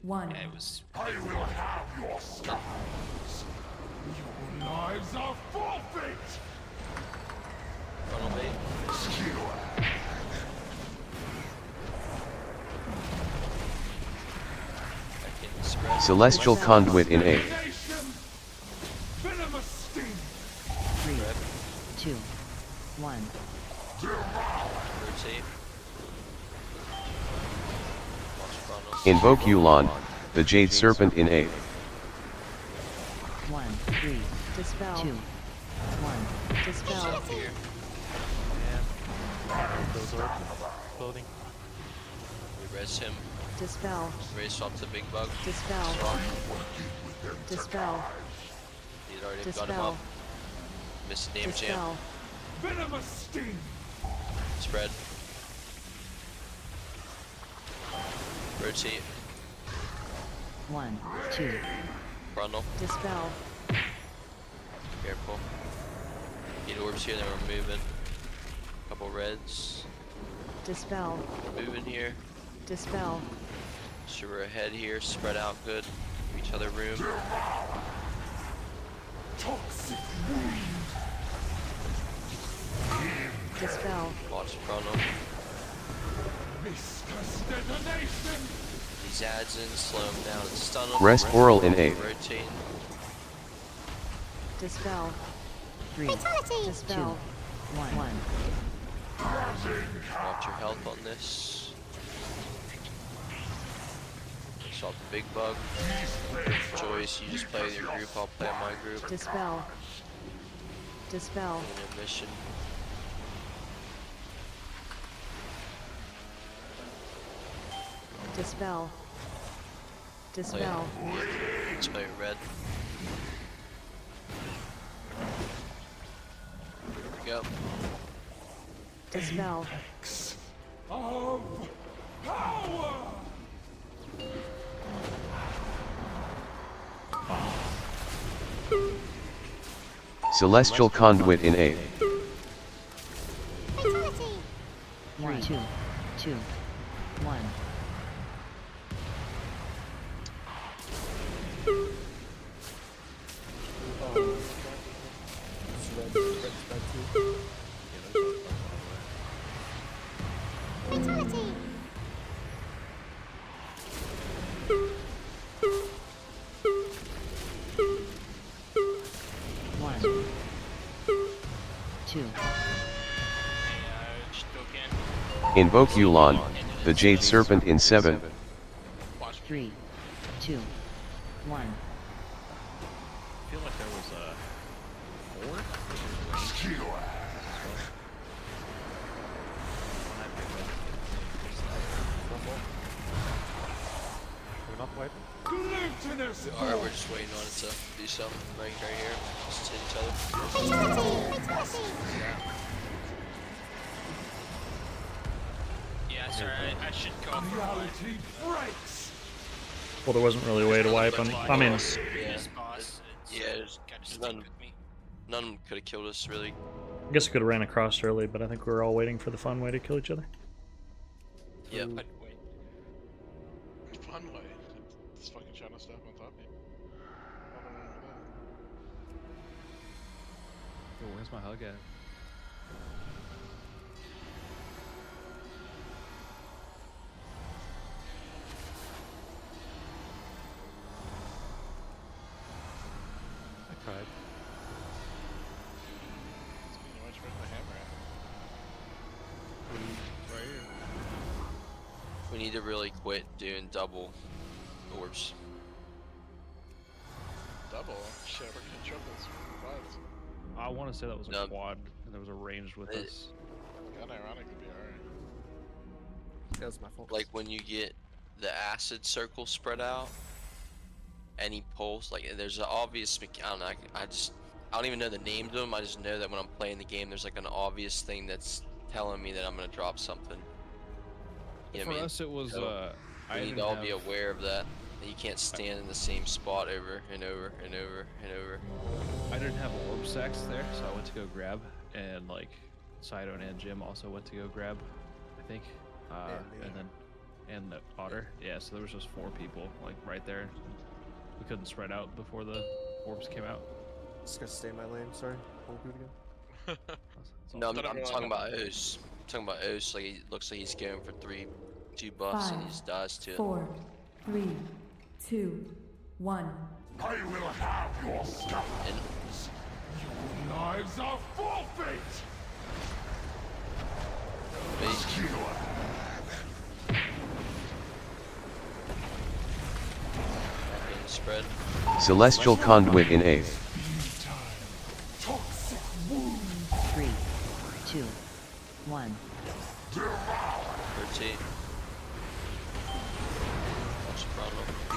1. Yeah, it was. I will have your scars. Your lives are forfeit. Funnel bait. Celestial Conduit in A. 3, 2, 1. Rotate. Invoke Yu'lon, the Jade Serpent in A. 1, 3, Dispel. 2, 1. Dispel. Those are clothing. We res him. Dispel. Raise swap to big bug. Dispel. Swap. Dispel. He'd already got him Dispel. up. Missed the damage jam. Dispel. Venomous sting. Spread. Rotate. 1, 2. Brundle. Dispel. Careful. Need orbs here, then we're moving. Couple reds. Dispel. Moving here. Dispel. So we're ahead here, spread out good. Give each other room. Toxic wound. Dispel. Watch Brundle. Viscous detonation. These ads in, slow him down and stun him. Rest Oral in A. Rotate. Dispel. 3, Dispel. 1. Watch your health on this. Swap the big bug. Choice, you just play with your group, I'll play on my group. Dispel. Dispel. Intermission. Dispel. Dispel. Let's play red. Here we go. Dispel. Of power. Celestial Conduit in A. 1, 2, 2, 1. One, 2. Invoke Yu'lon, the Jade Serpent in 7. 3, 2, 1. I feel like there was a 4. We're not wiping? Alright, we're just waiting on it to do something right here. Just hit each other. Yeah, sorry, I should call for Reality breaks. Well, there wasn't really a way to wipe him. I mean, There's none of them could have killed us, really. I guess I could have ran across early, but I think we were all waiting for the fun way to kill each other. Yep. Fun way. This fucking shadow stuff on top of you. I don't remember that. Oh, where's my hug at? need to really quit doing double orbs. Double? Shit, we're getting triples. Quads. I want to say that was a quad, and there was a ranged with us. Kinda ironic to be alright. That was my fault. Like when you get the acid circle spread out, any pulse, like there's an obvious, I don't know, I don't even know the name to them. I just know that when I'm playing the game, there's like an obvious thing that's telling me that I'm gonna drop something. You know For what I mean? us, it was. So I we need didn't to all have, be aware of that. You can't stand in the same spot over and over and over and over. I didn't have orb sacks there, so I went to go grab, and like Sidon and Jim also went to go grab, I think, and the otter. Yeah, so there was just 4 people like right there. We couldn't spread out before the orbs came out. Just gotta stay in my lane. Sorry. Hold it again. No, I'm talking about O's. I'm talking about O's. Like he looks like he's going for 2 buffs and he just dies to it. 4, 3, 2, 1. I will have your scalps. Your lives are forfeit. Spread. Celestial Conduit in 8th. 3, 2, 1. Rotate.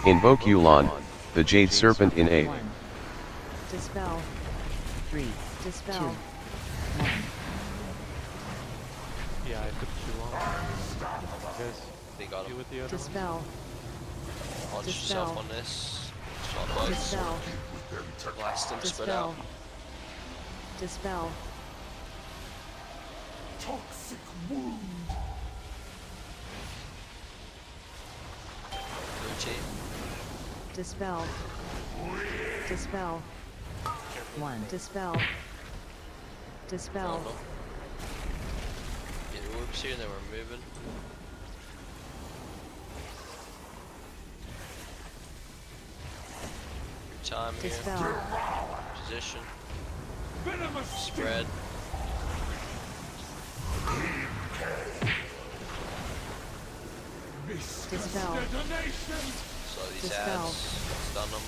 Invoke Yulon, the Jade Serpent in 8th. 1. Dispel. 3. Dispel. 2. 1. Yeah, I took too long. Guys, they got him. With the other Dispel. Launch Dispel. yourself on this. Swap bugs. Dispel. Blast them, spread out. Dispel. Toxic wound. Rotate. Dispel. Dispel. 1. Dispel. Dispel. Get orbs here, then we're moving. Your time here. Dispel. Position. Spread. Dispel. Slow these ads. Stun them.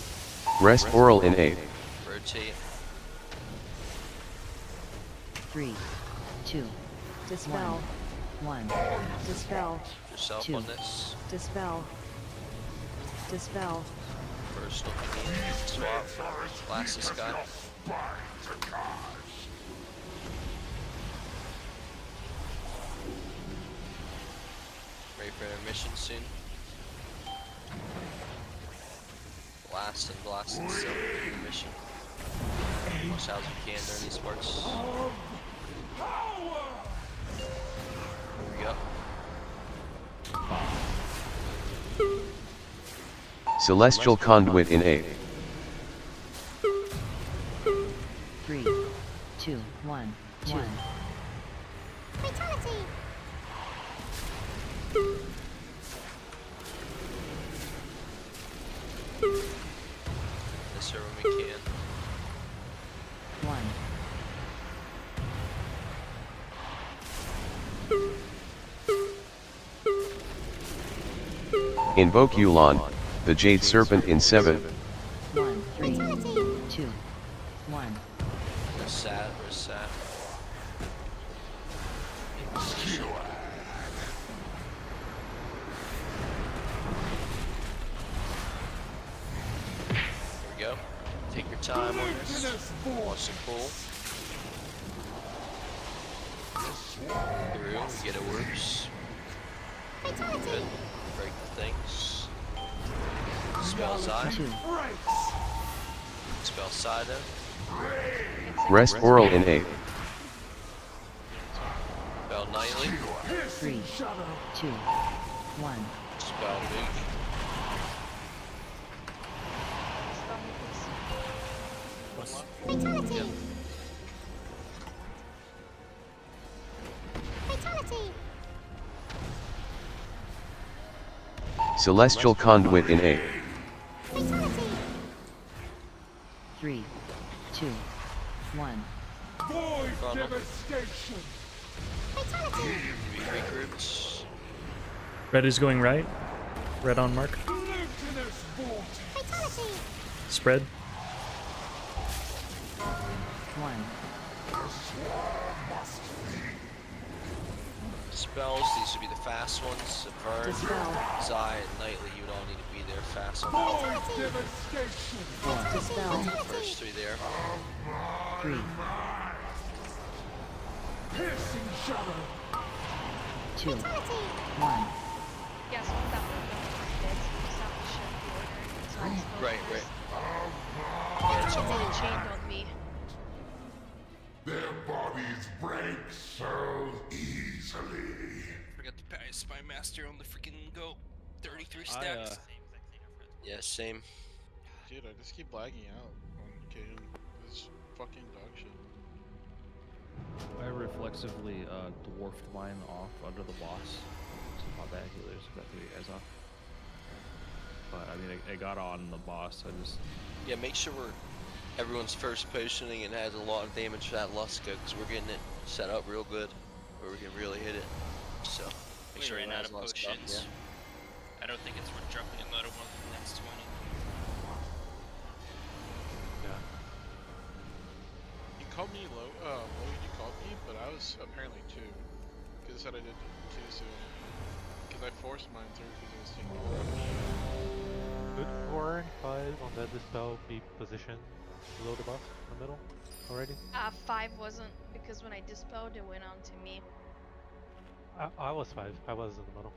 Rest Oral in 8th. Rotate. 3, 2, dispel. 1. Dispel. Yourself 2. on this. Dispel. Dispel. First looking in. Swap. Blast this guy. Ready for intermission soon. Blast and still intermission. Much as you can during these parts. Here we go. Celestial Conduit in 8th. 3, 2, 1, 1. Fatality! Yes, sir, when we can. 1. Invoke Yulon, the Jade Serpent in 7th. 1, 3, 2, 1. We're sat. Here we go. Take your time on this. Watch the pull. Through, we get orbs. Good. Break the things. Spell side. Spell side of. Rest Oral in 8th. Spell nightly. 3, 2, 1. Spell move. Fatality! Fatality! Celestial Conduit in 8th. Fatality! 3, 2, 1. Void devastation. Fatality! We regrouped. Red is going right. Red on mark. Spread. 1. Spells, these would be the fast ones. Vern, Zai, and Nightly, you would all need to be there fast on that. Dispel. First 3 there. 3. Piercing shadow. 2. 1. Yeah, so that would have been Right. Yeah, it's all chained on me. Their bodies break so easily. Forgot to pass my master on the freaking go. 33 stacks. Yeah, same. Dude, I just keep lagging out on game. This fucking dog shit. I reflexively dwarfed mine off under the boss. So my bad healers got 3 guys off. But I mean, it got on the boss. I just Yeah, make sure everyone's first positioning and has a lot of damage for that Luska, because we're getting it set up real good, where we can really hit it. So make sure ran it out has of a lot of stuff. potions. Yeah. I don't think it's worth dropping a motor one for the next 20. Yeah. You called me low. Logan, you called me, but I was apparently 2. Because I said I did 2 soon. Because I forced mine through because it was taking Could 4 and 5 on that dispel be positioned below the boss in the middle already? 5 wasn't, because when I dispelled, it went on to me. I was 5. I was in the middle,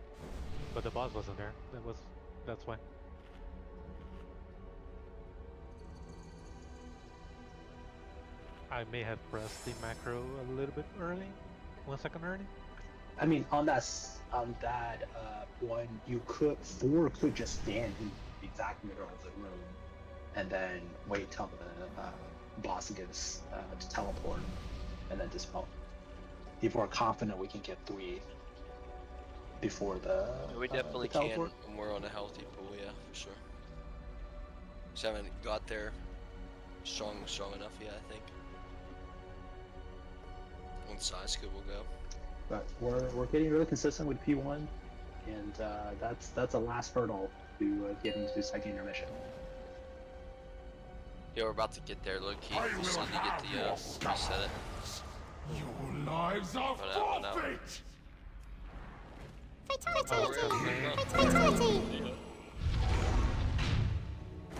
but the boss wasn't there. That's why. I may have pressed the macro a little bit early, 1 second early. I mean, on that one, you could 4 could just stand in the exact middle of the room, and then wait till the boss gives to teleport, and then dispel. If we're confident we can get 3 before the We definitely the teleport. can when we're on a healthy pool, yeah, for sure. Just haven't got there strong enough yet, I think. Once size good, we'll go. But we're getting really consistent with P1, and that's a last hurdle to get into second intermission. Yeah, we're about to get there, low key. We just need to get the reset it. Your lives are forfeit. Fatality!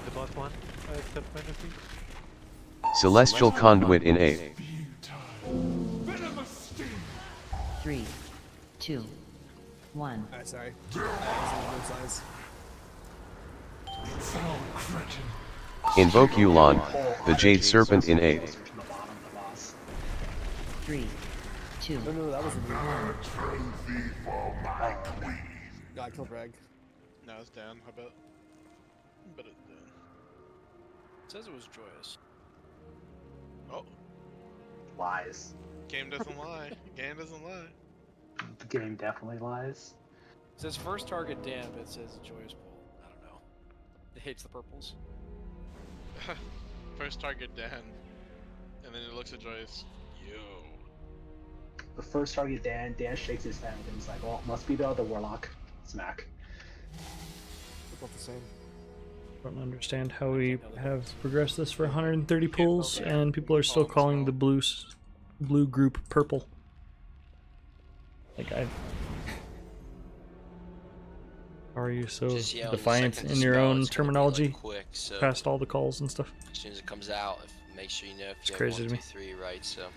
The boss one, except fantasy. Celestial Conduit in A. 3, 2, 1. Sorry. Invoke Yulon, the Jade Serpent in A. 3, 2. No, that wasn't me. Trophy for my queen. No, I killed Rag. No, it's down. I bet. But it's down. It says it was joyous. Oh. Lies. Game doesn't lie. Game doesn't lie. The game definitely lies. It says first target damp, it says joyous pull. I don't know. It hates the purples. First target Dan. And then it looks at Joyce. Yo. The first target Dan shakes his head and he's like, well, must be the other warlock. Smack. They're both the same. Don't understand how we have progressed this for 130 pulls and people are still calling the blue group purple. Like how are you so defiant in your own terminology? Quick, so past all the calls and stuff. as soon as it comes out, make sure you know if It's you have crazy 1, to 2, me. 3, right? So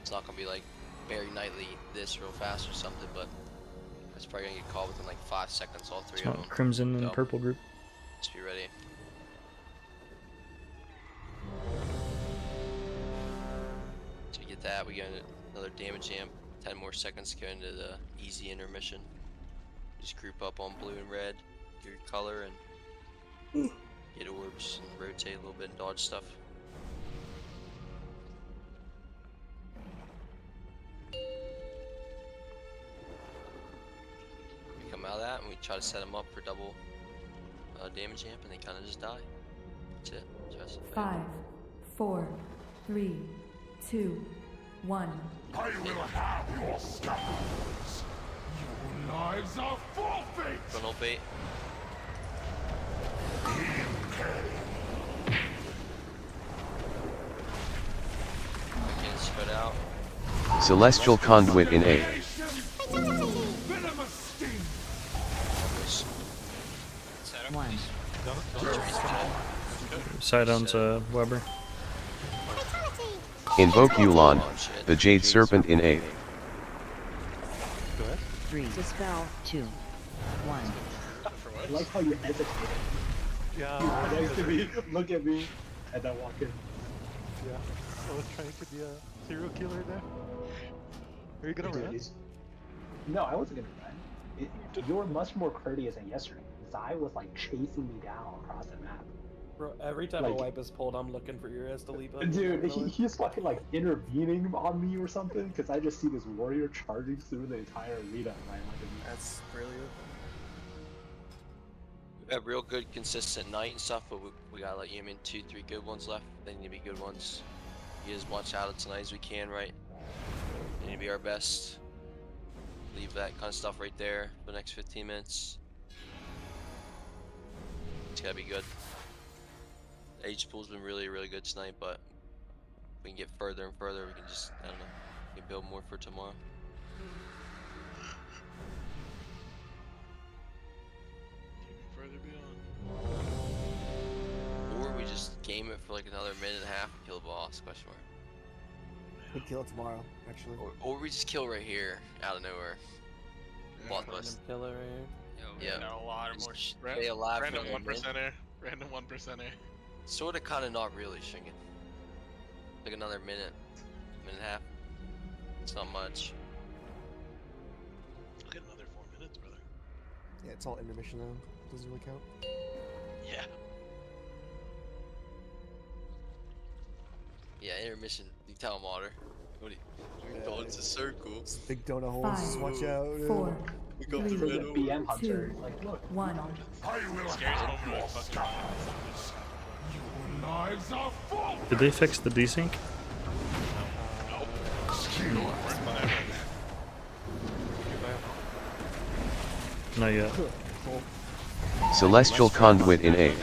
it's not gonna be like very nightly this real fast or something, but it's probably gonna get called within like 5 seconds. All 3 It's of them. not crimson and So, purple group. Just be ready. So we get that. We get another damage amp. 10 more seconds to go into the easy intermission. Just group up on blue and red, your color, and get orbs and rotate a little bit and dodge stuff. We come out of that and we try to set them up for double damage amp, and they kind of just die. That's it. Just 5, 4, 3, 2, 1. I will have your scalps. Your lives are forfeit. Terminal bait. Again, spread out. Celestial Conduit in A. One. Side on to Weber. Invoke Yulon, the Jade Serpent in A. 3. Dispel. 2. 1. I like how you hesitated. Yeah. You were next to me, look at me, and then walk in. Yeah. I was trying to be a serial killer there. Are you gonna run? No, I wasn't gonna run. You were much more courteous than yesterday. Zai was like chasing me down across the map. Bro, every time Like- a wipe is pulled, I'm looking for your ass to leap up. Dude, he's fucking like intervening on me or something because I just see this warrior charging through the entire arena. And I'm like, That's brilliant. We have real good, consistent night and stuff, but we gotta let you in 2-3 good ones left. They need to be good ones. Get as much out of tonight as we can, right? They need to be our best. Leave that kind of stuff right there for the next 15 minutes. It's gotta be good. The Age pool's been really, really good tonight, but if we can get further and further, we can just, I don't know, we can build more for tomorrow. Further beyond. Or we just game it for like another minute and a half and kill the boss, question mark. We'd kill it tomorrow, actually. Or we just kill right here, out of nowhere. Bloodlust. Killer right here. Yeah. Got a lot of more Stay alive for Random a minute. 1%er. Random 1%er. Sorta, kinda, not really, Shingen. Like another minute, minute and a half. It's not much. I'll get another 4 minutes, brother. Yeah, it's all intermission now. Doesn't really count. Yeah. Yeah, intermission. You tell him, Otter. What do you thought it's a circle? Big donut holes. Just watch out. 4, We go 3, through the it. BM hunter. 2, Like, look. 1. Scariest moment of fucking. Knives are full. Did they fix the desync? Not yet. Celestial Conduit in A.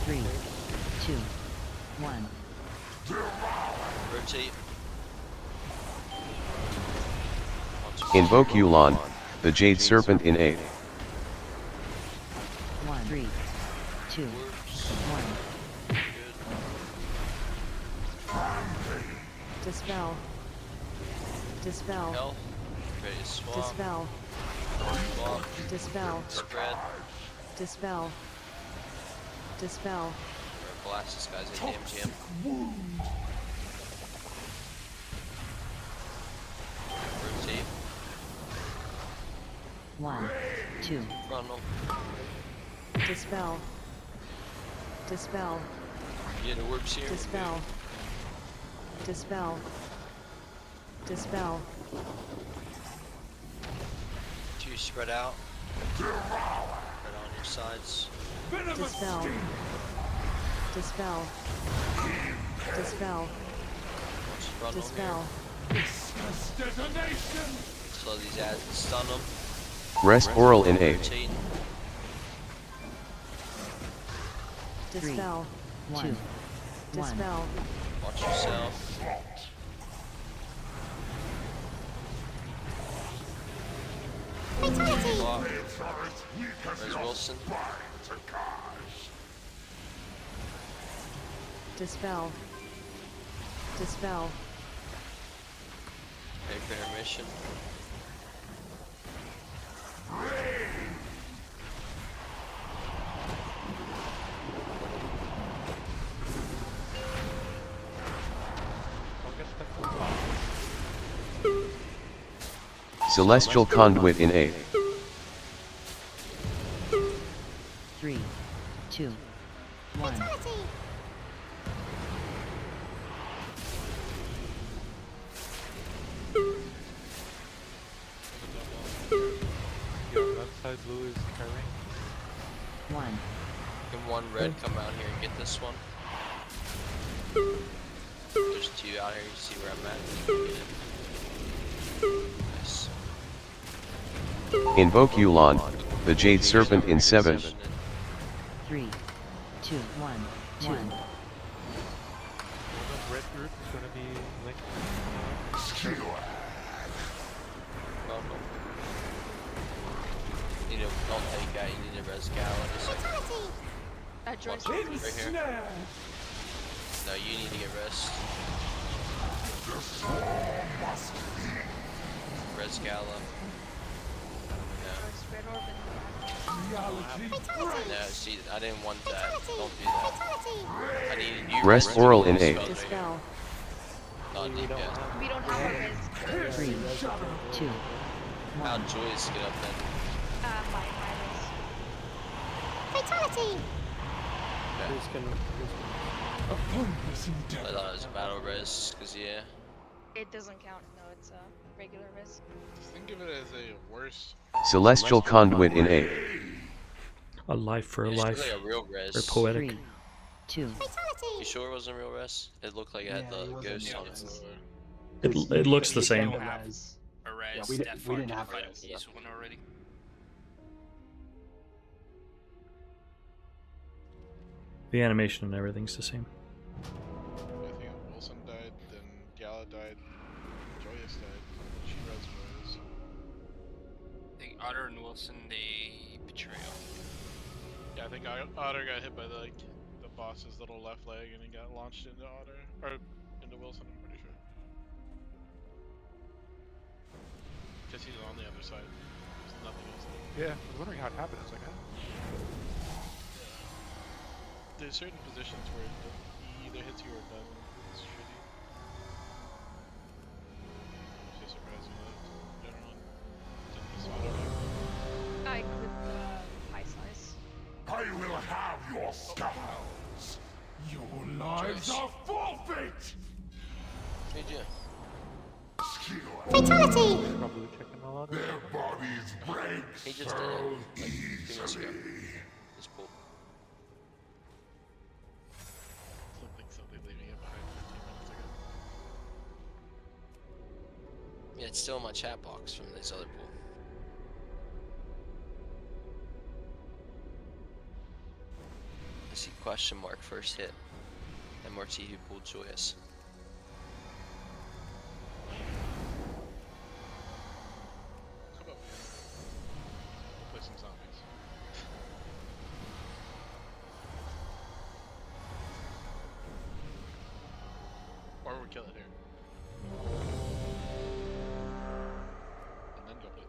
3, 2, 1. Rotate. Invoke Yulon, the Jade Serpent in A. 1. 3, 2, 1. Dispel. Dispel. Hell. Ready to swap. Dispel. Swap. Dispel. Spread. Dispel. Dispel. Blast this guy's a damn jam. Rotate. 1, 2. Frontal. Dispel. Dispel. Get orbs here. Dispel. Dispel. Dispel. 2 spread out. Spread on your sides. Dispel. Dispel. Dispel. Frontal Dispel. Slow these ads and stun them. Rest Oral in A. Rotate. Dispel. 2. Dispel. Watch yourself. Swap. Where's Wilson? Dispel. Dispel. Ready for intermission. Celestial Conduit in A. 3, 2, 1. Your left side blue is carrying. 1. Can one red come out here and get this one? There's 2 out here, you see where I'm at? Nice. Invoke Yulon, the Jade Serpent in 7. 3, 2, 1, 1. Red group is gonna be linked. You know, don't take out, you need to res Gal in a second. Joyce, Right here. No, you need to get rest. Res Gala. No, see, I didn't want that. Don't do that. I needed you Rest Oral in 8. Dispel. Not deep yet. We don't have a res. 3, 2, How'd Joyce get up then? My Fatality! I thought it was a battle res, cause yeah. It doesn't count. No, it's a regular res. Think of it as a worse. Celestial Conduit in 8. A life for a It's life. like a real res. Or poetic. 3, 2. You sure it wasn't real res? It looked like it had the ghost on it. It looks the same. A res we that far didn't to have fight res, this one already. The animation and everything's the same. I think Wilson died, then Gala died, Joyous died. She res Joyous. I think Otter and Wilson, they betrayal. Yeah, I think Otter got hit by the boss's little left leg and he got launched into Otter. Or into Wilson, I'm pretty sure. Because he's on the other side. There's nothing else there. Yeah, I was wondering how it happened. It's like, There's certain positions where he either hits you or doesn't. It's shitty. It's just surprising that generally didn't miss out. I clipped the high size. I will have your scars. Your lives are forfeit. Hey, Jim. Fatality! probably checking a lot. Their bodies break He just did it. Like, 2 minutes ago. It's cool. Looked like something leaving it behind 15 minutes ago. Yeah, it's still in my chat box from this other pool. I see question mark first hit. MRT who pulled Joyous. How about we'll play some zombies? Or we kill it here. And then go play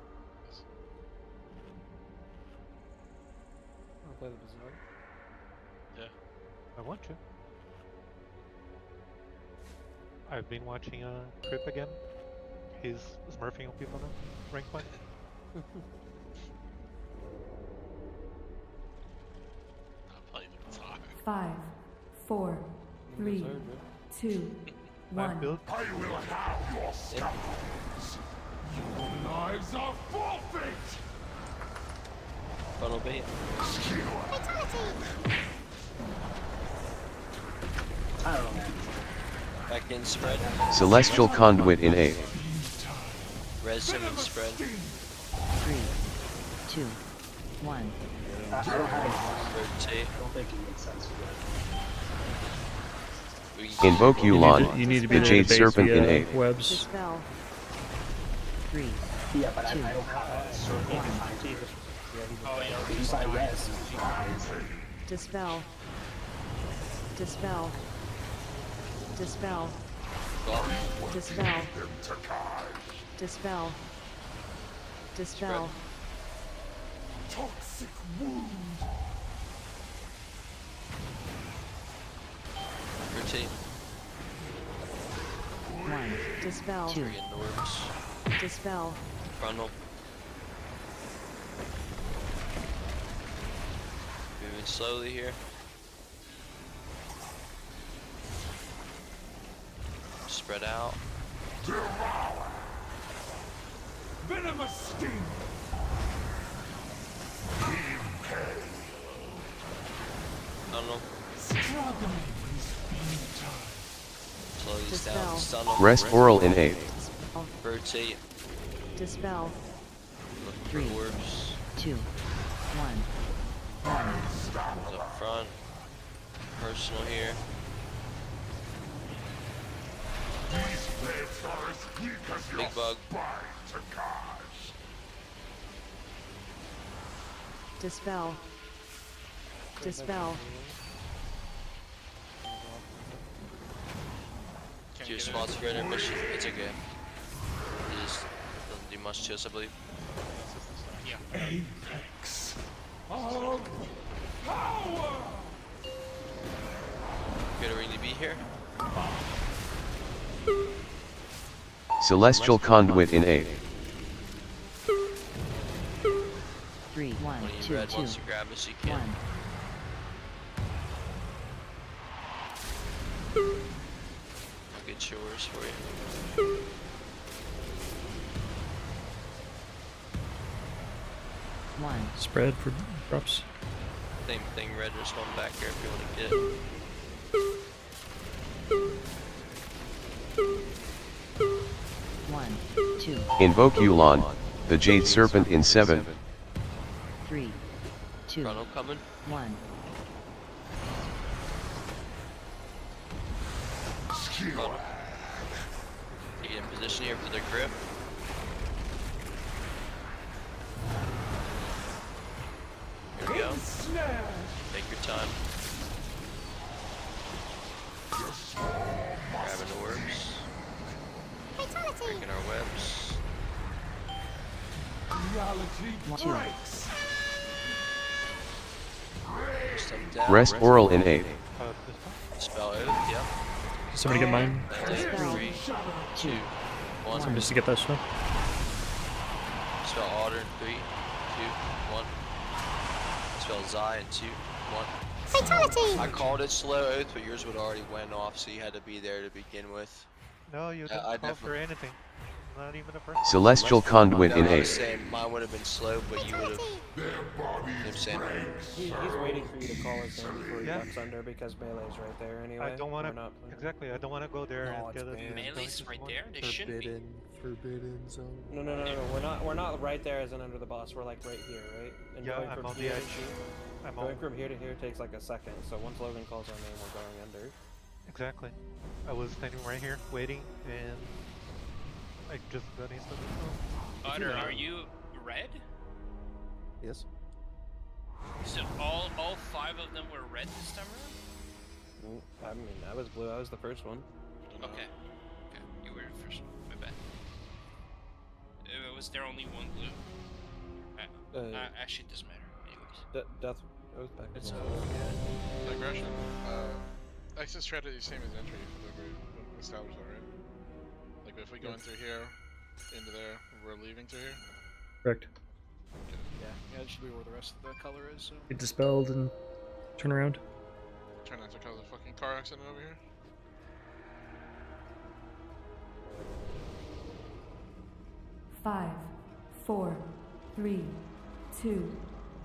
this. I'll play the Bizarre. Yeah. I want to. I've been watching Crip again. He's smurfing on people now. Rank point. I'll play the Bizarre. 5, 4, 3, 2, 1. I will have your scars. Your lives are forfeit. Funnel bait. I don't know, man. Back in spread. Celestial Conduit in 8. Res him and spread. 3, 2, 1. I don't have any. Rotate. I don't think it makes sense. Invoke Yulon, You need to be the there to Jade base Serpent in the 8. webs. Dispel. 3, Yeah, but I 2, don't have a circle behind you. Oh, yeah, If I res, Dispel. Dispel. Dispel. Dispel. Dispel. Dispel. Toxic wound. Rotate. 1. Dispel. 2. Friggin' Norbs. Dispel. Frontal. Moving slowly here. Spread out. Devour. Venomous sting. Impale. I don't know. Struggling with speed. Slow these Dispel. down. Stun them. Rest Oral in 8. Dispel. Rotate. Dispel. Looking for orbs. 2, 1. Orbs up front. Personal here. Big bug. Dispel. Dispel. Two spots for intermission. It's okay. It just doesn't do much to us, I believe. Yeah. Apex of power. Good, are we to be here? Celestial Conduit in 8. 3, 1, One of you 2, red 2. wants to grab us, you can. 1. I'll get yours for you. One. Spread for drops. Same thing, red, there's one back here if you want to get it. One, 2. Invoke Yulon, the Jade Serpent in 7. 3, 2. Frontal coming. 1. Frontal. Get in position here for the grip. Here we go. Take your time. Grabbing the orbs. Breaking our webs. Reality breaks. Step down. Rest Oral in 8. Spell oath, yeah. Somebody get mine. 3, 2, 1. Somebody just to get that stuff. Spell Otter in 3, 2, 1. Spell Zai in 2, 1. Fatality! I called it slow oath, but yours would already went off, so you had to be there to begin with. No, you didn't call for anything. Not even a first. Celestial Conduit in I 8. was saying mine would have been slow, but you would have. You know what I'm saying? He's waiting for you to call us in before he ducks under because melee's right there anyway. I don't want We're to. not Exactly, I don't want to go there and get it. Melee's right there. They shouldn't be. Forbidden zone. No. We're not right there as in under the boss. We're like right here, right? And Yeah, going I'm from on the here to edge. here, going from here to here takes like a second. So once Logan calls our name, we're going under. Exactly. I was standing right here, waiting, and I just got instantly. Otter, are you red? Yes. So all 5 of them were red this time around? I mean, I was blue. I was the first one. Okay. You were the first one. My bad. Was there only one blue? Actually, it doesn't matter. Anyways. Death goes back. It's Digression. Exit strategy same as entry for the group established already. Like if we go in through here, into there, we're leaving through here. Correct. Yeah, it should be where the rest of the color is. So. Get dispelled and turn around. Try not to cause a fucking car accident over here. Five, 4, 3, 2,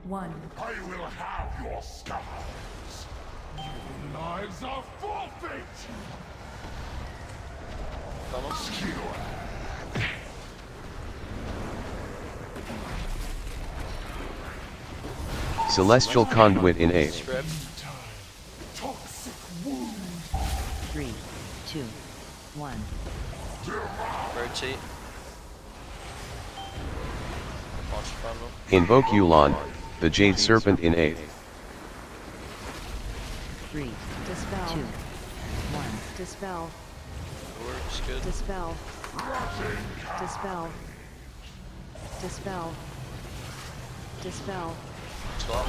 1. I will have your scars. Your lives are forfeit. Celestial Conduit in 8. Toxic wound. 3, 2, 1. Rotate. Launch frontal. Invoke Yulon, the Jade Serpent in 8. 3, Dispel. 2, 1. Dispel. Works good. Dispel. Dispel. Dispel. Dispel. Swap.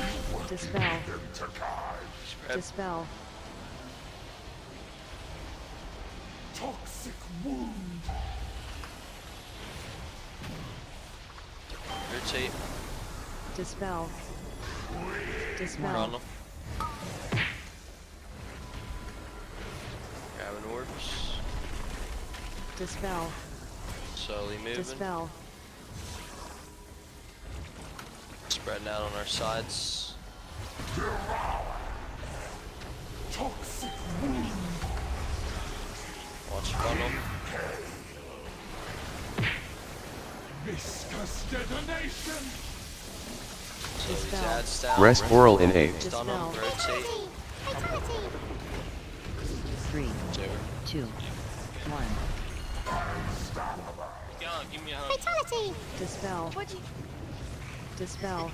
Dispel. Spread. Dispel. Toxic wound. Rotate. Dispel. Dispel. Frontal. Grabbing orbs. Dispel. Slowly moving. Dispel. Spreading out on our sides. Toxic wound. Watch frontal. Misguided. Venomous detonation. So these ads down. Rest oral in 8. Stun them, rotate. 3, 2, 1. Go, give me a hug. Fatality. Dispel. What'd you? Dispel.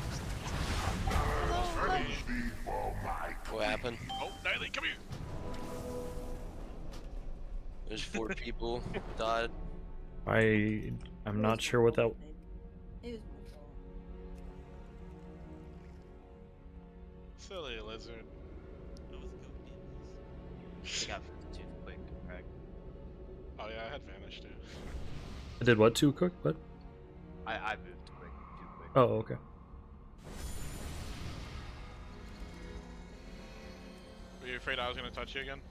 What happened? Oh, Nightly, come here. There's 4 people died. I'm not sure what that. It was my fault. Silly lizard. I got too quick, Prog. Oh yeah, I had vanish too. I did what? Too quick? What? I moved too quick. Oh, okay. Were you afraid I was gonna touch you again?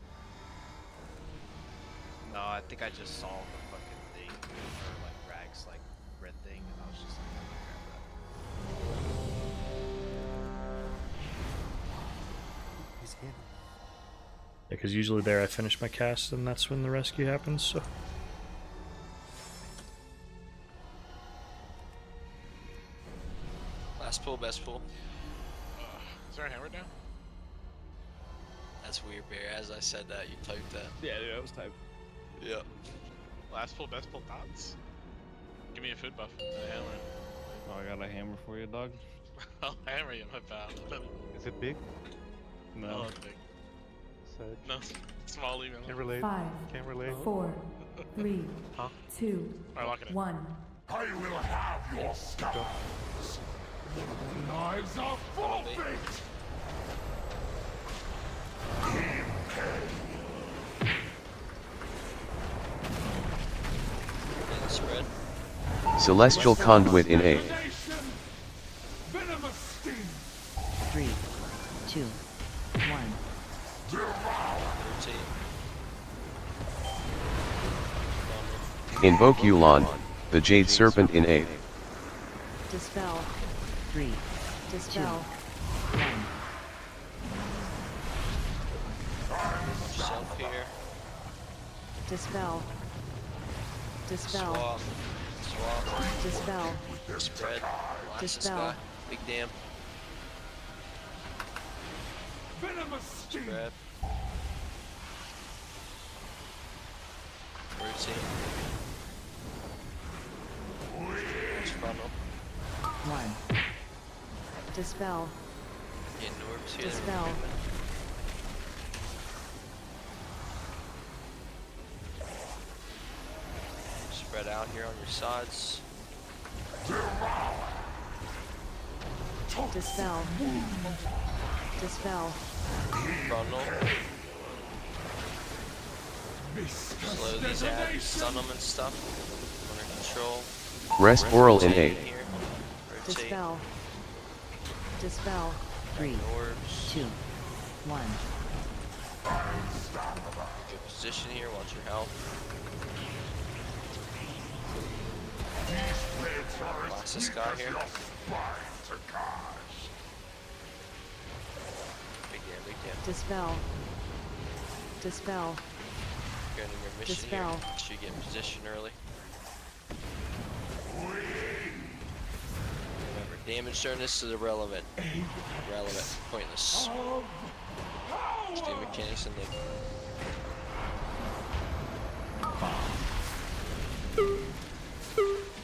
No, I think I just saw the fucking thing, or like Rag's like red thing, and I was just like, grab He's him. Yeah, because usually there I finish my cast, and that's when the rescue happens. So. Last pull, best pull. Is there a hammer down? That's weird, Bear. As I said that, you typed that. Yeah, dude, I was typed. Yep. Last pull, best pull, dots. Give me a food buff and a hammer. Oh, I got a hammer for you, dog. I'll hammer you, my pal. Is it big? No. Oh, it's big. Sedge. No, small email. Can't relate. 5, Can't relate. 4, 3, Huh? 2, Alright, lock it in. 1. I will have your scalps. Your lives are forfeit. Spread. Celestial Conduit in 8. Venomous sting. 3, 2, 1. Rotate. Invoke Yulon, the Jade Serpent in 8. Dispel. 3, Dispel. 1. Yourself here. Dispel. Dispel. Swap. Swap. Dispel. Spread. Watch this Dispel. guy. Big damn. Venomous sting. Spread. Rotate. Watch frontal. 1. Dispel. Getting orbs here. Dispel. Spread out here on your sides. Dispel. Dispel. Frontal. Slow these ads, stun them and stuff. Under control. Rest oral in Rotate 8. here. Rotate. Dispel. Dispel. 3, Orbs. 2, 1. Good position here. Watch your health. Watch this guy here. Big damn, big damn. Dispel. Dispel. Going in your mission Dispel. here. Make sure you get in position early. Remember, damage turn this is irrelevant. Irrelevant. Pointless. Just do mechanics and then.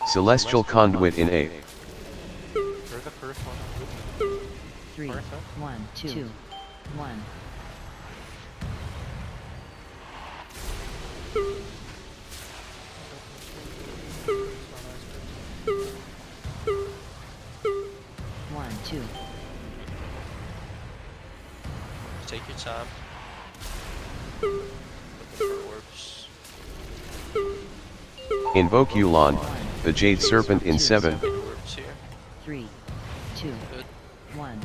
Celestial Conduit in 8. Where's the first one? 3, 1, 2, 1. One, 2. Take your time. Looking for orbs. Invoke Yulon, the Jade Serpent in 7. Orbs here. 3, 2, Good. 1.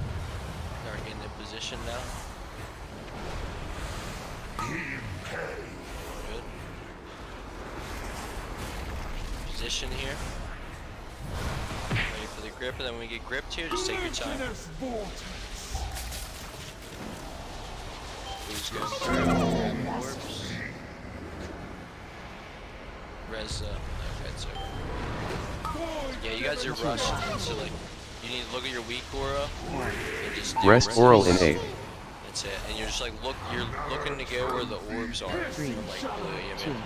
Start getting in position now. Good. Position here. Ready for the grip, and then when we get gripped here, just take your time. Please go through, grab orbs. Res, okay, it's over. Yeah, you guys are rushing, so like, you need to look at your weak aura and just do Rest oral in 8. That's it, and you're just like you're looking to go where the orbs are from like blue. You know,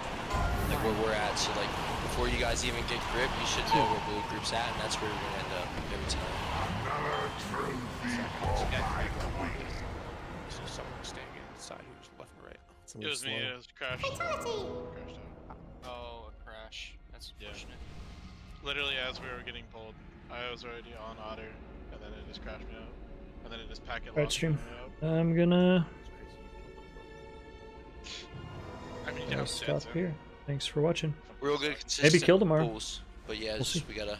like where we're at. So like before you guys even get grip, you should know where blue group's at, and that's where you're gonna end up every time. So someone was staying inside who was left and right. It was me. It was crashed. Crashed out. Oh, a crash. That's unfortunate. Literally, as we were getting pulled, I was already on otter, and then it just crashed me out, and then it just packet Alright, locked stream. me up. I'm gonna I mean, you have stop sets, here. Thanks for watching. Real good, consistent Maybe kill tomorrow. pulls, but yeah, We'll it's just, see. we gotta